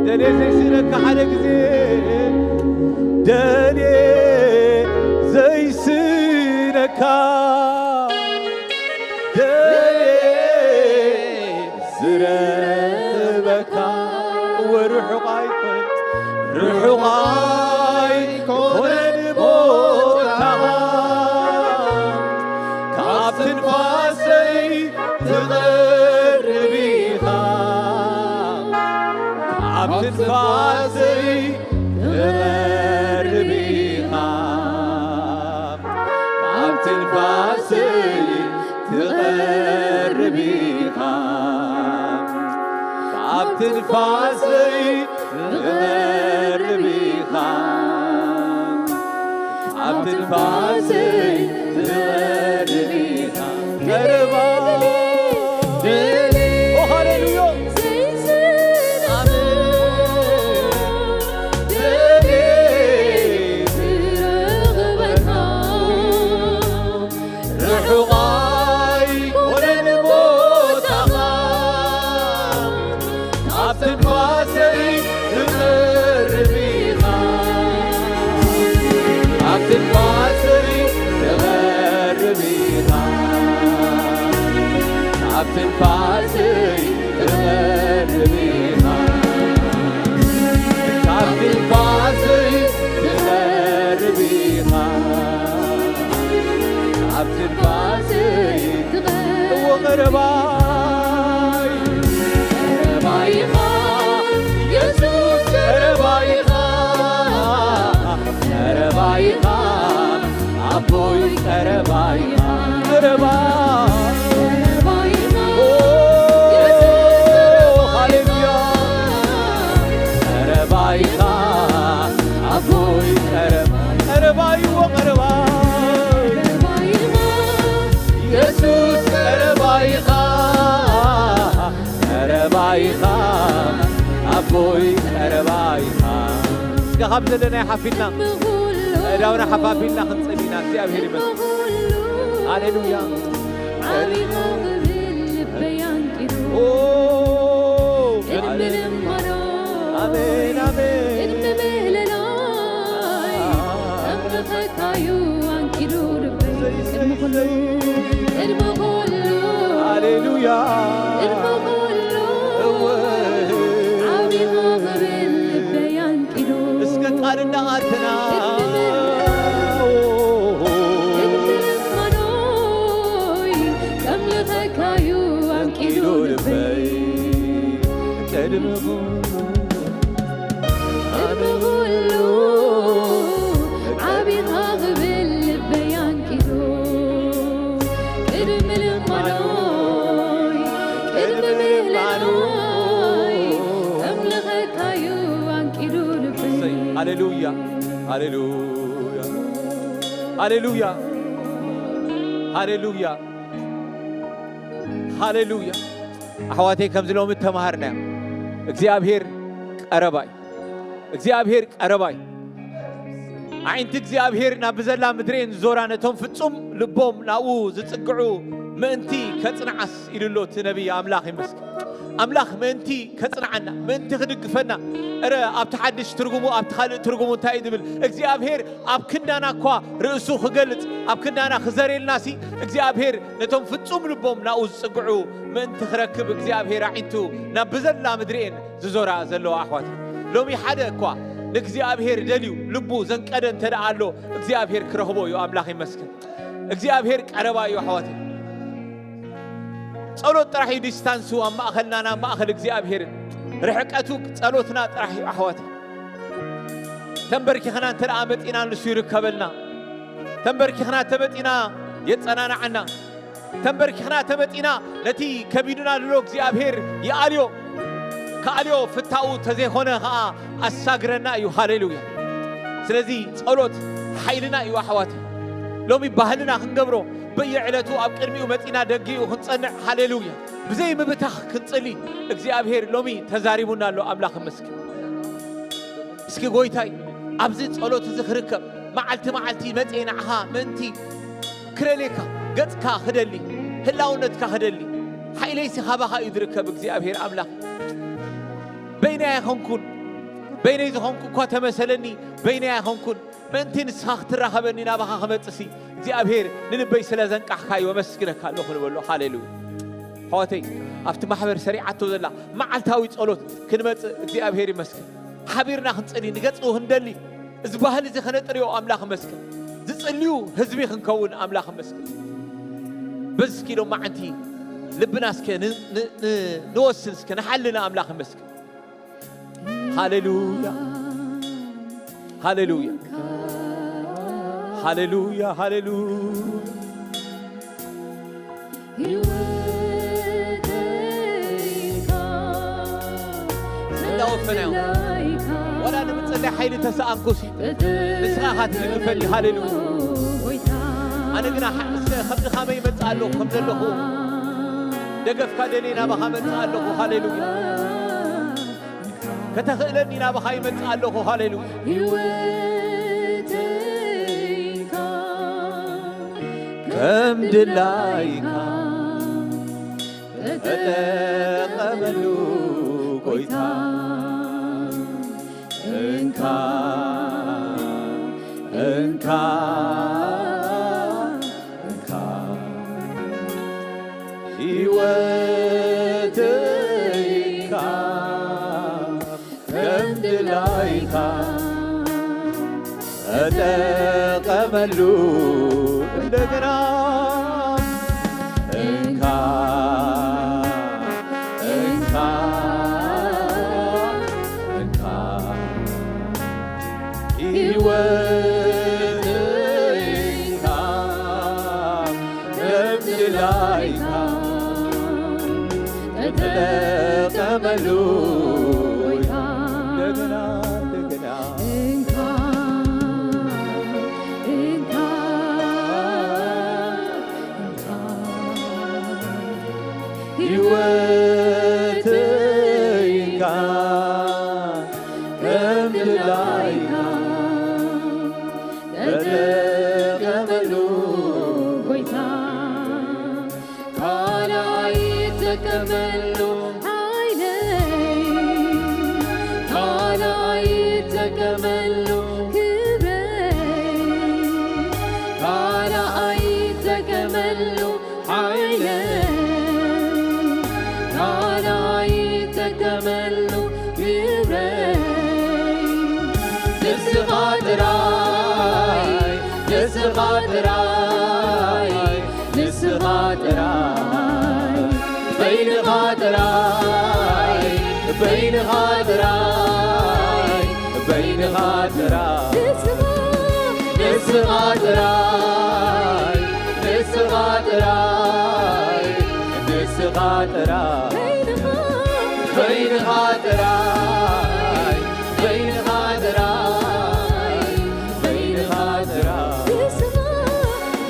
Speaker 4: ደልየ ዘይስነካ ሓደ ግዜ ደልየ ዘይስነካ ዝረክበካ ወርሑቕ ኣይኮነን ርሑቕ ኣይኮነን ቦታኻ ካብ ትንፋሰይ ትቐርብ ኢኻ ካብ ትንፋሰይ ትቐርብ ኢኻ ካብ ትንፋሰይ ትቐርብ ኢኻ ካብ ትንፋሰይ ትቐርብ ኢኻ ካብ ትንፋሰይ ትቐርብ ኢኻ ቀረባ ሃሌሉያ ትንፋሰይ ትቐርብ ኢኻ ካብ ትንፋሰይ ትቐርብ ኢኻ ካብ ትንፋሰይ ቀረባይ ቀረባይኻ ኢየሱስ ቀረባይኻ ቀረባይኻ ኣቦይ ቀረባይኻ ቀረባይ أبوي قربايها قبل لنا حفلنا داونا حفافلنا خنصلينا እግዚአብሔር ይመስገን ሃሌሉያ አሜን አሜን ሃሌሉያ ቃልና አትና ከምለተካዩ አንቂዶ ልበይ ቀድመሁ አድሁሉ ዓቢኻ ክብል ልበይ አንቂዶ ቅድሚ ልማኖይ ቅድሚ ምህላኖይ ከምለተካዩ አንቂዶ ልበይ ሃሌሉያ ሃሌሉያ ሃሌሉያ ሃሌሉያ ሃሌሉያ أحواتي كم زلوا متمهرنا እግዚአብሔር ቀረባይ እግዚአብሔር ቀረባይ عينت እግዚአብሔር ናብዘላ ምድሬን ዞራነቶም ፍጹም ልቦም ናኡ ዝጽግዑ ምእንቲ ከጽንዓስ ኢሉሎት ነብይ አምላኽ ይመስክ አምላኽ ምእንቲ ከጽንዓና ምእንቲ ክድግፈና እረ ኣብ ተሐድሽ ትርጉሙ ኣብ ተኻልእ ትርጉሙ እንታይ ድብል እግዚአብሔር ኣብ ክንዳና እኳ ርእሱ ክገልጽ ኣብ ክንዳና ክዘሬልናሲ እግዚአብሔር ነቶም ፍጹም ልቦም ናኡ ዝጽግዑ ምእንቲ ክረክብ እግዚአብሔር عينቱ ናብዘላ ምድሬን ዝዞራ ዘለዋ ኣሕዋት ሎሚ ሓደ እኳ ለእግዚአብሔር ደልዩ ልቡ ዘንቀደን ተደአሎ እግዚአብሔር ክረኽቦ እዩ አምላኽ ይመስክን እግዚአብሔር ቀረባ እዩ ኣሕዋት ጸሎት ጥራሕ ዲስታንሱ ኣብ ማእኸልናና ማእኸል እግዚአብሔር ርሕቀቱ ጸሎትና ጥራሕ ኣሕዋት ተንበርኪኽና እንተደኣ መጢና ንሱ ይርከበልና ተንበርኪኽና ተመጢና የጸናናዓና ተንበርኪኽና ተመጢና ነቲ ከቢዱና ልሎ እግዚአብሔር ይኣልዮ كاليو فتاو تزيخونه ها أساقرنا يو هاليلويا سلزي صلوت حيلنا يو أحواتي لو مي بهلنا خنقبرو بيعلتو أبقرمي ومتينا دقي وخنصنع هاليلويا بزي مبتاخ كنصلي እግዚአብሔር لو مي تزاريبونا لو أملاخ مسك اسكي قويتاي أبزي صلوت زخركب معلتي متينا عها منتي كرليكا قدكا خدلي هلاونتكا خدلي حيليس خباها يدرك بإግዚአብሔር أملاك بيني يخونكن بيني يخونكن كوتا مسلني بيني يخونكن منتين سخت رهبني نابها خمتسي እግዚአብሔር ንልበይ ስለዘንቃሕካዮ መስግነካ ኣለኹ ንበሎ ሃሌሉያ حواتي أفت محبر سريعة توزلا معلتاوي تصلوت كلمة እግዚአብሔር يمسك حبيرنا خنصلي نقصو هندلي زباهل زي خنطريو أملاخ مسك زصليو حزبي خنكون أملاخ مسك بس كيلو معنتي لبناس كن نوسنس كن حلنا أملاخ مسك هاليلويا هاليلويا هاليلويا هاليلويا وفناو ولا نبتصلي حيل تسأنكسي نسخاخات نفلي هاليلويا أنا قنا خمد خامي متسألوه خمد اللهو دقف كادلينا بخامد تسألوه هاليلويا كتخيلنينا بخاي متسألوه هاليلويا كم دلايكا تتقبلو قويتا انكا انكا انكا ايوتيكا كم دلايكا تتقبلو እንደገና እንካ እንካ እንካ ሕይወትካ ለምድላይካ ተጠቀመሉ እንደገና እንደገና ሕይወትካ ከምድላይካ ተጠቀመሉ ጌታ ካላይ ተቀበሉ ኃይለይ ካላይ ተቀበሉ ክብረይ ካላይ ተቀበሉ ኃይለይ تكملوا كبري لسغادراي لسغادراي لسغادراي بين غادراي بين غادراي بين غادراي لسغادراي لسغادراي لسغادراي بين غادراي بين غادراي بين غادراي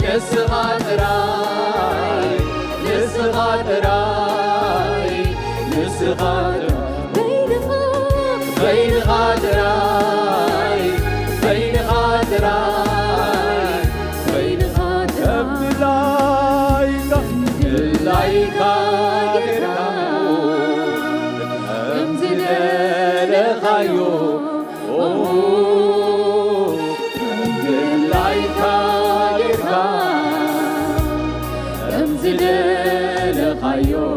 Speaker 4: يس غادراي يس غادراي يس غادراي بين غادراي بين غادراي بين غادراي لايكا لخايو لايكا لخا امزل لخايو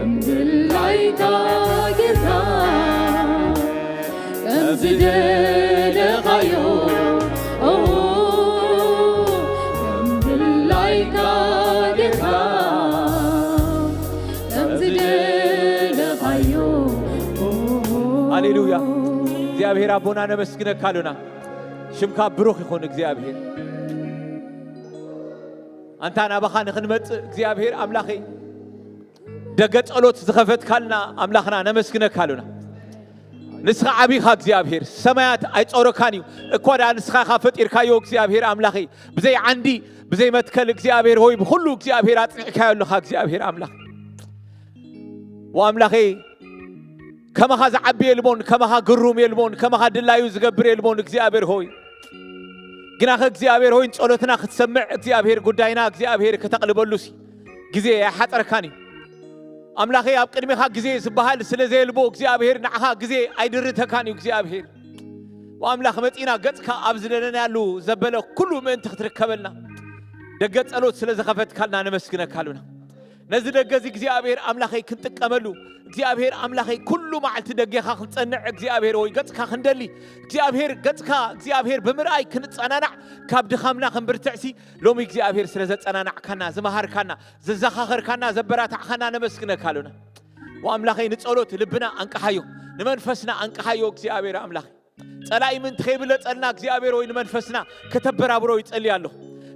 Speaker 4: امزل لايكا لخا امزل لخايو امزل لايكا لخا هاليلويا እግዚአብሔር አቦና ነመስግነካ አሉና ሽምካ ብሩኽ ይኹን እግዚአብሔር አንተ ናባኻ ንኽንመጽእ እግዚአብሔር አምላኺ ደገ ጸሎት ዝኸፈትካልና አምላኽና ነመስግነካ አሉና ንስኻ ዓቢኻ እግዚአብሔር ሰማያት ኣይጾረካን እዩ እኳ ዳ ንስኻ ፈጢርካዮ እግዚአብሔር አምላኺ ብዘይ ዓንዲ ብዘይ መትከል እግዚአብሔር ሆይ ብኩሉ እግዚአብሔር አጽንዕካዮ ኣለኻ እግዚአብሔር አምላኽ وأملاخي كما خاز عبي المون كما خا قروم المون كما خا دلايو زغبر المون እግዚአብሔር ሆይ ግናኸ እግዚአብሔር ሆይ ጸሎትና ክትሰምዕ እግዚአብሔር ጉዳይና እግዚአብሔር ከተቀልበሉሲ ግዜ ያሓጠርካኒ አምላኸ ኣብ ቅድሚኻ ግዜ ዝባሃል ስለዘይልቦ እግዚአብሔር ንዓኻ ግዜ ኣይድርተካኒ እግዚአብሔር ወአምላኽ መጢና ገጽካ ኣብ ዝደለና ያሉ ዘበለ ኩሉ ምእንቲ ክትርከበልና ደገ ጸሎት ስለዝኸፈትካልና ነመስግነካሉና ነዚ ደገዚ እግዚአብሔር አምላኸይ ክንጥቀመሉ እግዚአብሔር አምላኸይ ኩሉ ማዓልቲ ደገኻ ክንጸንዕ እግዚአብሔር ወይ ገጽካ ክንደሊ እግዚአብሔር ገጽካ እግዚአብሔር ብምርአይ ክንጸናናዕ ካብ ድኻምና ክንብርትዕሲ ሎሚ እግዚአብሔር ስለዘጸናናዕካና ዝመሃርካና ዘዘኻኸርካና ዘበራታዕካና ነመስግነካሉና ወአምላኸይ ንጸሎት ልብና አንቀሓዮ ንመንፈስና አንቀሓዮ እግዚአብሔር አምላኸይ ጸላይ ምን ትኸይብለጸልና እግዚአብሔር ወይ ንመንፈስና ከተበራብሮ ይጸልያለሁ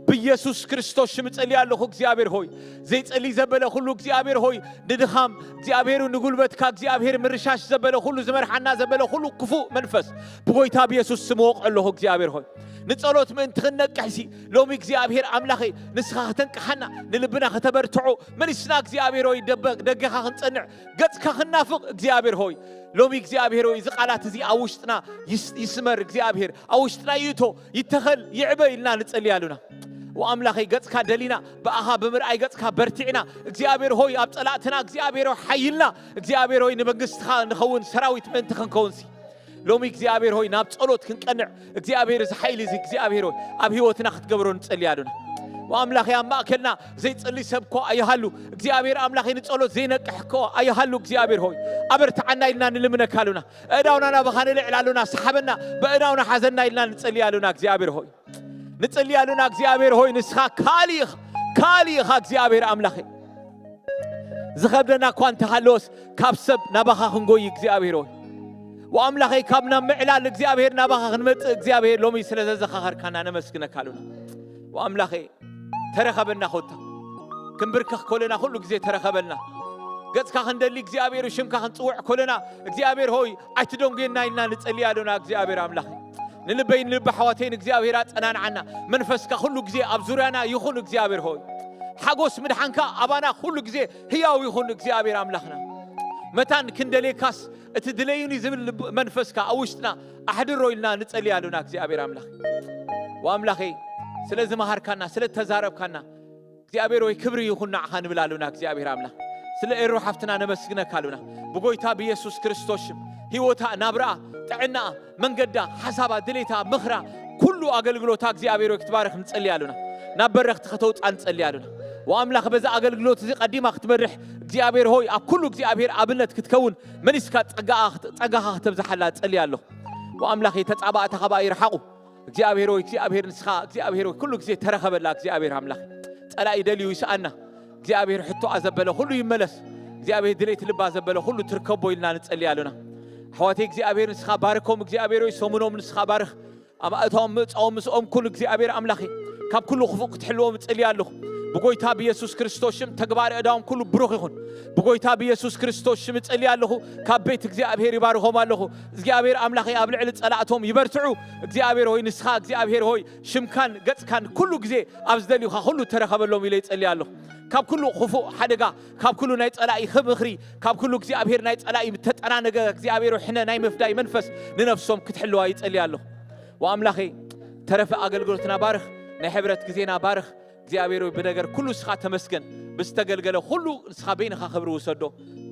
Speaker 4: በኢየሱስ ክርስቶስ ስም ጸልያለሁ እግዚአብሔር ሆይ ዘይጸሊ ዘበለ ሁሉ እግዚአብሔር ሆይ ንድኻም እግዚአብሔር ንጉልበትካ እግዚአብሔር ምርሻሽ ዘበለ ሁሉ ዝመርሐና ዘበለ ሁሉ ክፉ መንፈስ በጎይታ በኢየሱስ ስም ወቅለሁ እግዚአብሔር ሆይ ንጸሎት ምን ትኽነቅሕሲ ሎሚ እግዚአብሔር አምላኸ ንስኻ ተንቀሐና ንልብና ከተበርትዑ መንስና እግዚአብሔር ሆይ ደገኻ ክንጸንዕ ገጽካ ክናፍቕ እግዚአብሔር ሆይ ሎሚ እግዚአብሔር ሆይ ዝቃላት እዚ አውሽጥና ይስመር እግዚአብሔር አውሽጥና ይቶ ይተኸል ይዕበይልና ንጸልያሉና وأملاخي قدك دلينا بأها بمرأي قدك برتعنا እግዚአብሔር ሆይ ኣብ ጸላእትና እግዚአብሔር ኃይልና እግዚአብሔር ሆይ ንመንግስትኻ ንኸውን ሰራዊት መንት ክንከውንሲ ሎሚ እግዚአብሔር ሆይ ናብ ጸሎት ክንቀንዕ እግዚአብሔር ዝኃይል እዚ እግዚአብሔር ሆይ ኣብ ህይወትና ክትገብሮ ንጸልያሉና وأملاخي أماكلنا زي تصلي سبكو أيهالو እግዚአብሔር አምላኸ ንጸሎት ዘይነቅሕኮ أيهالو እግዚአብሔር ሆይ አበርታዕና ኢልና ንልምነካሉና እዳውና ናባኻነ ልዕላሉና ሰሓበና በእዳውና ሓዘና ኢልና ንጸልያሉና እግዚአብሔር ሆይ نتليالنا እግዚአብሔር ሆይ ንስኻ ካሊኻ እግዚአብሔር አምላኸ ዝኸብደና እኳ እንተሃለወስ ካብ ሰብ ናባኻ ክንጎይ እግዚአብሔር ሆይ ወአምላኸ ካብና ምዕላል እግዚአብሔር ናባኻ ክንመጽእ እግዚአብሔር ሎሚ ስለዘዘኻኸርካና ነመስግነካሉና ወአምላኸ ተረኸበና ኾታ ክንብርከኽ ኮለና ሁሉ ጊዜ ተረኸበልና ገጽካ ክንደሊ እግዚአብሔር ሽምካ ክንጽውዕ ኮለና እግዚአብሔር ሆይ ኣይትደንጎየና ኢልና ንጸልያሉና እግዚአብሔር አምላኸ نلبين لب حواتين እግዚአብሔር አጸናናና መንፈስካ ሁሉ ጊዜ ኣብ ዙሪያና ይኹን እግዚአብሔር ሆይ ሓጎስ ምድሓንካ አባና ሁሉ ጊዜ ህያው ይኹን እግዚአብሔር አምላኽና መታን ክንደሌካስ እቲ ድለዩኒ ዝብል መንፈስካ አውሽጥና አሕድሮ ኢልና ንጸልያሉና እግዚአብሔር አምላኽ ወአምላኸ ስለዚ መሃርካና ስለተዛረብካና እግዚአብሔር ሆይ ክብሪ ይኹን ንዓኻ ንብላሉና እግዚአብሔር አምላኽ ስለ ኤሮ ሓፍትና ነመስግነካሉና በጎይታ በኢየሱስ ክርስቶስ ህይወታ ናብራ ጥዕና መንገዳ ሐሳባ ድሌታ ምኽራ ኩሉ አገልግሎታ እግዚአብሔር ክትባረክ ንጸልያሉና ናበረኽት ከተውጣ ንጸልያሉና ወአምላኽ በዛ አገልግሎት እዚ ቀዲማ ክትመርሕ እግዚአብሔር ሆይ ኣብ ኩሉ እግዚአብሔር ኣብነት ክትከውን መንስካ ጸጋኻ ተብዛሐላ ጸልያለሁ ወአምላኽ ተጻባእታ ኸባ ይርሐቁ እግዚአብሔር ሆይ እግዚአብሔር ንስኻ እግዚአብሔር ሆይ ኩሉ ጊዜ ተረኸበላ እግዚአብሔር አምላኽ ጸላይ ደልዩ ይስአና እግዚአብሔር ሕቶ አዘበለ ሁሉ ይመለስ እግዚአብሔር ድሌት ልባ ዘበለ ሁሉ ትርከቦ ኢልና ንጸልያሉና حواتي እግዚአብሔር ንስኻ ባርኮም እግዚአብሔር ሆይ ሶሙኖም ንስኻ ባርኽ አማእቶም ጾም ምስኦም ኩሉ እግዚአብሔር አምላኺ ካብ ኩሉ ክፉእ ክትሕልዎም ጸልያለሁ በጎይታ በኢየሱስ ክርስቶስ ስም ተግባር እዳዎም ኩሉ ብሩኽ ይኹን በጎይታ በኢየሱስ ክርስቶስ ስም ጸልያለሁ ካብ ቤት እግዚአብሔር ይባርኾም ኣለሁ እግዚአብሔር አምላኺ ኣብ ልዕሊ ጸላእቶም ይበርትዑ እግዚአብሔር ሆይ ንስኻ እግዚአብሔር ሆይ ሽምካን ገጽካን ኩሉ ጊዜ ኣብ ዝደልዩኻ ሁሉ ተረኸበሎም ኢለ ጸልያለሁ ካብ ኩሉ خفو حدغا ካብ ኩሉ ናይ ጸላኢ خبخሪ ካብ ኩሉ እግዚአብሔር ናይ ጸላኢ ተጠናነገ እግዚአብሔር ሕነ ናይ መፍዳይ መንፈስ ንነፍሶም ክትሕልዋ ይጸልያለሁ ወአምላኺ ተረፈ አገልግሎትና ባርኽ ናይ ሕብረት ግዜና ባርኽ እግዚአብሔር በነገር ኩሉ ስኻ ተመስገን ብስተገልገለ ሁሉ ስኻ በይንኻ ክብሪ ወሰዶ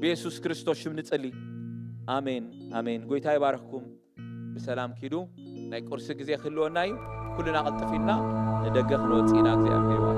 Speaker 4: በኢየሱስ ክርስቶስ ስም ንጸልይ አሜን አሜን ጎይታ ይባርኽኩም በሰላም ኪዱ ናይ ቁርስ ግዜ ክልወናይ ኩሉና ቀልጥፊና ደገ ክንወጽኢና እግዚአብሔር